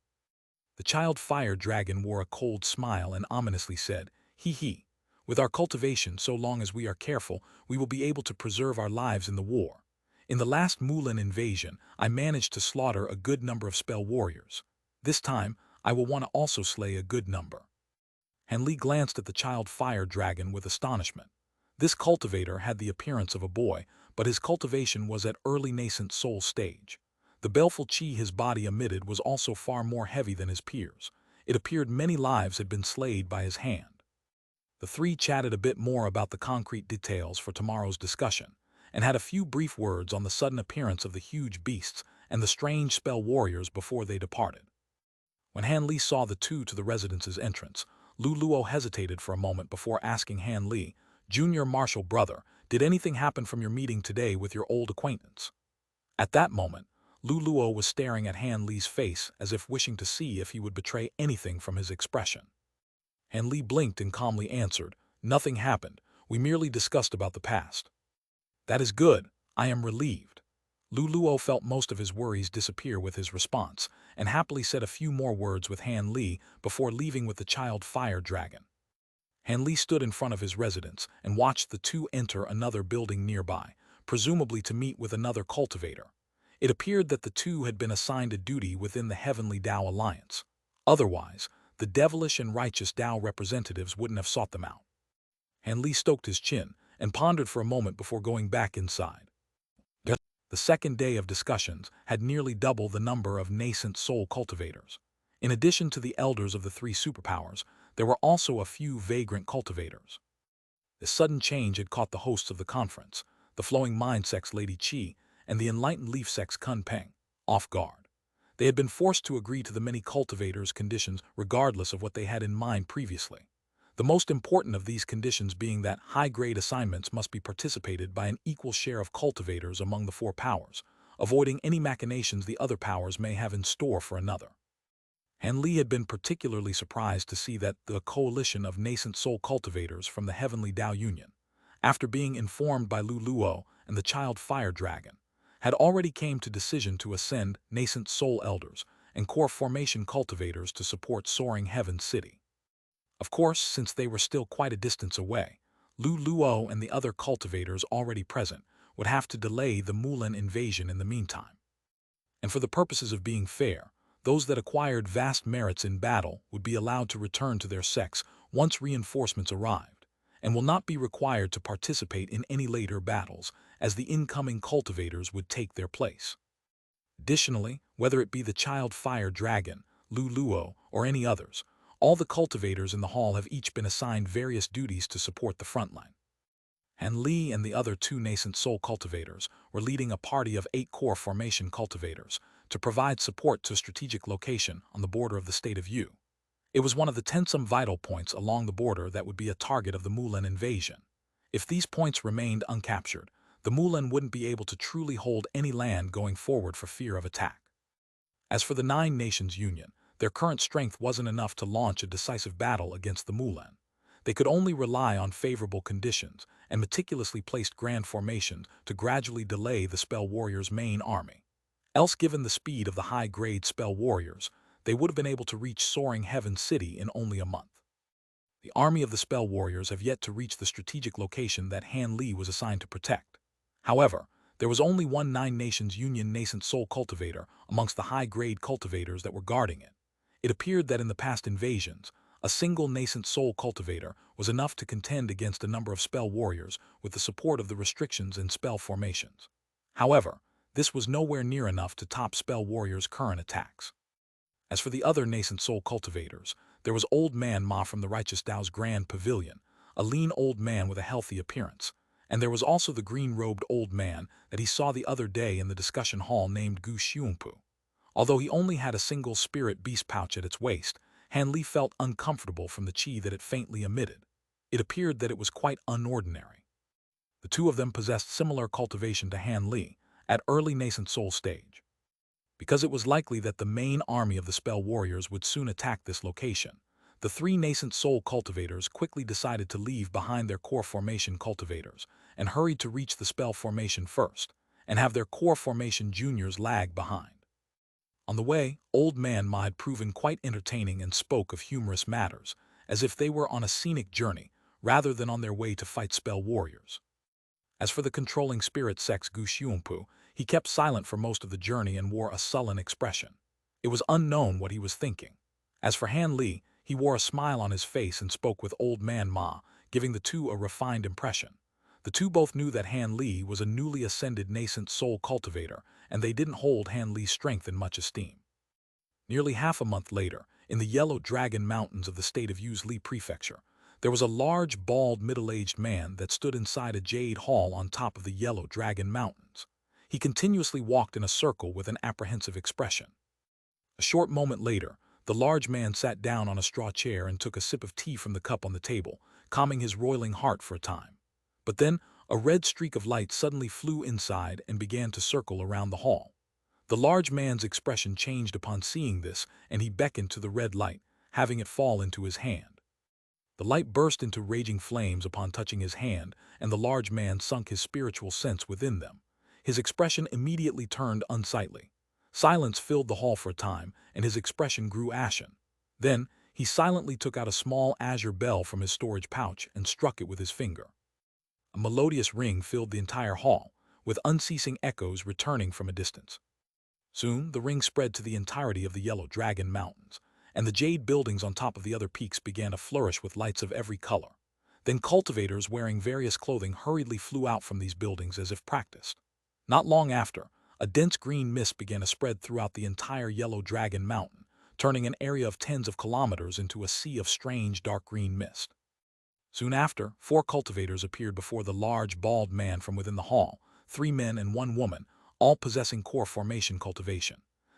The child fire dragon wore a cold smile and ominously said, "Hee hee. With our cultivation, so long as we are careful, we will be able to preserve our lives in the war. In the last Mulan invasion, I managed to slaughter a good number of spell warriors. This time, I will want to also slay a good number." Han Li glanced at the child fire dragon with astonishment. This cultivator had the appearance of a boy, but his cultivation was at early nascent soul stage. The baleful chi his body emitted was also far more heavy than his peers. It appeared many lives had been slayed by his hand. The three chatted a bit more about the concrete details for tomorrow's discussion, and had a few brief words on the sudden appearance of the huge beasts and the strange spell warriors before they departed. When Han Li saw the two to the residence's entrance, Luluo hesitated for a moment before asking Han Li, "Junior Marshal Brother, did anything happen from your meeting today with your old acquaintance?" At that moment, Luluo was staring at Han Li's face as if wishing to see if he would betray anything from his expression. Han Li blinked and calmly answered, "Nothing happened. We merely discussed about the past." "That is good. I am relieved." Luluo felt most of his worries disappear with his response, and happily said a few more words with Han Li before leaving with the child fire dragon. Han Li stood in front of his residence and watched the two enter another building nearby, presumably to meet with another cultivator. It appeared that the two had been assigned a duty within the Heavenly Tao Alliance. Otherwise, the devilish and righteous Tao representatives wouldn't have sought them out. Han Li stroked his chin and pondered for a moment before going back inside. The second day of discussions had nearly double the number of nascent soul cultivators. In addition to the elders of the three superpowers, there were also a few vagrant cultivators. This sudden change had caught the hosts of the conference, the Flowing Mind Sect's Lady Qi and the Enlightened Leaf Sect's Kun Peng, off guard. They had been forced to agree to the many cultivators' conditions regardless of what they had in mind previously. The most important of these conditions being that high-grade assignments must be participated by an equal share of cultivators among the four powers, avoiding any machinations the other powers may have in store for another. Han Li had been particularly surprised to see that the coalition of nascent soul cultivators from the Heavenly Tao Union, after being informed by Luluo and the child fire dragon, had already came to decision to ascend nascent soul elders and core formation cultivators to support soaring heaven city. Of course, since they were still quite a distance away, Luluo and the other cultivators already present would have to delay the Mulan invasion in the meantime. And for the purposes of being fair, those that acquired vast merits in battle would be allowed to return to their sects once reinforcements arrived, and will not be required to participate in any later battles, as the incoming cultivators would take their place. Additionally, whether it be the child fire dragon, Luluo, or any others, all the cultivators in the hall have each been assigned various duties to support the front line. Han Li and the other two nascent soul cultivators were leading a party of 8 core formation cultivators to provide support to a strategic location on the border of the state of Yu. It was one of the tensome vital points along the border that would be a target of the Mulan invasion. If these points remained uncaptured, the Mulan wouldn't be able to truly hold any land going forward for fear of attack. As for the Nine Nations Union, their current strength wasn't enough to launch a decisive battle against the Mulan. They could only rely on favorable conditions and meticulously placed grand formations to gradually delay the Spell Warriors' main army. Else, given the speed of the high-grade Spell Warriors, they would have been able to reach Soaring Heaven City in only a month. The army of the Spell Warriors have yet to reach the strategic location that Han Li was assigned to protect. However, there was only one Nine Nations Union nascent soul cultivator amongst the high-grade cultivators that were guarding it. It appeared that in the past invasions, a single nascent soul cultivator was enough to contend against a number of spell warriors with the support of the restrictions in spell formations. However, this was nowhere near enough to top spell warriors' current attacks. As for the other nascent soul cultivators, there was Old Man Ma from the Righteous Tao's Grand Pavilion, a lean old man with a healthy appearance, and there was also the green-robed old man that he saw the other day in the discussion hall named Gu Xiongpu. Although he only had a single spirit beast pouch at its waist, Han Li felt uncomfortable from the qi that it faintly emitted. It appeared that it was quite unordinary. The two of them possessed similar cultivation to Han Li, at early nascent soul stage. Because it was likely that the main army of the spell warriors would soon attack this location, the three nascent soul cultivators quickly decided to leave behind their core formation cultivators and hurried to reach the spell formation first, and have their core formation juniors lag behind. On the way, Old Man Ma had proven quite entertaining and spoke of humorous matters, as if they were on a scenic journey rather than on their way to fight spell warriors. As for the controlling spirit sect's Gu Xiongpu, he kept silent for most of the journey and wore a sullen expression. It was unknown what he was thinking. As for Han Li, he wore a smile on his face and spoke with Old Man Ma, giving the two a refined impression. The two both knew that Han Li was a newly ascended nascent soul cultivator, and they didn't hold Han Li's strength in much esteem. Nearly half a month later, in the Yellow Dragon Mountains of the state of Yuzli Prefecture, there was a large, bald, middle-aged man that stood inside a jade hall on top of the Yellow Dragon Mountains. He continuously walked in a circle with an apprehensive expression. A short moment later, the large man sat down on a straw chair and took a sip of tea from the cup on the table, calming his roiling heart for a time. But then, a red streak of light suddenly flew inside and began to circle around the hall. The large man's expression changed upon seeing this, and he beckoned to the red light, having it fall into his hand. The light burst into raging flames upon touching his hand, and the large man sunk his spiritual sense within them. His expression immediately turned unsightly. Silence filled the hall for a time, and his expression grew ashen. Then, he silently took out a small azure bell from his storage pouch and struck it with his finger. A melodious ring filled the entire hall, with unceasing echoes returning from a distance. Soon, the ring spread to the entirety of the Yellow Dragon Mountains, and the jade buildings on top of the other peaks began to flourish with lights of every color. Then cultivators wearing various clothing hurriedly flew out from these buildings as if practiced. Not long after, a dense green mist began to spread throughout the entire Yellow Dragon Mountain, turning an area of tens of kilometers into a sea of strange dark green mist. Soon after, 4 cultivators appeared before the large, bald man from within the hall, 3 men and 1 woman, all possessing core formation cultivation.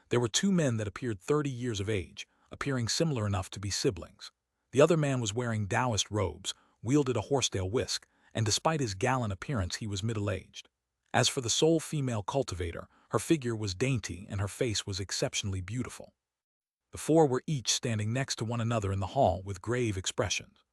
There were 2 men that appeared 30 years of age, appearing similar enough to be siblings. The other man was wearing Taoist robes, wielded a horsetail whisk, and despite his gallant appearance he was middle-aged. As for the sole female cultivator, her figure was dainty and her face was exceptionally beautiful. The 4 were each standing next to one another in the hall with grave expressions.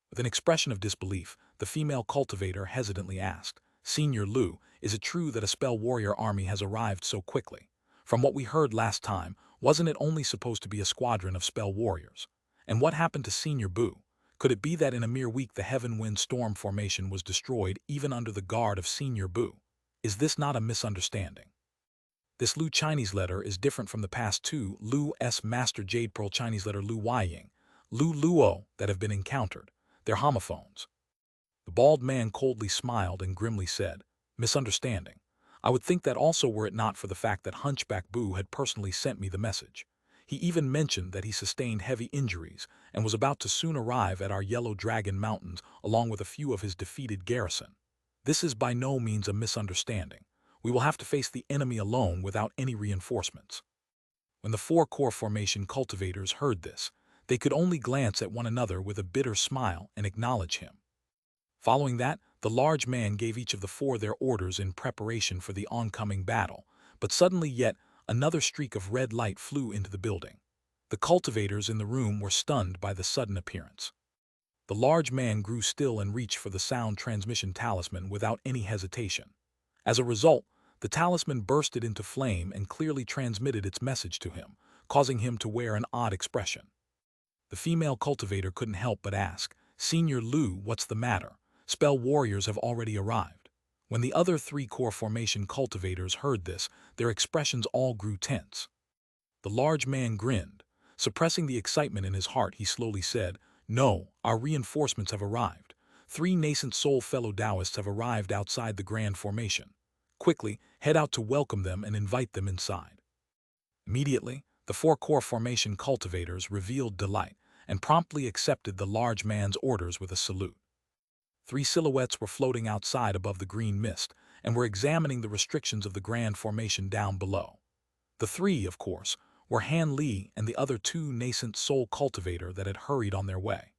With an expression of disbelief, the female cultivator hesitantly asked, "Senior Lu, is it true that a spell warrior army has arrived so quickly? From what we heard last time, wasn't it only supposed to be a squadron of spell warriors? And what happened to Senior Bu? Could it be that in a mere week the Heaven Wind Storm formation was destroyed even under the guard of Senior Bu? Is this not a misunderstanding?" This Lu Chinese letter is different from the past 2 Lu's Master Jade Pearl Chinese letter Lu Weiying, Lu Luo that have been encountered. They're homophones. The bald man coldly smiled and grimly said, "Misunderstanding. I would think that also were it not for the fact that Hunchback Bu had personally sent me the message. He even mentioned that he sustained heavy injuries and was about to soon arrive at our Yellow Dragon Mountains along with a few of his defeated garrison. This is by no means a misunderstanding. We will have to face the enemy alone without any reinforcements." When the 4 core formation cultivators heard this, They could only glance at one another with a bitter smile and acknowledge him. Following that, the large man gave each of the four their orders in preparation for the oncoming battle, but suddenly yet another streak of red light flew into the building. The cultivators in the room were stunned by the sudden appearance. The large man grew still and reached for the sound transmission talisman without any hesitation. As a result, the talisman bursted into flame and clearly transmitted its message to him, causing him to wear an odd expression. The female cultivator couldn't help but ask, "Senior Lu, what's the matter? Spell warriors have already arrived." When the other three core formation cultivators heard this, their expressions all grew tense. The large man grinned. Suppressing the excitement in his heart, he slowly said, "No, our reinforcements have arrived. 3 nascent soul fellow Taoists have arrived outside the Grand Formation. Quickly, head out to welcome them and invite them inside." Immediately, the 4 core formation cultivators revealed delight and promptly accepted the large man's orders with a salute. 3 silhouettes were floating outside above the green mist and were examining the restrictions of the Grand Formation down below. The 3, of course, were Han Li and the other 2 nascent soul cultivator that had hurried on their way.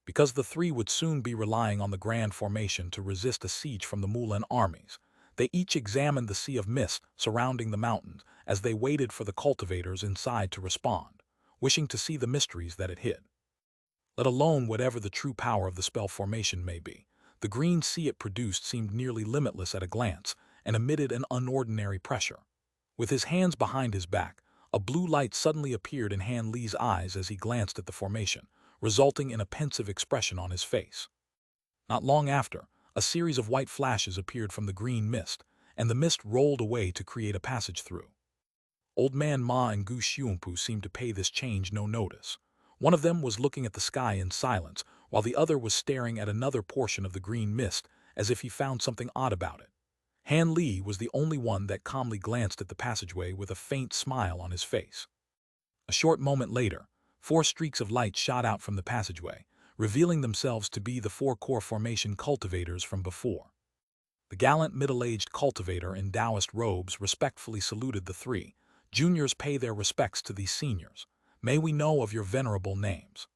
Because the 3 would soon be relying on the Grand Formation to resist a siege from the Mulan armies, they each examined the sea of mist surrounding the mountains as they waited for the cultivators inside to respond, wishing to see the mysteries that it hid. Let alone whatever the true power of the spell formation may be, the green sea it produced seemed nearly limitless at a glance and emitted an unordinary pressure. With his hands behind his back, a blue light suddenly appeared in Han Li's eyes as he glanced at the formation, resulting in a pensive expression on his face. Not long after, a series of white flashes appeared from the green mist, and the mist rolled away to create a passage through. Old Man Ma and Gu Xiumpu seemed to pay this change no notice. One of them was looking at the sky in silence, while the other was staring at another portion of the green mist as if he found something odd about it. Han Li was the only one that calmly glanced at the passageway with a faint smile on his face. A short moment later, 4 streaks of light shot out from the passageway, revealing themselves to be the 4 core formation cultivators from before. The gallant middle-aged cultivator in Taoist robes respectfully saluted the 3. "Juniors pay their respects to these seniors. May we know of your venerable names?"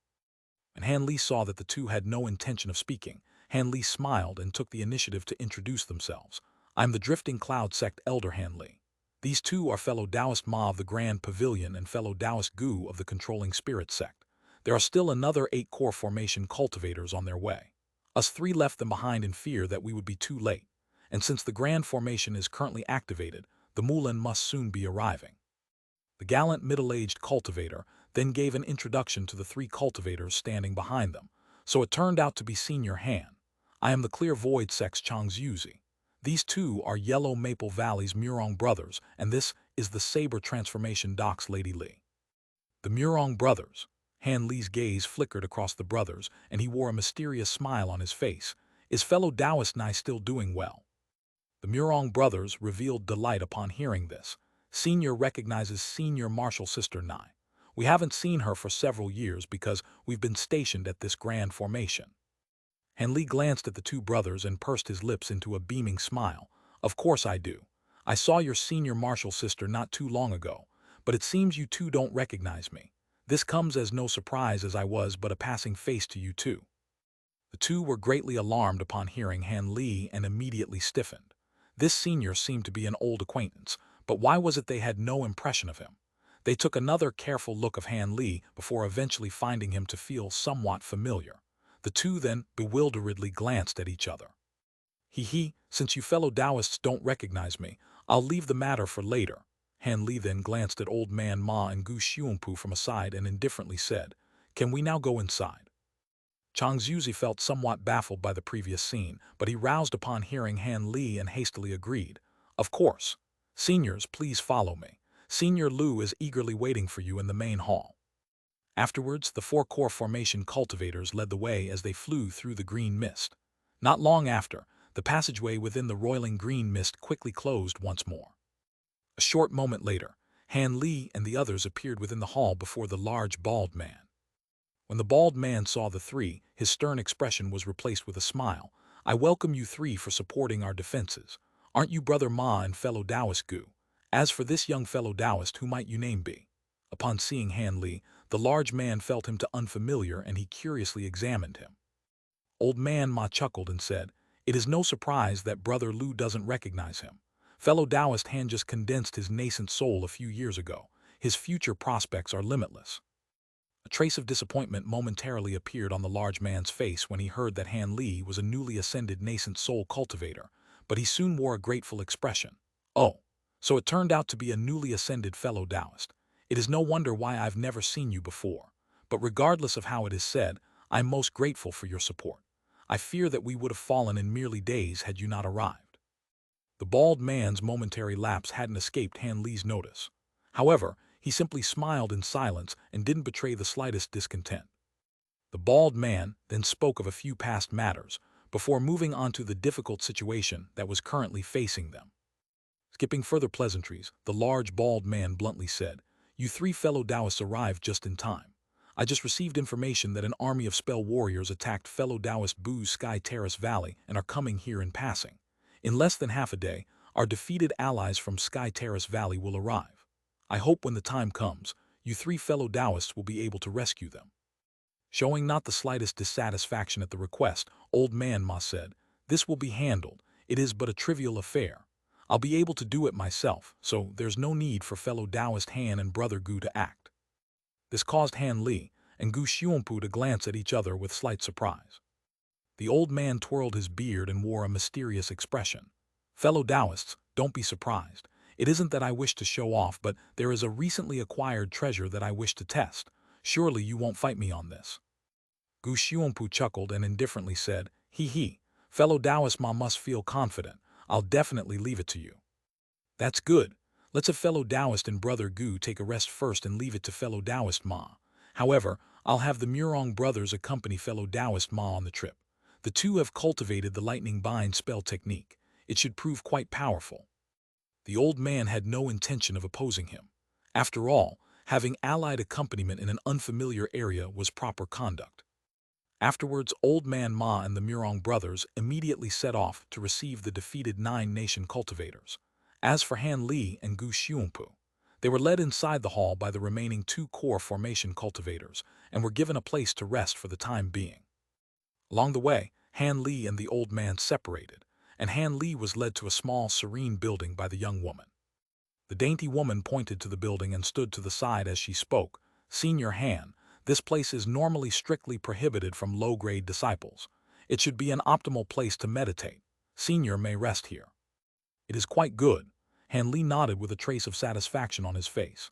When Han Li saw that the 2 had no intention of speaking, Han Li smiled and took the initiative to introduce themselves. "I'm the Drifting Cloud Sect Elder Han Li. These 2 are fellow Taoist Ma of the Grand Pavilion and fellow Taoist Gu of the Controlling Spirit Sect. There are still another 8 core formation cultivators on their way. Us 3 left them behind in fear that we would be too late, and since the Grand Formation is currently activated, the Mulan must soon be arriving." The gallant middle-aged cultivator then gave an introduction to the 3 cultivators standing behind them, so it turned out to be Senior Han. "I am the Clear Void Sect's Xianxia. These 2 are Yellow Maple Valley's Murong brothers, and this is the Saber Transformation Doc's Lady Li." The Murong brothers. Han Li's gaze flickered across the brothers, and he wore a mysterious smile on his face. "Is fellow Taoist Nai still doing well?" The Murong brothers revealed delight upon hearing this. "Senior recognizes Senior Martial Sister Nai. We haven't seen her for several years because we've been stationed at this Grand Formation." Han Li glanced at the 2 brothers and pursed his lips into a beaming smile. "Of course I do. I saw your Senior Martial Sister not too long ago, but it seems you 2 don't recognize me. This comes as no surprise as I was but a passing face to you 2. The 2 were greatly alarmed upon hearing Han Li and immediately stiffened. This senior seemed to be an old acquaintance, but why was it they had no impression of him? They took another careful look of Han Li before eventually finding him to feel somewhat familiar. The 2 then bewilderedly glanced at each other. "He, since you fellow Taoists don't recognize me, I'll leave the matter for later." Han Li then glanced at Old Man Ma and Gu Xiumpu from aside and indifferently said, "Can we now go inside?" Chang Zuzi felt somewhat baffled by the previous scene, but he roused upon hearing Han Li and hastily agreed. "Of course. Seniors, please follow me. Senior Lu is eagerly waiting for you in the main hall." Afterwards, the 4 core formation cultivators led the way as they flew through the green mist. Not long after, the passageway within the roiling green mist quickly closed once more. A short moment later, Han Li and the others appeared within the hall before the large bald man. When the bald man saw the 3, his stern expression was replaced with a smile. "I welcome you 3 for supporting our defenses. Aren't you Brother Ma and fellow Taoist Gu? As for this young fellow Taoist, who might you name be?" Upon seeing Han Li, The large man felt him to unfamiliar and he curiously examined him. Old man Ma chuckled and said, "It is no surprise that Brother Lu doesn't recognize him. Fellow Taoist Han just condensed his nascent soul a few years ago. His future prospects are limitless." A trace of disappointment momentarily appeared on the large man's face when he heard that Han Li was a newly ascended nascent soul cultivator, but he soon wore a grateful expression. "Oh, so it turned out to be a newly ascended fellow Taoist. It is no wonder why I've never seen you before. But regardless of how it is said, I'm most grateful for your support. I fear that we would have fallen in merely days had you not arrived." The bald man's momentary lapse hadn't escaped Han Li's notice. However, he simply smiled in silence and didn't betray the slightest discontent. The bald man then spoke of a few past matters, before moving on to the difficult situation that was currently facing them. Skipping further pleasantries, the large bald man bluntly said, "You three fellow Taoists arrived just in time. I just received information that an army of spell warriors attacked fellow Taoist Bu's Sky Terrace Valley and are coming here in passing. In less than half a day, our defeated allies from Sky Terrace Valley will arrive. I hope when the time comes, you three fellow Taoists will be able to rescue them." Showing not the slightest dissatisfaction at the request, Old Man Ma said, "This will be handled. It is but a trivial affair. I'll be able to do it myself, so there's no need for fellow Taoist Han and Brother Gu to act." This caused Han Li and Gu Xiongpu to glance at each other with slight surprise. The old man twirled his beard and wore a mysterious expression. "Fellow Taoists, don't be surprised. It isn't that I wish to show off, but there is a recently acquired treasure that I wish to test. Surely you won't fight me on this." Gu Xiongpu chuckled and indifferently said, "He. Fellow Taoist Ma must feel confident. I'll definitely leave it to you." "That's good. Let's have fellow Taoist and Brother Gu take a rest first and leave it to fellow Taoist Ma. However, I'll have the Murong brothers accompany fellow Taoist Ma on the trip. The two have cultivated the lightning bind spell technique. It should prove quite powerful." The old man had no intention of opposing him. After all, having allied accompaniment in an unfamiliar area was proper conduct. Afterwards, Old Man Ma and the Murong brothers immediately set off to receive the defeated 9-nation cultivators. As for Han Li and Gu Xiongpu, they were led inside the hall by the remaining 2 core formation cultivators and were given a place to rest for the time being. Along the way, Han Li and the old man separated, and Han Li was led to a small, serene building by the young woman. The dainty woman pointed to the building and stood to the side as she spoke. "Senior Han, this place is normally strictly prohibited from low-grade disciples. It should be an optimal place to meditate. Senior may rest here." "It is quite good." Han Li nodded with a trace of satisfaction on his face.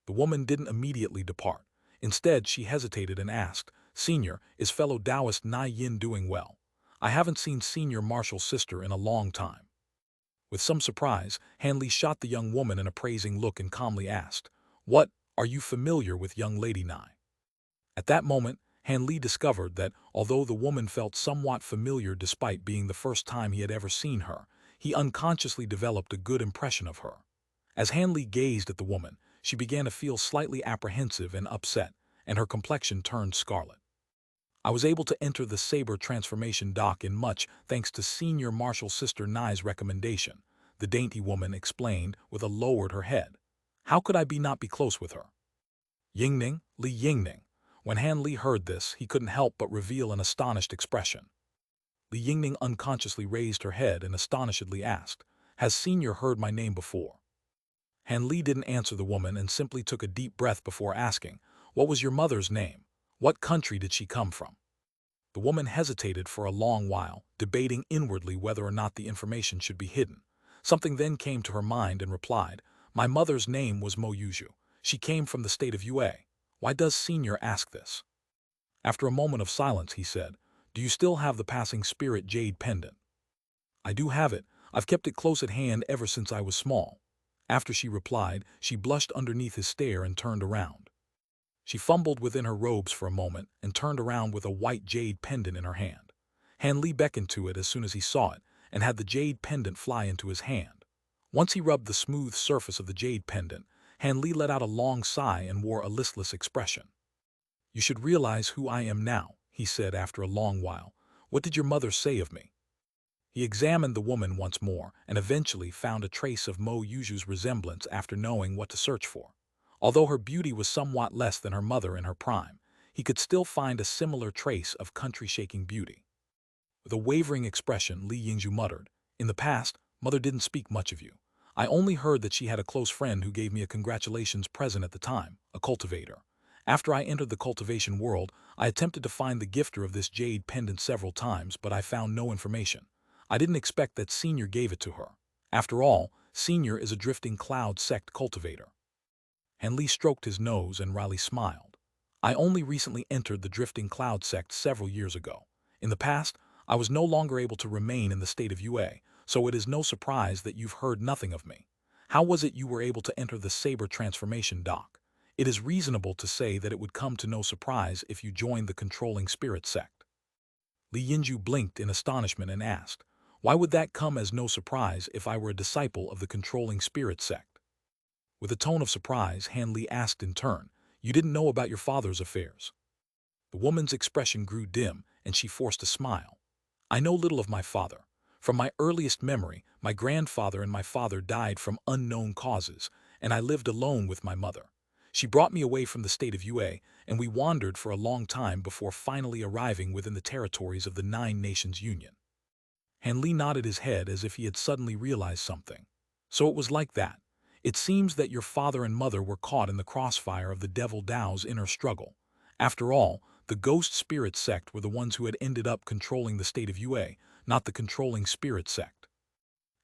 The woman didn't immediately depart. Instead, she hesitated and asked, "Senior, is fellow Taoist Nai Yin doing well? I haven't seen Senior Marshall's sister in a long time." With some surprise, Han Li shot the young woman an appraising look and calmly asked, "What, are you familiar with young Lady Nai?" At that moment, Han Li discovered that, although the woman felt somewhat familiar despite being the first time he had ever seen her, he unconsciously developed a good impression of her. As Han Li gazed at the woman, she began to feel slightly apprehensive and upset, and her complexion turned scarlet. "I was able to enter the Saber transformation dock in much thanks to Senior Marshal Sister Nai's recommendation," the dainty woman explained with a lowered her head. "How could I not be close with her?" Yingning, Li Yingning. When Han Li heard this, he couldn't help but reveal an astonished expression. Li Yingning unconsciously raised her head and astonishedly asked, "Has Senior heard my name before?" Han Li didn't answer the woman and simply took a deep breath before asking, "What was your mother's name? What country did she come from?" The woman hesitated for a long while, debating inwardly whether or not the information should be hidden. Something then came to her mind and replied, "My mother's name was Mo Yuju. She came from the state of Yue. Why does Senior ask this?" After a moment of silence, he said, "Do you still have the passing spirit Jade pendant?" "I do have it. I've kept it close at hand ever since I was small." After she replied, she blushed underneath his stare and turned around. She fumbled within her robes for a moment and turned around with a white jade pendant in her hand. Han Li beckoned to it as soon as he saw it and had the jade pendant fly into his hand. Once he rubbed the smooth surface of the jade pendant, Han Li let out a long sigh and wore a listless expression. "You should realize who I am now," he said after a long while. "What did your mother say of me?" He examined the woman once more and eventually found a trace of Mo Yuju's resemblance after knowing what to search for. Although her beauty was somewhat less than her mother in her prime, he could still find a similar trace of country-shaking beauty. With a wavering expression, Li Yingzhu muttered, "In the past, Mother didn't speak much of you. I only heard that she had a close friend who gave me a congratulations present at the time, a cultivator. After I entered the cultivation world, I attempted to find the gifter of this jade pendant several times, but I found no information. I didn't expect that Senior gave it to her. After all, Senior is a drifting cloud sect cultivator." Han Li stroked his nose and Riley smiled. "I only recently entered the drifting cloud sect several years ago. In the past, I was no longer able to remain in the state of UA, so it is no surprise that you've heard nothing of me. How was it you were able to enter the Saber transformation dock? It is reasonable to say that it would come to no surprise if you joined the controlling spirit sect." Li Yinju blinked in astonishment and asked, "Why would that come as no surprise if I were a disciple of the controlling spirit sect?" With a tone of surprise, Han Li asked in turn, "You didn't know about your father's affairs?" The woman's expression grew dim, and she forced a smile. "I know little of my father. From my earliest memory, my grandfather and my father died from unknown causes, and I lived alone with my mother. She brought me away from the state of UA, and we wandered for a long time before finally arriving within the territories of the Nine Nations Union." Han Li nodded his head as if he had suddenly realized something. "So it was like that. It seems that your father and mother were caught in the crossfire of the Devil Dao's inner struggle. After all, the Ghost Spirit Sect were the ones who had ended up controlling the state of UA, not the controlling Spirit Sect.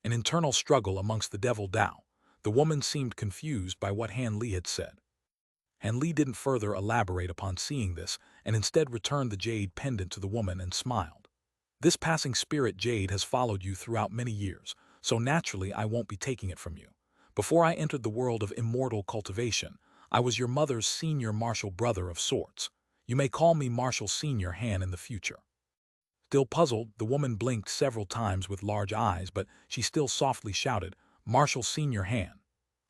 An internal struggle amongst the Devil Dao." The woman seemed confused by what Han Li had said. Han Li didn't further elaborate upon seeing this, and instead returned the jade pendant to the woman and smiled. "This passing spirit jade has followed you throughout many years, so naturally I won't be taking it from you. Before I entered the world of immortal cultivation, I was your mother's senior martial brother of sorts. You may call me Marshal Senior Han in the future." Still puzzled, the woman blinked several times with large eyes, but she still softly shouted, "Marshal Senior Han."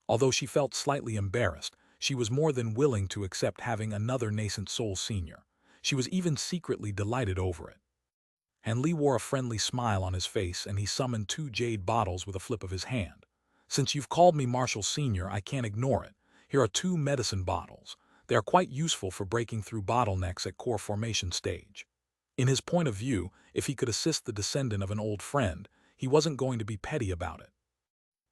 Although she felt slightly embarrassed, she was more than willing to accept having another nascent soul senior. She was even secretly delighted over it. Han Li wore a friendly smile on his face, and he summoned 2 jade bottles with a flip of his hand. "Since you've called me Marshal Senior, I can't ignore it. Here are 2 medicine bottles. They are quite useful for breaking through bottlenecks at core formation stage." In his point of view, if he could assist the descendant of an old friend, he wasn't going to be petty about it.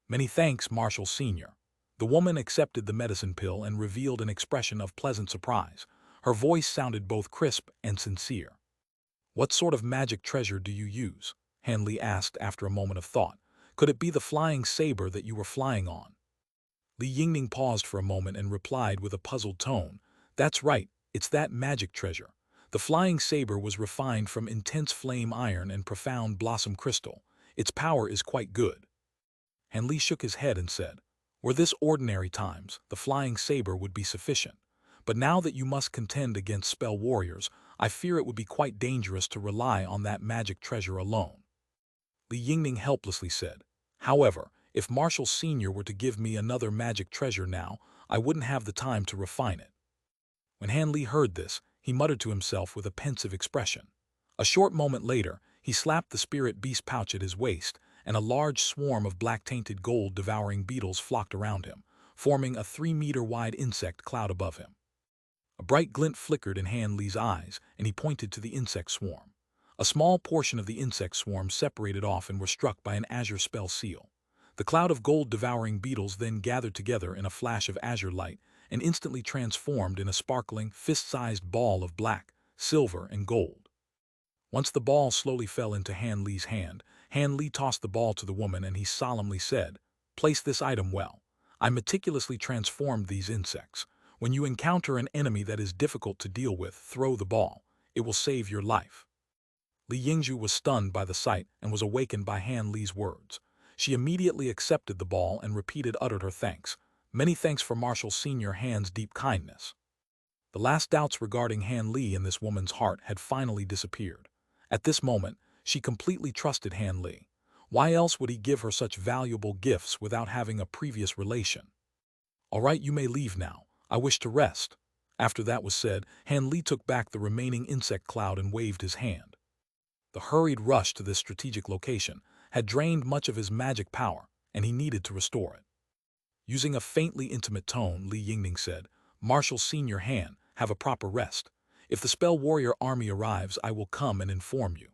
"Many thanks, Marshal Senior." The woman accepted the medicine pill and revealed an expression of pleasant surprise. Her voice sounded both crisp and sincere. "What sort of magic treasure do you use?" Han Li asked after a moment of thought. "Could it be the flying saber that you were flying on?" Li Yingning paused for a moment and replied with a puzzled tone, "That's right, it's that magic treasure. The flying saber was refined from intense flame iron and profound blossom crystal. Its power is quite good." Han Li shook his head and said, "Were this ordinary times, the flying saber would be sufficient. But now that you must contend against spell warriors, I fear it would be quite dangerous to rely on that magic treasure alone." Li Yingning helplessly said, "However, if Marshal Senior were to give me another magic treasure now, I wouldn't have the time to refine it." When Han Li heard this, he muttered to himself with a pensive expression. A short moment later, he slapped the spirit beast pouch at his waist, and a large swarm of black-tainted gold-devouring beetles flocked around him, forming a 3-meter-wide insect cloud above him. A bright glint flickered in Han Li's eyes, and he pointed to the insect swarm. A small portion of the insect swarm separated off and were struck by an azure spell seal. The cloud of gold-devouring beetles then gathered together in a flash of azure light and instantly transformed in a sparkling, fist-sized ball of black, silver, and gold. Once the ball slowly fell into Han Li's hand, Han Li tossed the ball to the woman and he solemnly said, "Place this item well. I meticulously transformed these insects. When you encounter an enemy that is difficult to deal with, throw the ball. It will save your life." Li Yingzhu was stunned by the sight and was awakened by Han Li's words. She immediately accepted the ball and uttered her thanks. "Many thanks for Marshal Senior Han's deep kindness." The last doubts regarding Han Li in this woman's heart had finally disappeared. At this moment, she completely trusted Han Li. Why else would he give her such valuable gifts without having a previous relation? "All right, you may leave now. I wish to rest." After that was said, Han Li took back the remaining insect cloud and waved his hand. The hurried rush to this strategic location had drained much of his magic power, and he needed to restore it. Using a faintly intimate tone, Li Yingning said, "Marshal Senior Han, have a proper rest. If the spell warrior army arrives, I will come and inform you."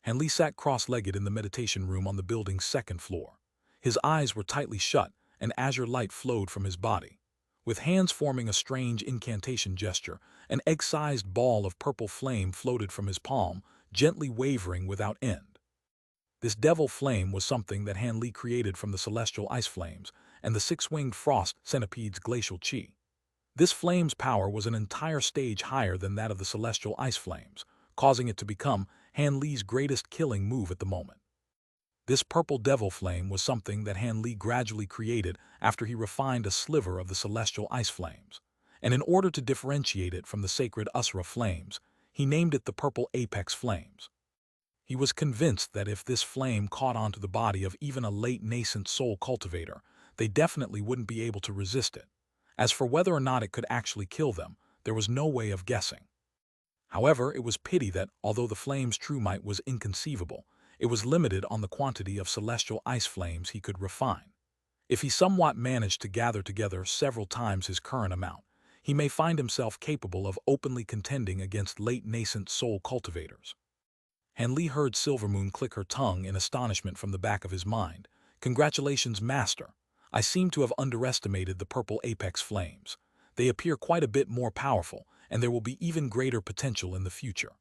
Han Li sat cross-legged in the meditation room on the building's second floor. His eyes were tightly shut, and azure light flowed from his body. With hands forming a strange incantation gesture, an egg-sized ball of purple flame floated from his palm, gently wavering without end. This devil flame was something that Han Li created from the celestial ice flames and the six-winged frost centipede's glacial chi. This flame's power was an entire stage higher than that of the celestial ice flames, causing it to become Han Li's greatest killing move at the moment. This purple devil flame was something that Han Li gradually created after he refined a sliver of the celestial ice flames, and in order to differentiate it from the sacred Usra flames, he named it the purple apex flames. He was convinced that if this flame caught onto the body of even a late nascent soul cultivator, they definitely wouldn't be able to resist it. As for whether or not it could actually kill them, there was no way of guessing. However, it was pity that, although the flame's true might was inconceivable, it was limited on the quantity of celestial ice flames he could refine. If he somewhat managed to gather together several times his current amount, he may find himself capable of openly contending against late nascent soul cultivators. Han Li heard Silvermoon click her tongue in astonishment from the back of his mind. "Congratulations, Master. I seem to have underestimated the purple apex flames. They appear quite a bit more powerful, and there will be even greater potential in the future."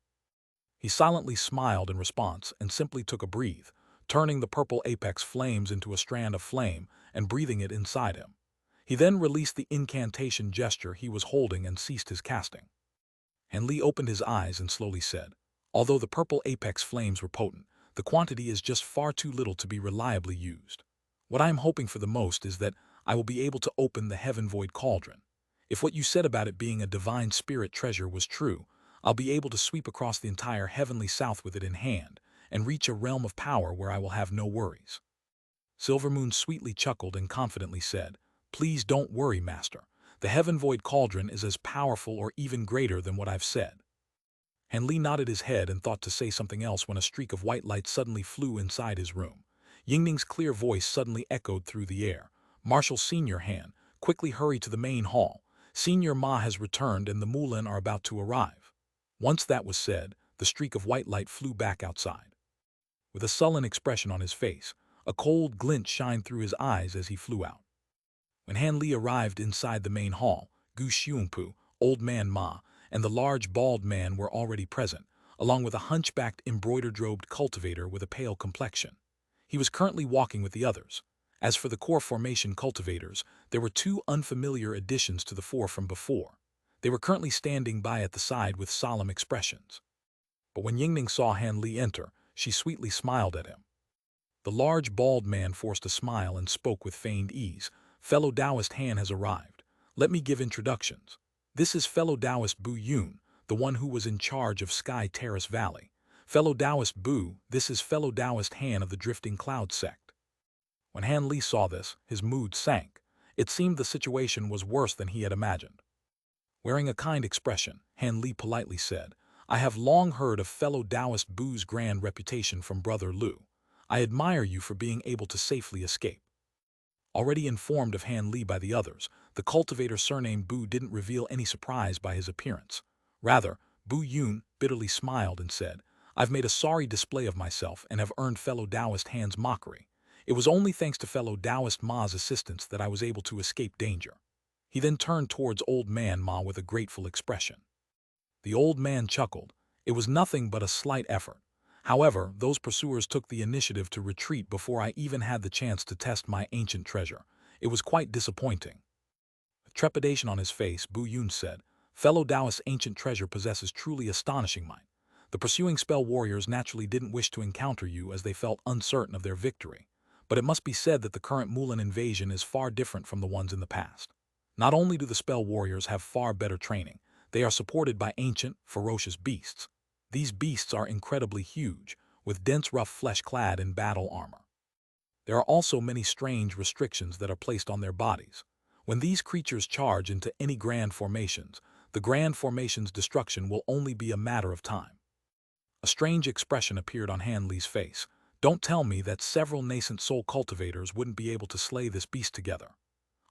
He silently smiled in response and simply took a breath, turning the purple apex flames into a strand of flame and breathing it inside him. He then released the incantation gesture he was holding and ceased his casting. Han Li opened his eyes and slowly said, "Although the purple apex flames were potent, the quantity is just far too little to be reliably used. What I am hoping for the most is that I will be able to open the Heaven Void Cauldron. If what you said about it being a divine spirit treasure was true, I'll be able to sweep across the entire heavenly south with it in hand and reach a realm of power where I will have no worries." Silvermoon sweetly chuckled and confidently said, "Please don't worry, Master. The Heaven Void Cauldron is as powerful or even greater than what I've said." Han Li nodded his head and thought to say something else when a streak of white light suddenly flew inside his room. Yingning's clear voice suddenly echoed through the air. "Marshal Senior Han, quickly hurry to the main hall. Senior Ma has returned and the Mulan are about to arrive." Once that was said, the streak of white light flew back outside. With a sullen expression on his face, a cold glint shined through his eyes as he flew out. When Han Li arrived inside the main hall, Gu Xiongpu, Old Man Ma, and the large bald man were already present, along with a hunchbacked embroidered-robed cultivator with a pale complexion. He was currently walking with the others. As for the core formation cultivators, there were two unfamiliar additions to the four from before. They were currently standing by at the side with solemn expressions. But when Yingning saw Han Li enter, she sweetly smiled at him. The large bald man forced a smile and spoke with feigned ease. "Fellow Taoist Han has arrived. Let me give introductions. This is fellow Taoist Bu Yun, the one who was in charge of Sky Terrace Valley. Fellow Taoist Bu, this is fellow Taoist Han of the Drifting Cloud Sect." When Han Li saw this, his mood sank. It seemed the situation was worse than he had imagined. Wearing a kind expression, Han Li politely said, "I have long heard of fellow Taoist Bu's grand reputation from Brother Lu. I admire you for being able to safely escape." Already informed of Han Li by the others, the cultivator surnamed Bu didn't reveal any surprise by his appearance. Rather, Bu Yun bitterly smiled and said, "I've made a sorry display of myself and have earned fellow Taoist Han's mockery. It was only thanks to fellow Taoist Ma's assistance that I was able to escape danger." He then turned towards Old Man Ma with a grateful expression. The old man chuckled. It was nothing but a slight effort. However, those pursuers took the initiative to retreat before I even had the chance to test my ancient treasure. It was quite disappointing. With trepidation on his face, Bu Yun said, "Fellow Taoist's ancient treasure possesses truly astonishing might. The pursuing spell warriors naturally didn't wish to encounter you as they felt uncertain of their victory. But it must be said that the current Mulan invasion is far different from the ones in the past. Not only do the spell warriors have far better training, they are supported by ancient, ferocious beasts. These beasts are incredibly huge, with dense rough flesh clad in battle armor. There are also many strange restrictions that are placed on their bodies. When these creatures charge into any grand formations, the grand formation's destruction will only be a matter of time." A strange expression appeared on Han Li's face. "Don't tell me that several nascent soul cultivators wouldn't be able to slay this beast together."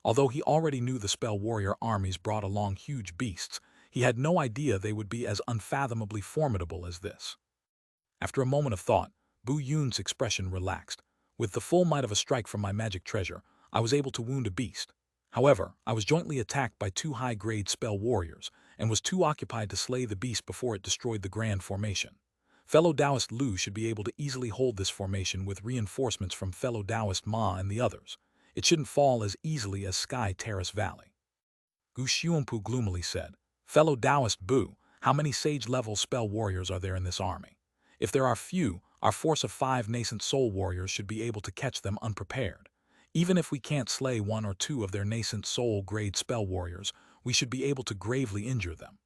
Although he already knew the spell warrior armies brought along huge beasts, he had no idea they would be as unfathomably formidable as this. After a moment of thought, Bu Yun's expression relaxed. With the full might of a strike from my magic treasure, I was able to wound a beast. However, I was jointly attacked by two high-grade spell warriors, and was too occupied to slay the beast before it destroyed the grand formation. Fellow Taoist Lu should be able to easily hold this formation with reinforcements from fellow Taoist Ma and the others. It shouldn't fall as easily as Sky Terrace Valley. Gu Xianpu gloomily said, "Fellow Taoist Bu, how many sage-level spell warriors are there in this army? If there are few, our force of 5 nascent soul warriors should be able to catch them unprepared. Even if we can't slay 1 or 2 of their nascent soul-grade spell warriors, we should be able to gravely injure them."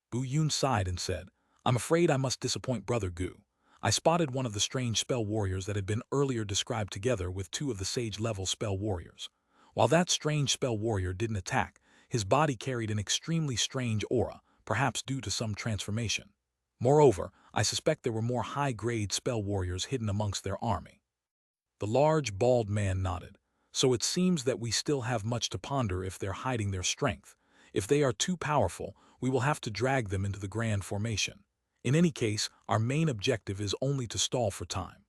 Bu Yun sighed and said, "I'm afraid I must disappoint Brother Gu. I spotted one of the strange spell warriors that had been earlier described together with 2 of the sage-level spell warriors. While that strange spell warrior didn't attack, his body carried an extremely strange aura, perhaps due to some transformation. Moreover, I suspect there were more high-grade spell warriors hidden amongst their army." The large, bald man nodded. "So it seems that we still have much to ponder if they're hiding their strength. If they are too powerful, we will have to drag them into the grand formation. In any case, our main objective is only to stall for time."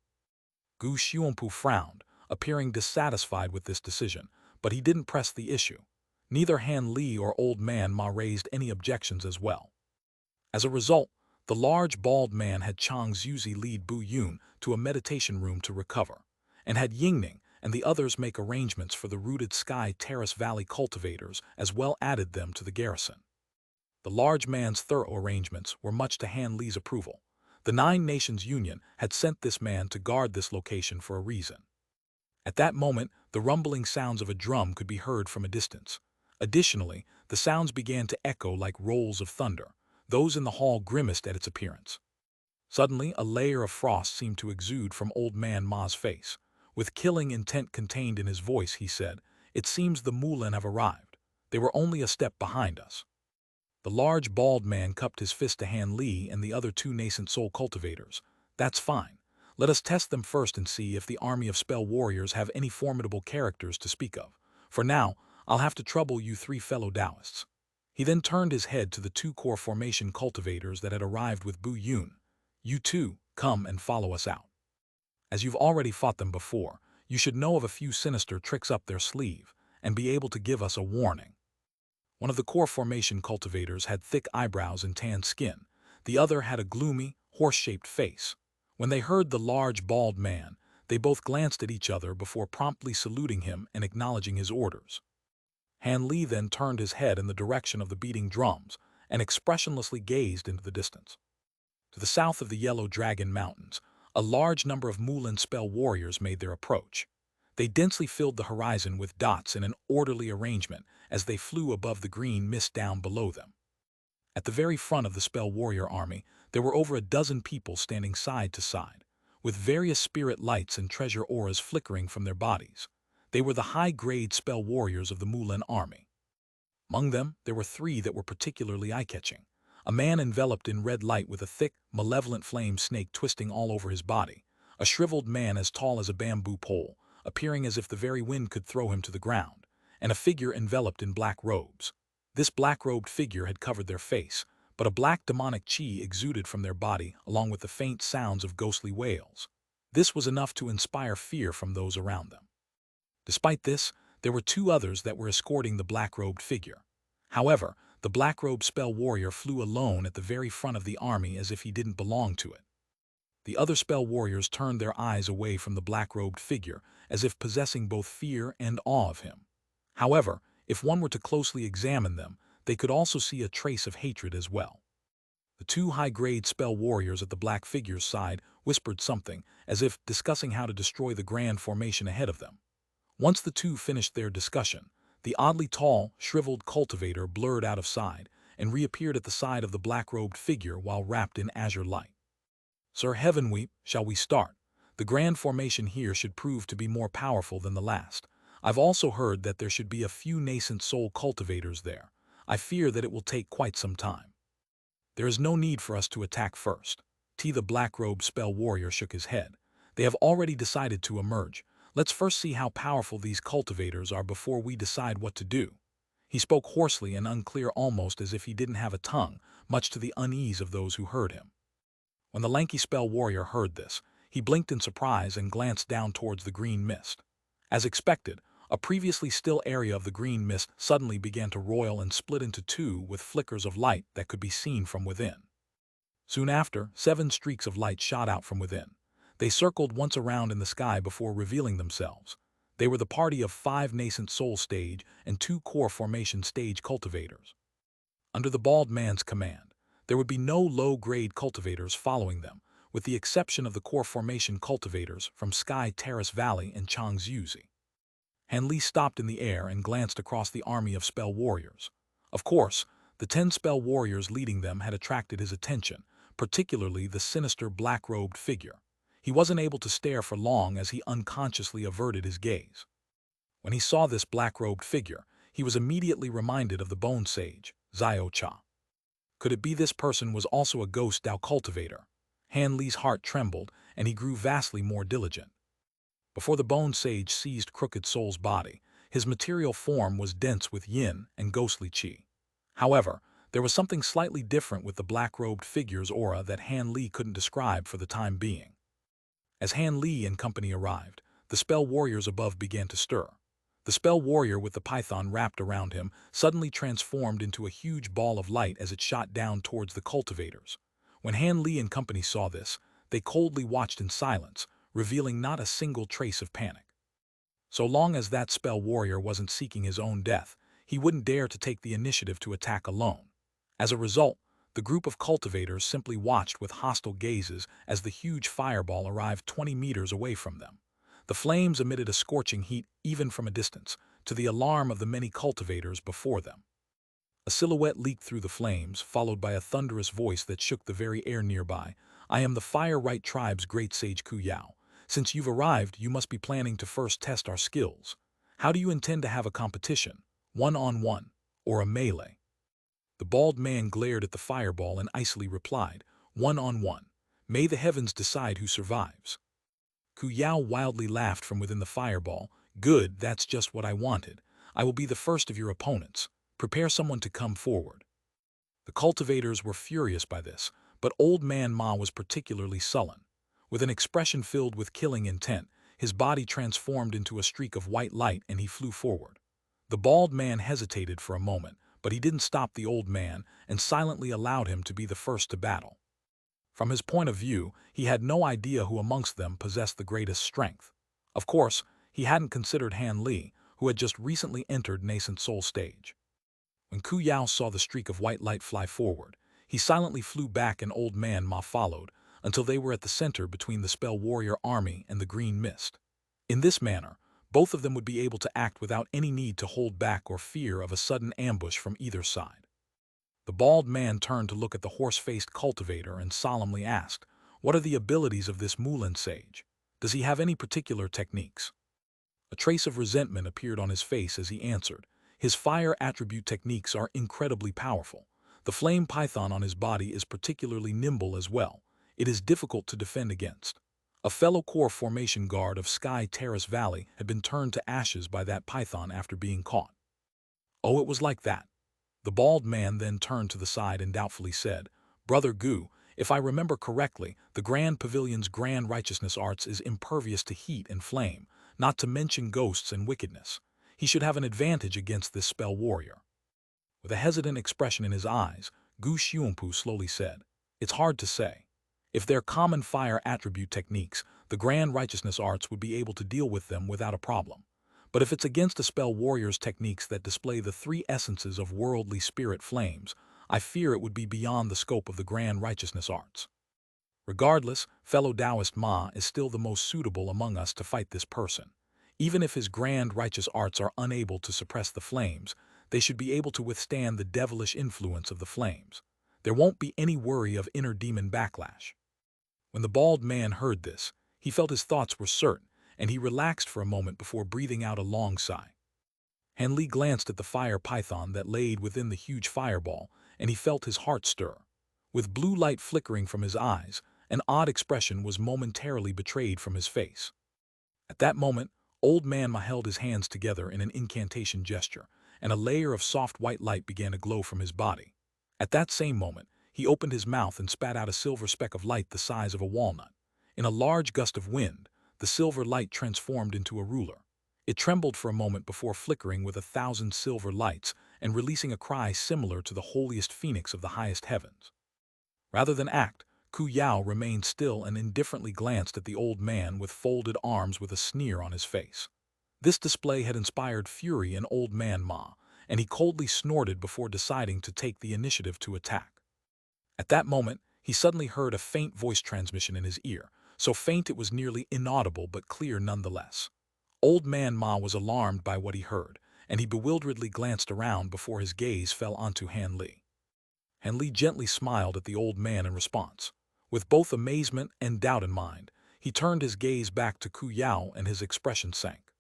Gu Xianpu frowned, appearing dissatisfied with this decision, but he didn't press the issue. Neither Han Li or Old Man Ma raised any objections as well. As a result, the large, bald man had Chang Zuzi lead Bu Yun to a meditation room to recover, and had Yingning and the others make arrangements for the rooted Sky Terrace Valley cultivators as well added them to the garrison. The large man's thorough arrangements were much to Han Li's approval. The 9 Nations Union had sent this man to guard this location for a reason. At that moment, the rumbling sounds of a drum could be heard from a distance. Additionally, the sounds began to echo like rolls of thunder. Those in the hall grimaced at its appearance. Suddenly, a layer of frost seemed to exude from Old Man Ma's face. With killing intent contained in his voice, he said, "It seems the Mulan have arrived. They were only a step behind us." The large, bald man cupped his fist to Han Li and the other 2 nascent soul cultivators. "That's fine. Let us test them first and see if the army of spell warriors have any formidable characters to speak of. For now, I'll have to trouble you 3 fellow Taoists." He then turned his head to the 2 core formation cultivators that had arrived with Bu Yun. "You 2, come and follow us out. As you've already fought them before, you should know of a few sinister tricks up their sleeve, and be able to give us a warning." One of the core formation cultivators had thick eyebrows and tan skin. The other had a gloomy, horse-shaped face. When they heard the large, bald man, they both glanced at each other before promptly saluting him and acknowledging his orders. Han Li then turned his head in the direction of the beating drums and expressionlessly gazed into the distance. To the south of the Yellow Dragon Mountains, a large number of Mulan spell warriors made their approach. They densely filled the horizon with dots in an orderly arrangement as they flew above the green mist down below them. At the very front of the spell warrior army, there were over a dozen people standing side to side, with various spirit lights and treasure auras flickering from their bodies. They were the high-grade spell warriors of the Mulan army. Among them, there were 3 that were particularly eye-catching. A man enveloped in red light with a thick, malevolent flame snake twisting all over his body. A shriveled man as tall as a bamboo pole, appearing as if the very wind could throw him to the ground, and a figure enveloped in black robes. This black-robed figure had covered their face, but a black demonic chi exuded from their body along with the faint sounds of ghostly wails. This was enough to inspire fear from those around them. Despite this, there were 2 others that were escorting the black-robed figure. However, the black-robed spell warrior flew alone at the very front of the army as if he didn't belong to it. The other spell warriors turned their eyes away from the black-robed figure as if possessing both fear and awe of him. However, if one were to closely examine them, they could also see a trace of hatred as well. The 2 high-grade spell warriors at the black figure's side whispered something, as if discussing how to destroy the grand formation ahead of them. Once the 2 finished their discussion, the oddly tall, shriveled cultivator blurred out of sight and reappeared at the side of the black-robed figure while wrapped in azure light. "Sir Heavenweep, shall we start? The grand formation here should prove to be more powerful than the last. I've also heard that there should be a few nascent soul cultivators there. I fear that it will take quite some time." "There is no need for us to attack first." The black-robed spell warrior shook his head. "They have already decided to emerge. Let's first see how powerful these cultivators are before we decide what to do. He spoke hoarsely and unclear, almost as if he didn't have a tongue, much to the unease of those who heard him. When the lanky spell warrior heard this, he blinked in surprise and glanced down towards the green mist. As expected, a previously still area of the green mist suddenly began to roil and split into two with flickers of light that could be seen from within. Soon after, 7 streaks of light shot out from within. They circled once around in the sky before revealing themselves. They were the party of 5 nascent soul stage and 2 core formation stage cultivators. Under the bald man's command, there would be no low-grade cultivators following them, with the exception of the core formation cultivators from Sky Terrace Valley and Changzhuzi. Han Li stopped in the air and glanced across the army of spell warriors. Of course, the 10 spell warriors leading them had attracted his attention, particularly the sinister black-robed figure. He wasn't able to stare for long as he unconsciously averted his gaze. When he saw this black-robed figure, he was immediately reminded of the bone sage, Xiao Cha. Could it be this person was also a ghost Dao cultivator? Han Li's heart trembled, and he grew vastly more diligent. Before the bone sage seized Crooked Soul's body, his material form was dense with yin and ghostly qi. However, there was something slightly different with the black-robed figure's aura that Han Li couldn't describe for the time being. As Han Li and company arrived, the spell warriors above began to stir. The spell warrior with the python wrapped around him suddenly transformed into a huge ball of light as it shot down towards the cultivators. When Han Li and company saw this, they coldly watched in silence, revealing not a single trace of panic. So long as that spell warrior wasn't seeking his own death, he wouldn't dare to take the initiative to attack alone. As a result, the group of cultivators simply watched with hostile gazes as the huge fireball arrived 20 meters away from them. The flames emitted a scorching heat even from a distance, to the alarm of the many cultivators before them. A silhouette leaked through the flames, followed by a thunderous voice that shook the very air nearby. "I am the Fire Right Tribe's great sage Ku Yao. Since you've arrived, you must be planning to first test our skills. How do you intend to have a competition, one-on-one, or a melee?" The bald man glared at the fireball and icily replied, "One-on-one. May the heavens decide who survives." Ku Yao wildly laughed from within the fireball. "Good, that's just what I wanted. I will be the first of your opponents. Prepare someone to come forward." The cultivators were furious by this, but Old Man Ma was particularly sullen. With an expression filled with killing intent, his body transformed into a streak of white light and he flew forward. The bald man hesitated for a moment, but he didn't stop the old man and silently allowed him to be the first to battle. From his point of view, he had no idea who amongst them possessed the greatest strength. Of course, he hadn't considered Han Li, who had just recently entered nascent soul stage. When Ku Yao saw the streak of white light fly forward, he silently flew back and Old Man Ma followed, until they were at the center between the spell warrior army and the green mist. In this manner, both of them would be able to act without any need to hold back or fear of a sudden ambush from either side. The bald man turned to look at the horse-faced cultivator and solemnly asked, "What are the abilities of this Mulan sage? Does he have any particular techniques?" A trace of resentment appeared on his face as he answered, "His fire attribute techniques are incredibly powerful. The flame python on his body is particularly nimble as well. It is difficult to defend against." A fellow core formation guard of Sky Terrace Valley had been turned to ashes by that python after being caught. Oh, it was like that. The bald man then turned to the side and doubtfully said, "Brother Gu, if I remember correctly, the Grand Pavilion's Grand Righteousness Arts is impervious to heat and flame, not to mention ghosts and wickedness. He should have an advantage against this spell warrior." With a hesitant expression in his eyes, Gu Xiumpu slowly said, "It's hard to say. If they're common fire attribute techniques, the Grand Righteousness Arts would be able to deal with them without a problem. But if it's against a spell warrior's techniques that display the 3 essences of worldly spirit flames, I fear it would be beyond the scope of the Grand Righteousness Arts. Regardless, fellow Taoist Ma is still the most suitable among us to fight this person. Even if his Grand Righteous Arts are unable to suppress the flames, they should be able to withstand the devilish influence of the flames. There won't be any worry of inner demon backlash." When the bald man heard this, he felt his thoughts were certain, and he relaxed for a moment before breathing out a long sigh. Han Li glanced at the fire python that laid within the huge fireball, and he felt his heart stir. With blue light flickering from his eyes, an odd expression was momentarily betrayed from his face. At that moment, Old Man Ma held his hands together in an incantation gesture, and a layer of soft white light began to glow from his body. At that same moment, he opened his mouth and spat out a silver speck of light the size of a walnut. In a large gust of wind, the silver light transformed into a ruler. It trembled for a moment before flickering with 1,000 silver lights and releasing a cry similar to the holiest phoenix of the highest heavens. Rather than act, Ku Yao remained still and indifferently glanced at the old man with folded arms with a sneer on his face. This display had inspired fury in Old Man Ma, and he coldly snorted before deciding to take the initiative to attack. At that moment, he suddenly heard a faint voice transmission in his ear, so faint it was nearly inaudible but clear nonetheless. Old Man Ma was alarmed by what he heard, and he bewilderedly glanced around before his gaze fell onto Han Li. Han Li gently smiled at the old man in response. With both amazement and doubt in mind, he turned his gaze back to Ku Yao and his expression sank.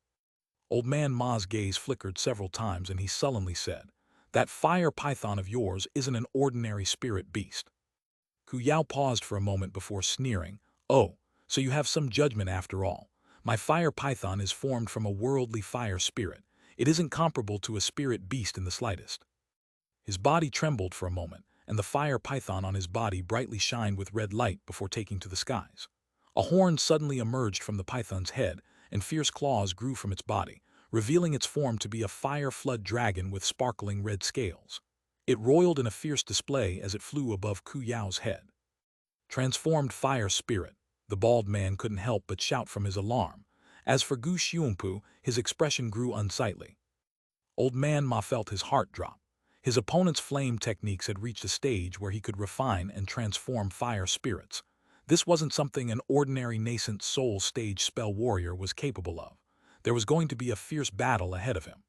Old Man Ma's gaze flickered several times and he sullenly said, "That fire python of yours isn't an ordinary spirit beast." Ku Yao paused for a moment before sneering, "Oh, so you have some judgment after all. My fire python is formed from a worldly fire spirit. It isn't comparable to a spirit beast in the slightest." His body trembled for a moment, and the fire python on his body brightly shined with red light before taking to the skies. A horn suddenly emerged from the python's head, and fierce claws grew from its body, revealing its form to be a fire flood dragon with sparkling red scales. It roiled in a fierce display as it flew above Ku Yao's head. Transformed fire spirit, the bald man couldn't help but shout from his alarm. As for Gu Xiumpu, his expression grew unsightly. Old Man Ma felt his heart drop. His opponent's flame techniques had reached a stage where he could refine and transform fire spirits. This wasn't something an ordinary nascent soul stage spell warrior was capable of. There was going to be a fierce battle ahead of him.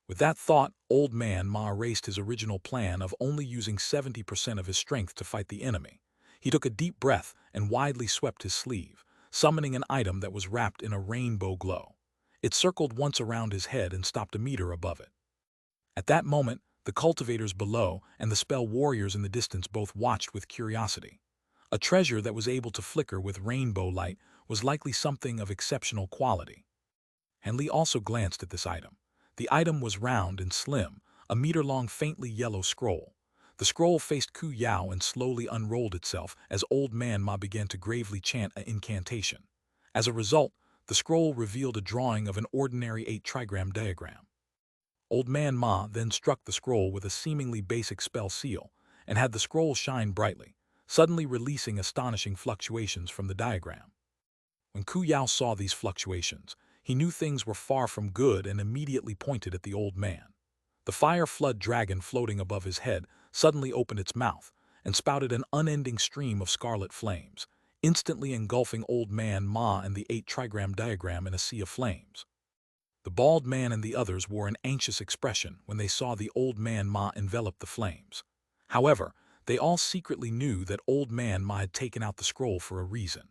With that thought, Old Man Ma erased his original plan of only using 70% of his strength to fight the enemy. He took a deep breath and widely swept his sleeve, summoning an item that was wrapped in a rainbow glow. It circled once around his head and stopped a meter above it. At that moment, the cultivators below and the spell warriors in the distance both watched with curiosity. A treasure that was able to flicker with rainbow light was likely something of exceptional quality. Han Li also glanced at this item. The item was round and slim, a meter-long faintly yellow scroll. The scroll faced Ku Yao and slowly unrolled itself as Old Man Ma began to gravely chant an incantation. As a result, the scroll revealed a drawing of an ordinary 8-trigram diagram. Old Man Ma then struck the scroll with a seemingly basic spell seal and had the scroll shine brightly, suddenly releasing astonishing fluctuations from the diagram. When Ku Yao saw these fluctuations, he knew things were far from good and immediately pointed at the old man. The fire flood dragon floating above his head suddenly opened its mouth and spouted an unending stream of scarlet flames, instantly engulfing Old Man Ma and the 8-trigram diagram in a sea of flames. The bald man and the others wore an anxious expression when they saw the Old Man Ma envelop the flames. However, they all secretly knew that Old Man Ma had taken out the scroll for a reason.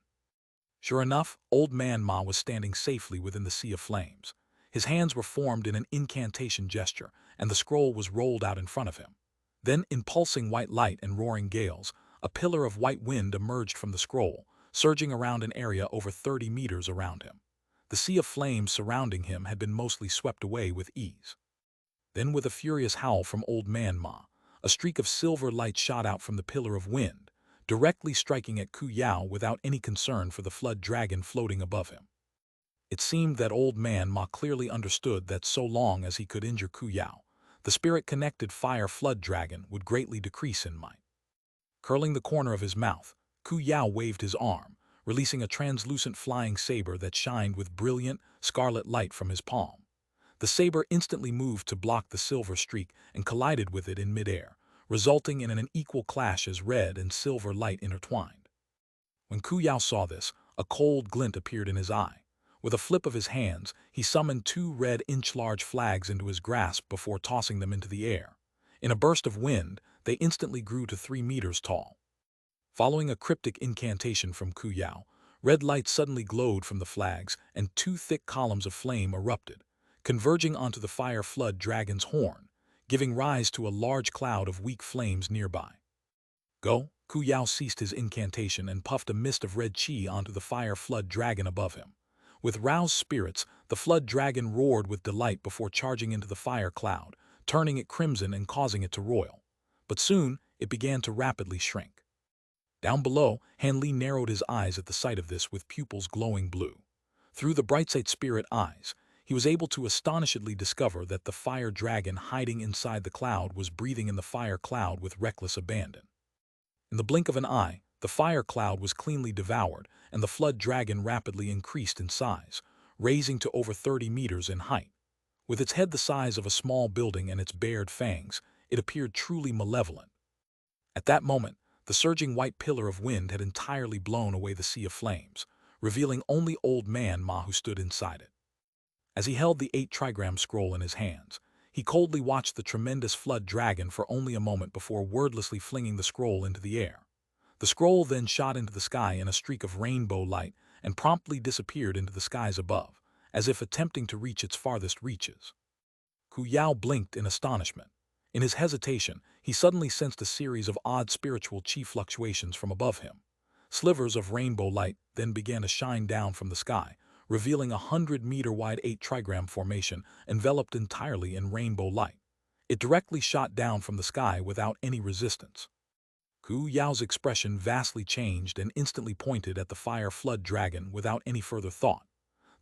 Sure enough, Old Man Ma was standing safely within the sea of flames. His hands were formed in an incantation gesture, and the scroll was rolled out in front of him. Then, in pulsing white light and roaring gales, a pillar of white wind emerged from the scroll, surging around an area over 30 meters around him. The sea of flames surrounding him had been mostly swept away with ease. Then, with a furious howl from Old Man Ma, a streak of silver light shot out from the pillar of wind, directly striking at Ku Yao without any concern for the flood dragon floating above him. It seemed that Old Man Ma clearly understood that so long as he could injure Ku Yao, the spirit-connected fire flood dragon would greatly decrease in might. Curling the corner of his mouth, Ku Yao waved his arm, releasing a translucent flying saber that shined with brilliant, scarlet light from his palm. The saber instantly moved to block the silver streak and collided with it in midair, resulting in an equal clash as red and silver light intertwined. When Ku Yao saw this, a cold glint appeared in his eye. With a flip of his hands, he summoned 2 red inch-large flags into his grasp before tossing them into the air. In a burst of wind, they instantly grew to 3 meters tall. Following a cryptic incantation from Ku Yao, red light suddenly glowed from the flags and 2 thick columns of flame erupted, converging onto the fire flood dragon's horn, giving rise to a large cloud of weak flames nearby. Go! Ku Yao ceased his incantation and puffed a mist of red chi onto the fire flood dragon above him. With roused spirits, the flood dragon roared with delight before charging into the fire cloud, turning it crimson and causing it to roil. But soon, it began to rapidly shrink. Down below, Han Li narrowed his eyes at the sight of this with pupils glowing blue. Through the bright-side spirit eyes, he was able to astonishedly discover that the fire dragon hiding inside the cloud was breathing in the fire cloud with reckless abandon. In the blink of an eye, the fire cloud was cleanly devoured, and the flood dragon rapidly increased in size, raising to over 30 meters in height. With its head the size of a small building and its bared fangs, it appeared truly malevolent. At that moment, the surging white pillar of wind had entirely blown away the sea of flames, revealing only Old Man Ma who stood inside it. As he held the 8-trigram scroll in his hands, he coldly watched the tremendous flood dragon for only a moment before wordlessly flinging the scroll into the air. The scroll then shot into the sky in a streak of rainbow light and promptly disappeared into the skies above, as if attempting to reach its farthest reaches. Ku Yao blinked in astonishment. In his hesitation, he suddenly sensed a series of odd spiritual chi fluctuations from above him. Slivers of rainbow light then began to shine down from the sky, revealing a 100-meter-wide 8-trigram formation enveloped entirely in rainbow light. It directly shot down from the sky without any resistance. Ku Yao's expression vastly changed and instantly pointed at the fire flood dragon without any further thought.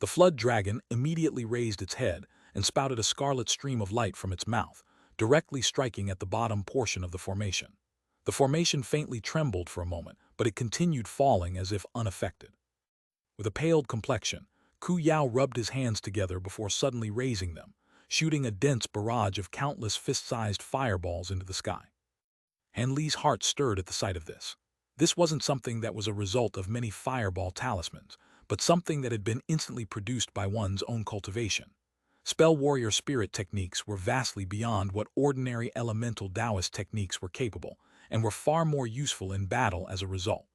The flood dragon immediately raised its head and spouted a scarlet stream of light from its mouth, directly striking at the bottom portion of the formation. The formation faintly trembled for a moment, but it continued falling as if unaffected. With a paled complexion, Ku Yao rubbed his hands together before suddenly raising them, shooting a dense barrage of countless fist-sized fireballs into the sky. Han Li's heart stirred at the sight of this. This wasn't something that was a result of many fireball talismans, but something that had been instantly produced by one's own cultivation. Spell warrior spirit techniques were vastly beyond what ordinary elemental Taoist techniques were capable, and were far more useful in battle as a result.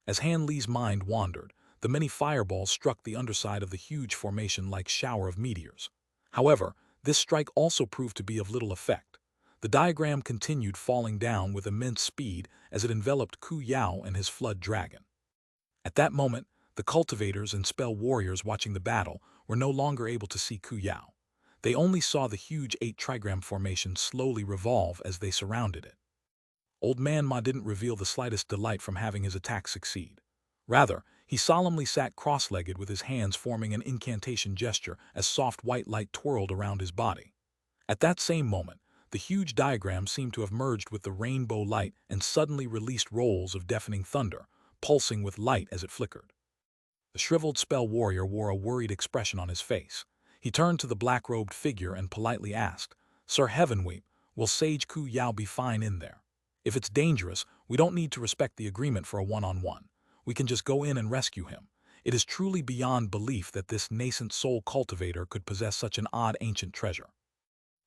As Han Li's mind wandered, the many fireballs struck the underside of the huge formation like shower of meteors. However, this strike also proved to be of little effect. The diagram continued falling down with immense speed as it enveloped Ku Yao and his flood dragon. At that moment, the cultivators and spell warriors watching the battle were no longer able to see Ku Yao. They only saw the huge 8-trigram formation slowly revolve as they surrounded it. Old Man Ma didn't reveal the slightest delight from having his attack succeed. Rather, he solemnly sat cross-legged with his hands forming an incantation gesture as soft white light twirled around his body. At that same moment, the huge diagram seemed to have merged with the rainbow light and suddenly released rolls of deafening thunder, pulsing with light as it flickered. The shriveled spell warrior wore a worried expression on his face. He turned to the black-robed figure and politely asked, "Sir Heavenweep, will Sage Ku Yao be fine in there? If it's dangerous, we don't need to respect the agreement for a one-on-one. We can just go in and rescue him. It is truly beyond belief that this nascent soul cultivator could possess such an odd ancient treasure."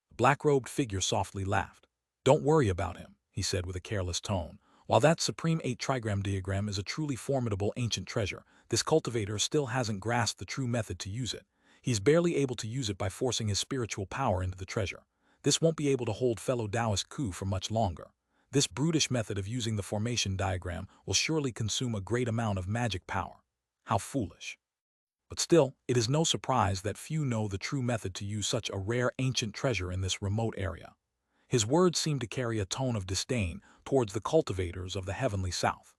The black-robed figure softly laughed. "Don't worry about him," he said with a careless tone. "While that supreme 8-trigram diagram is a truly formidable ancient treasure, this cultivator still hasn't grasped the true method to use it. He's barely able to use it by forcing his spiritual power into the treasure. This won't be able to hold fellow Taoist Ku for much longer. This brutish method of using the formation diagram will surely consume a great amount of magic power. How foolish." But still, it is no surprise that few know the true method to use such a rare ancient treasure in this remote area. His words seemed to carry a tone of disdain towards the cultivators of the heavenly south.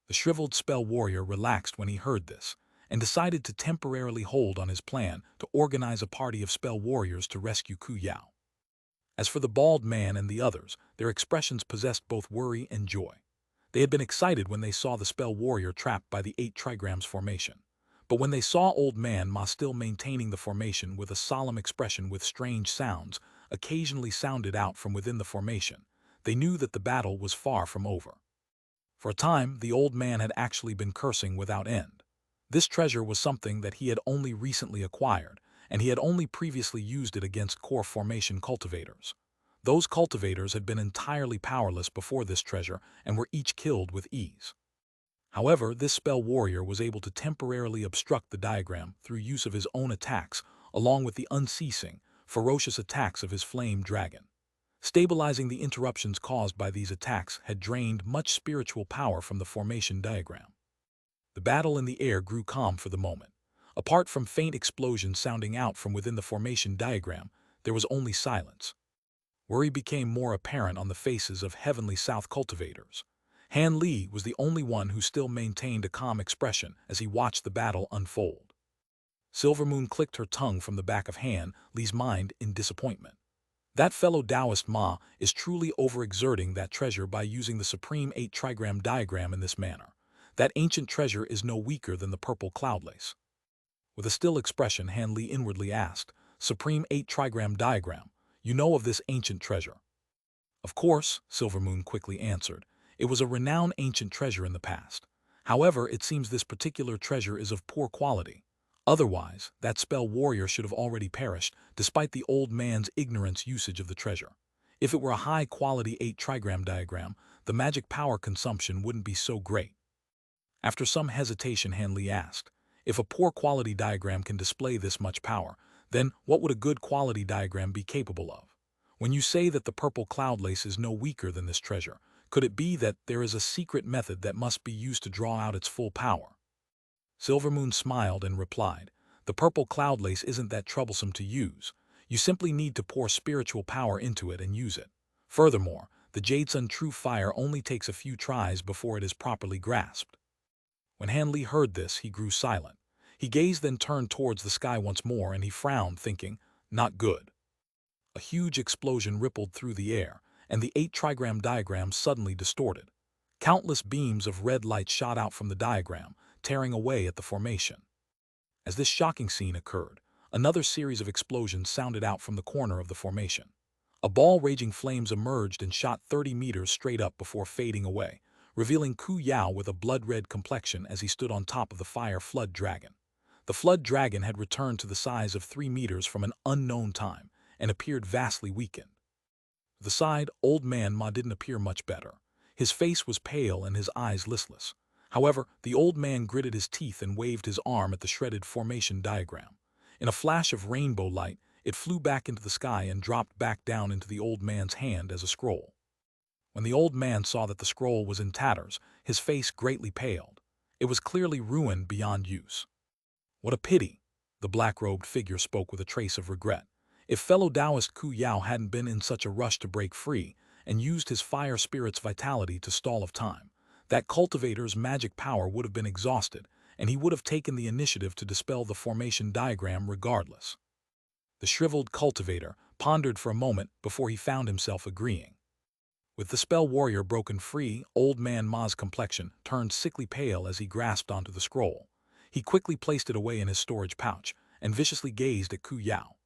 The shriveled spell warrior relaxed when he heard this, and decided to temporarily hold on his plan to organize a party of spell warriors to rescue Ku Yao. As for the bald man and the others, their expressions possessed both worry and joy. They had been excited when they saw the spell warrior trapped by the 8-trigrams formation. But when they saw Old Man Ma still maintaining the formation with a solemn expression with strange sounds occasionally sounded out from within the formation, they knew that the battle was far from over. For a time, the old man had actually been cursing without end. This treasure was something that he had only recently acquired, and he had only previously used it against core formation cultivators. Those cultivators had been entirely powerless before this treasure and were each killed with ease. However, this spell warrior was able to temporarily obstruct the diagram through use of his own attacks, along with the unceasing, ferocious attacks of his flame dragon. Stabilizing the interruptions caused by these attacks had drained much spiritual power from the formation diagram. The battle in the air grew calm for the moment. Apart from faint explosions sounding out from within the formation diagram, there was only silence. Worry became more apparent on the faces of Heavenly South cultivators. Han Li was the only one who still maintained a calm expression as he watched the battle unfold. Silvermoon clicked her tongue from the back of Han Li's mind in disappointment. That fellow Taoist Ma is truly overexerting that treasure by using the Supreme 8 trigram diagram in this manner. That ancient treasure is no weaker than the purple cloud lace. With a still expression, Han Li inwardly asked, Supreme 8 trigram diagram, you know of this ancient treasure? Of course, Silvermoon quickly answered. It was a renowned ancient treasure in the past. However, it seems this particular treasure is of poor quality. Otherwise, that spell warrior should have already perished, despite the old man's ignorance usage of the treasure. If it were a high-quality 8 trigram diagram, the magic power consumption wouldn't be so great. After some hesitation, Han Li asked, if a poor-quality diagram can display this much power, then what would a good-quality diagram be capable of? When you say that the purple cloud lace is no weaker than this treasure, could it be that there is a secret method that must be used to draw out its full power? Silvermoon smiled and replied, the purple cloud lace isn't that troublesome to use. You simply need to pour spiritual power into it and use it. Furthermore, the Jade Sun true fire only takes a few tries before it is properly grasped. When Han Li heard this, he grew silent. He gazed, then turned towards the sky once more, and he frowned, thinking, not good. A huge explosion rippled through the air, and the 8 trigram diagram suddenly distorted. Countless beams of red light shot out from the diagram, tearing away at the formation. As this shocking scene occurred, another series of explosions sounded out from the corner of the formation. A ball raging flames emerged and shot 30 meters straight up before fading away, revealing Ku Yao with a blood-red complexion as he stood on top of the fire flood dragon. The flood dragon had returned to the size of 3 meters from an unknown time and appeared vastly weakened. To the side, old man Ma didn't appear much better. His face was pale and his eyes listless. However, the old man gritted his teeth and waved his arm at the shredded formation diagram. In a flash of rainbow light, it flew back into the sky and dropped back down into the old man's hand as a scroll. When the old man saw that the scroll was in tatters, his face greatly paled. It was clearly ruined beyond use. What a pity, the black-robed figure spoke with a trace of regret. If fellow Taoist Ku Yao hadn't been in such a rush to break free and used his fire spirit's vitality to stall of time, that cultivator's magic power would have been exhausted, and he would have taken the initiative to dispel the formation diagram regardless. The shriveled cultivator pondered for a moment before he found himself agreeing. With the spell warrior broken free, old man Ma's complexion turned sickly pale as he grasped onto the scroll. He quickly placed it away in his storage pouch and viciously gazed at Ku Yao.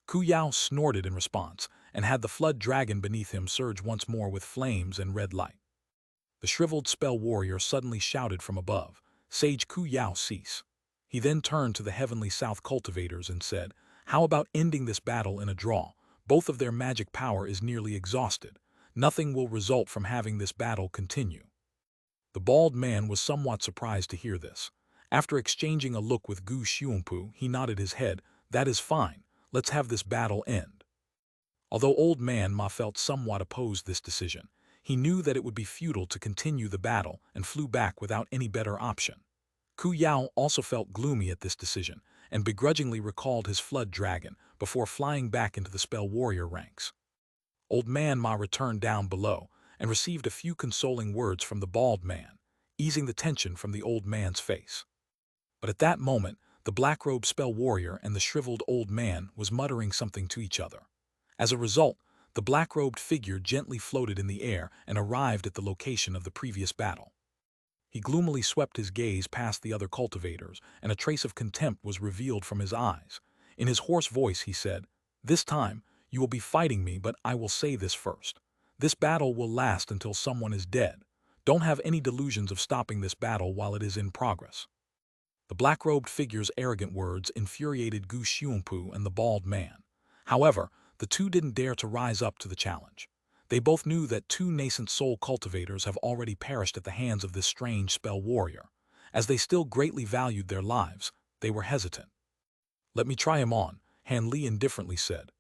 Ku Yao snorted in response and had the flood dragon beneath him surge once more with flames and red light. The shriveled spell warrior suddenly shouted from above, Sage Ku Yao, cease. He then turned to the Heavenly South cultivators and said, how about ending this battle in a draw? Both of their magic power is nearly exhausted. Nothing will result from having this battle continue. The bald man was somewhat surprised to hear this. After exchanging a look with Gu Xiongpu, he nodded his head, that is fine, let's have this battle end. Although old man Ma felt somewhat opposed this decision, he knew that it would be futile to continue the battle and flew back without any better option. Ku Yao also felt gloomy at this decision and begrudgingly recalled his flood dragon before flying back into the spell warrior ranks. Old man Ma returned down below and received a few consoling words from the bald man, easing the tension from the old man's face. But at that moment, the black-robed spell warrior and the shriveled old man was muttering something to each other. As a result, the black-robed figure gently floated in the air and arrived at the location of the previous battle. He gloomily swept his gaze past the other cultivators, and a trace of contempt was revealed from his eyes. In his hoarse voice he said, this time, you will be fighting me, but I will say this first. This battle will last until someone is dead. Don't have any delusions of stopping this battle while it is in progress. The black-robed figure's arrogant words infuriated Gu Xiongpu and the bald man. However, the two didn't dare to rise up to the challenge. They both knew that 2 nascent soul cultivators have already perished at the hands of this strange spell warrior. As they still greatly valued their lives, they were hesitant. Let me try him on, Han Li indifferently said.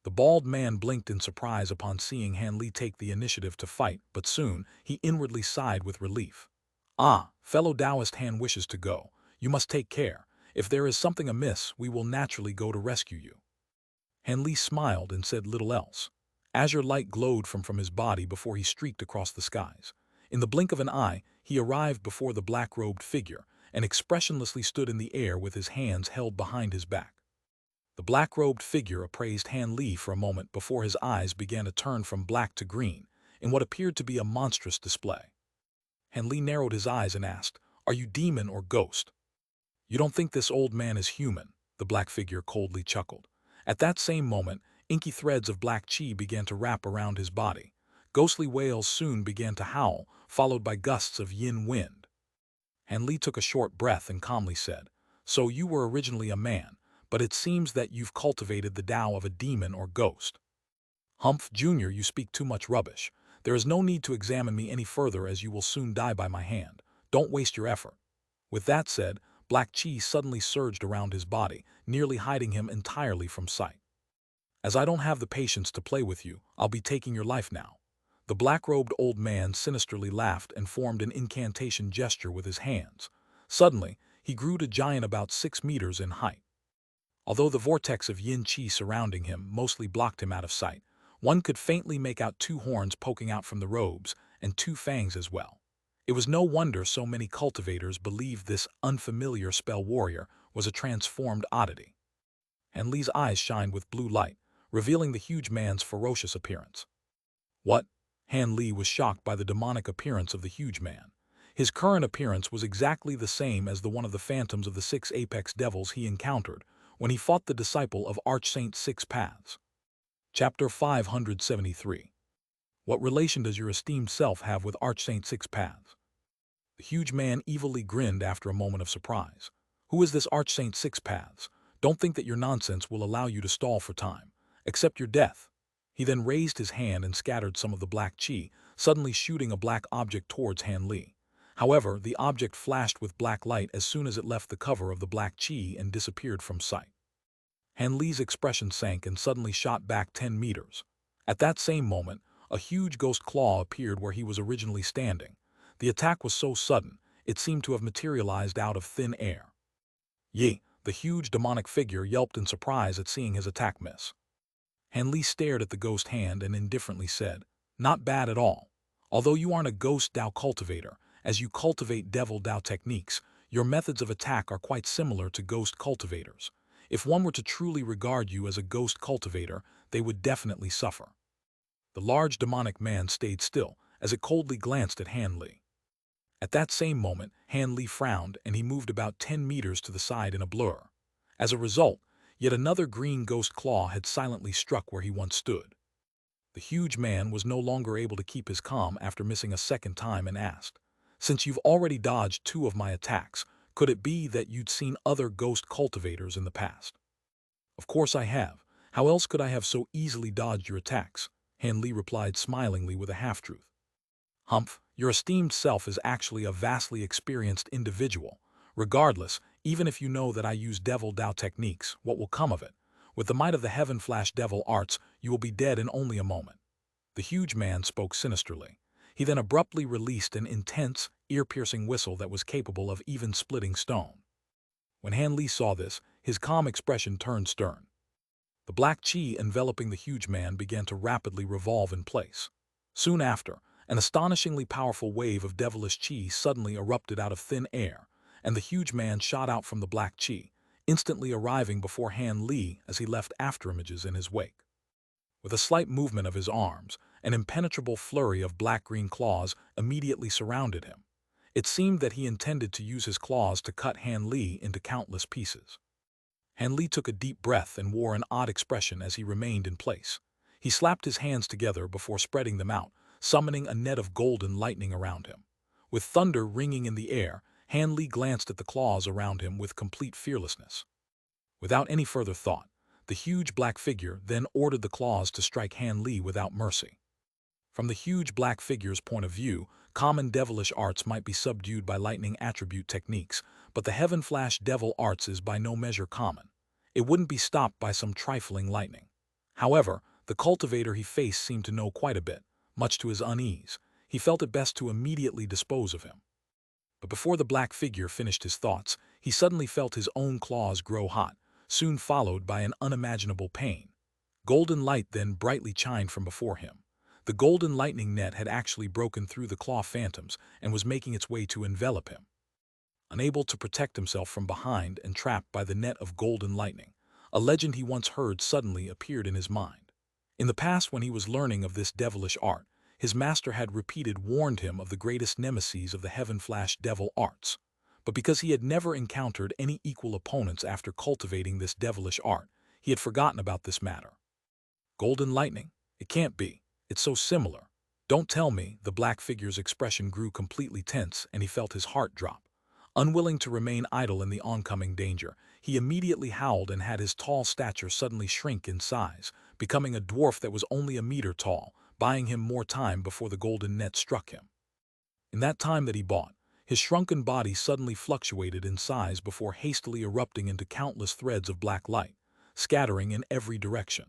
The bald man blinked in surprise upon seeing Han Li take the initiative to fight, but soon he inwardly sighed with relief. Ah, fellow Taoist Han wishes to go. You must take care. If there is something amiss, we will naturally go to rescue you." Han Li smiled and said little else. Azure light glowed from his body before he streaked across the skies. In the blink of an eye, he arrived before the black-robed figure and expressionlessly stood in the air with his hands held behind his back. The black-robed figure appraised Han Li for a moment before his eyes began to turn from black to green in what appeared to be a monstrous display. Han Li narrowed his eyes and asked, "Are you demon or ghost?" "You don't think this old man is human?" the black figure coldly chuckled. At that same moment, inky threads of black chi began to wrap around his body. Ghostly wails soon began to howl, followed by gusts of yin wind. Han Li took a short breath and calmly said, "So you were originally a man, but it seems that you've cultivated the Tao of a demon or ghost." "Humph, Junior, you speak too much rubbish. There is no need to examine me any further as you will soon die by my hand. Don't waste your effort." With that said, black chi suddenly surged around his body, nearly hiding him entirely from sight. "As I don't have the patience to play with you, I'll be taking your life now." The black-robed old man sinisterly laughed and formed an incantation gesture with his hands. Suddenly, he grew to giant about 6 meters in height. Although the vortex of yin chi surrounding him mostly blocked him out of sight, one could faintly make out 2 horns poking out from the robes and 2 fangs as well. It was no wonder so many cultivators believed this unfamiliar spell warrior was a transformed oddity. Han Li's eyes shined with blue light, revealing the huge man's ferocious appearance. "What?" Han Li was shocked by the demonic appearance of the huge man. His current appearance was exactly the same as the one of the phantoms of the 6 apex devils he encountered when he fought the disciple of Archsaint Six Paths. Chapter 573. What relation does your esteemed self have with Archsaint Six Paths? The huge man evilly grinned after a moment of surprise. "Who is this Archsaint Six Paths? Don't think that your nonsense will allow you to stall for time. Accept your death." He then raised his hand and scattered some of the black chi, suddenly shooting a black object towards Han Li. However, the object flashed with black light as soon as it left the cover of the black chi and disappeared from sight. Han Li's expression sank and suddenly shot back 10 meters. At that same moment, a huge ghost claw appeared where he was originally standing. The attack was so sudden, it seemed to have materialized out of thin air. "Ye!" The huge demonic figure yelped in surprise at seeing his attack miss. Han Li stared at the ghost hand and indifferently said, "Not bad at all. Although you aren't a ghost Tao cultivator, as you cultivate devil Tao techniques, your methods of attack are quite similar to ghost cultivators. If one were to truly regard you as a ghost cultivator, they would definitely suffer." The large demonic man stayed still as it coldly glanced at Han Li. At that same moment, Han Li frowned and he moved about 10 meters to the side in a blur. As a result, yet another green ghost claw had silently struck where he once stood. The huge man was no longer able to keep his calm after missing a second time and asked, "Since you've already dodged 2 of my attacks, could it be that you'd seen other ghost cultivators in the past?" "Of course I have. How else could I have so easily dodged your attacks?" Han Li replied smilingly with a half-truth. "Humph, your esteemed self is actually a vastly experienced individual. Regardless, even if you know that I use devil Tao techniques, what will come of it? With the might of the heaven flash devil arts, you will be dead in only a moment." The huge man spoke sinisterly. He then abruptly released an intense, ear-piercing whistle that was capable of even splitting stone. When Han Li saw this, his calm expression turned stern. The black chi enveloping the huge man began to rapidly revolve in place. Soon after, an astonishingly powerful wave of devilish chi suddenly erupted out of thin air, and the huge man shot out from the black chi, instantly arriving before Han Li as he left afterimages in his wake. With a slight movement of his arms, an impenetrable flurry of black-green claws immediately surrounded him. It seemed that he intended to use his claws to cut Han Li into countless pieces. Han Li took a deep breath and wore an odd expression as he remained in place. He slapped his hands together before spreading them out, summoning a net of golden lightning around him. With thunder ringing in the air, Han Li glanced at the claws around him with complete fearlessness. Without any further thought, the huge black figure then ordered the claws to strike Han Li without mercy. From the huge black figure's point of view, common devilish arts might be subdued by lightning attribute techniques, but the heaven flash devil arts is by no measure common. It wouldn't be stopped by some trifling lightning. However, the cultivator he faced seemed to know quite a bit. Much to his unease, he felt it best to immediately dispose of him. But before the black figure finished his thoughts, he suddenly felt his own claws grow hot, soon followed by an unimaginable pain. Golden light then brightly chimed from before him. The golden lightning net had actually broken through the claw phantoms and was making its way to envelop him. Unable to protect himself from behind and trapped by the net of golden lightning, a legend he once heard suddenly appeared in his mind. In the past, when he was learning of this devilish art, his master had repeatedly warned him of the greatest nemesis of the heaven-flash devil arts. But because he had never encountered any equal opponents after cultivating this devilish art, he had forgotten about this matter. Golden lightning? It can't be. It's so similar. Don't tell me. The black figure's expression grew completely tense and he felt his heart drop. Unwilling to remain idle in the oncoming danger, he immediately howled and had his tall stature suddenly shrink in size, becoming a dwarf that was only a meter tall, buying him more time before the golden net struck him. In that time that he bought, his shrunken body suddenly fluctuated in size before hastily erupting into countless threads of black light, scattering in every direction.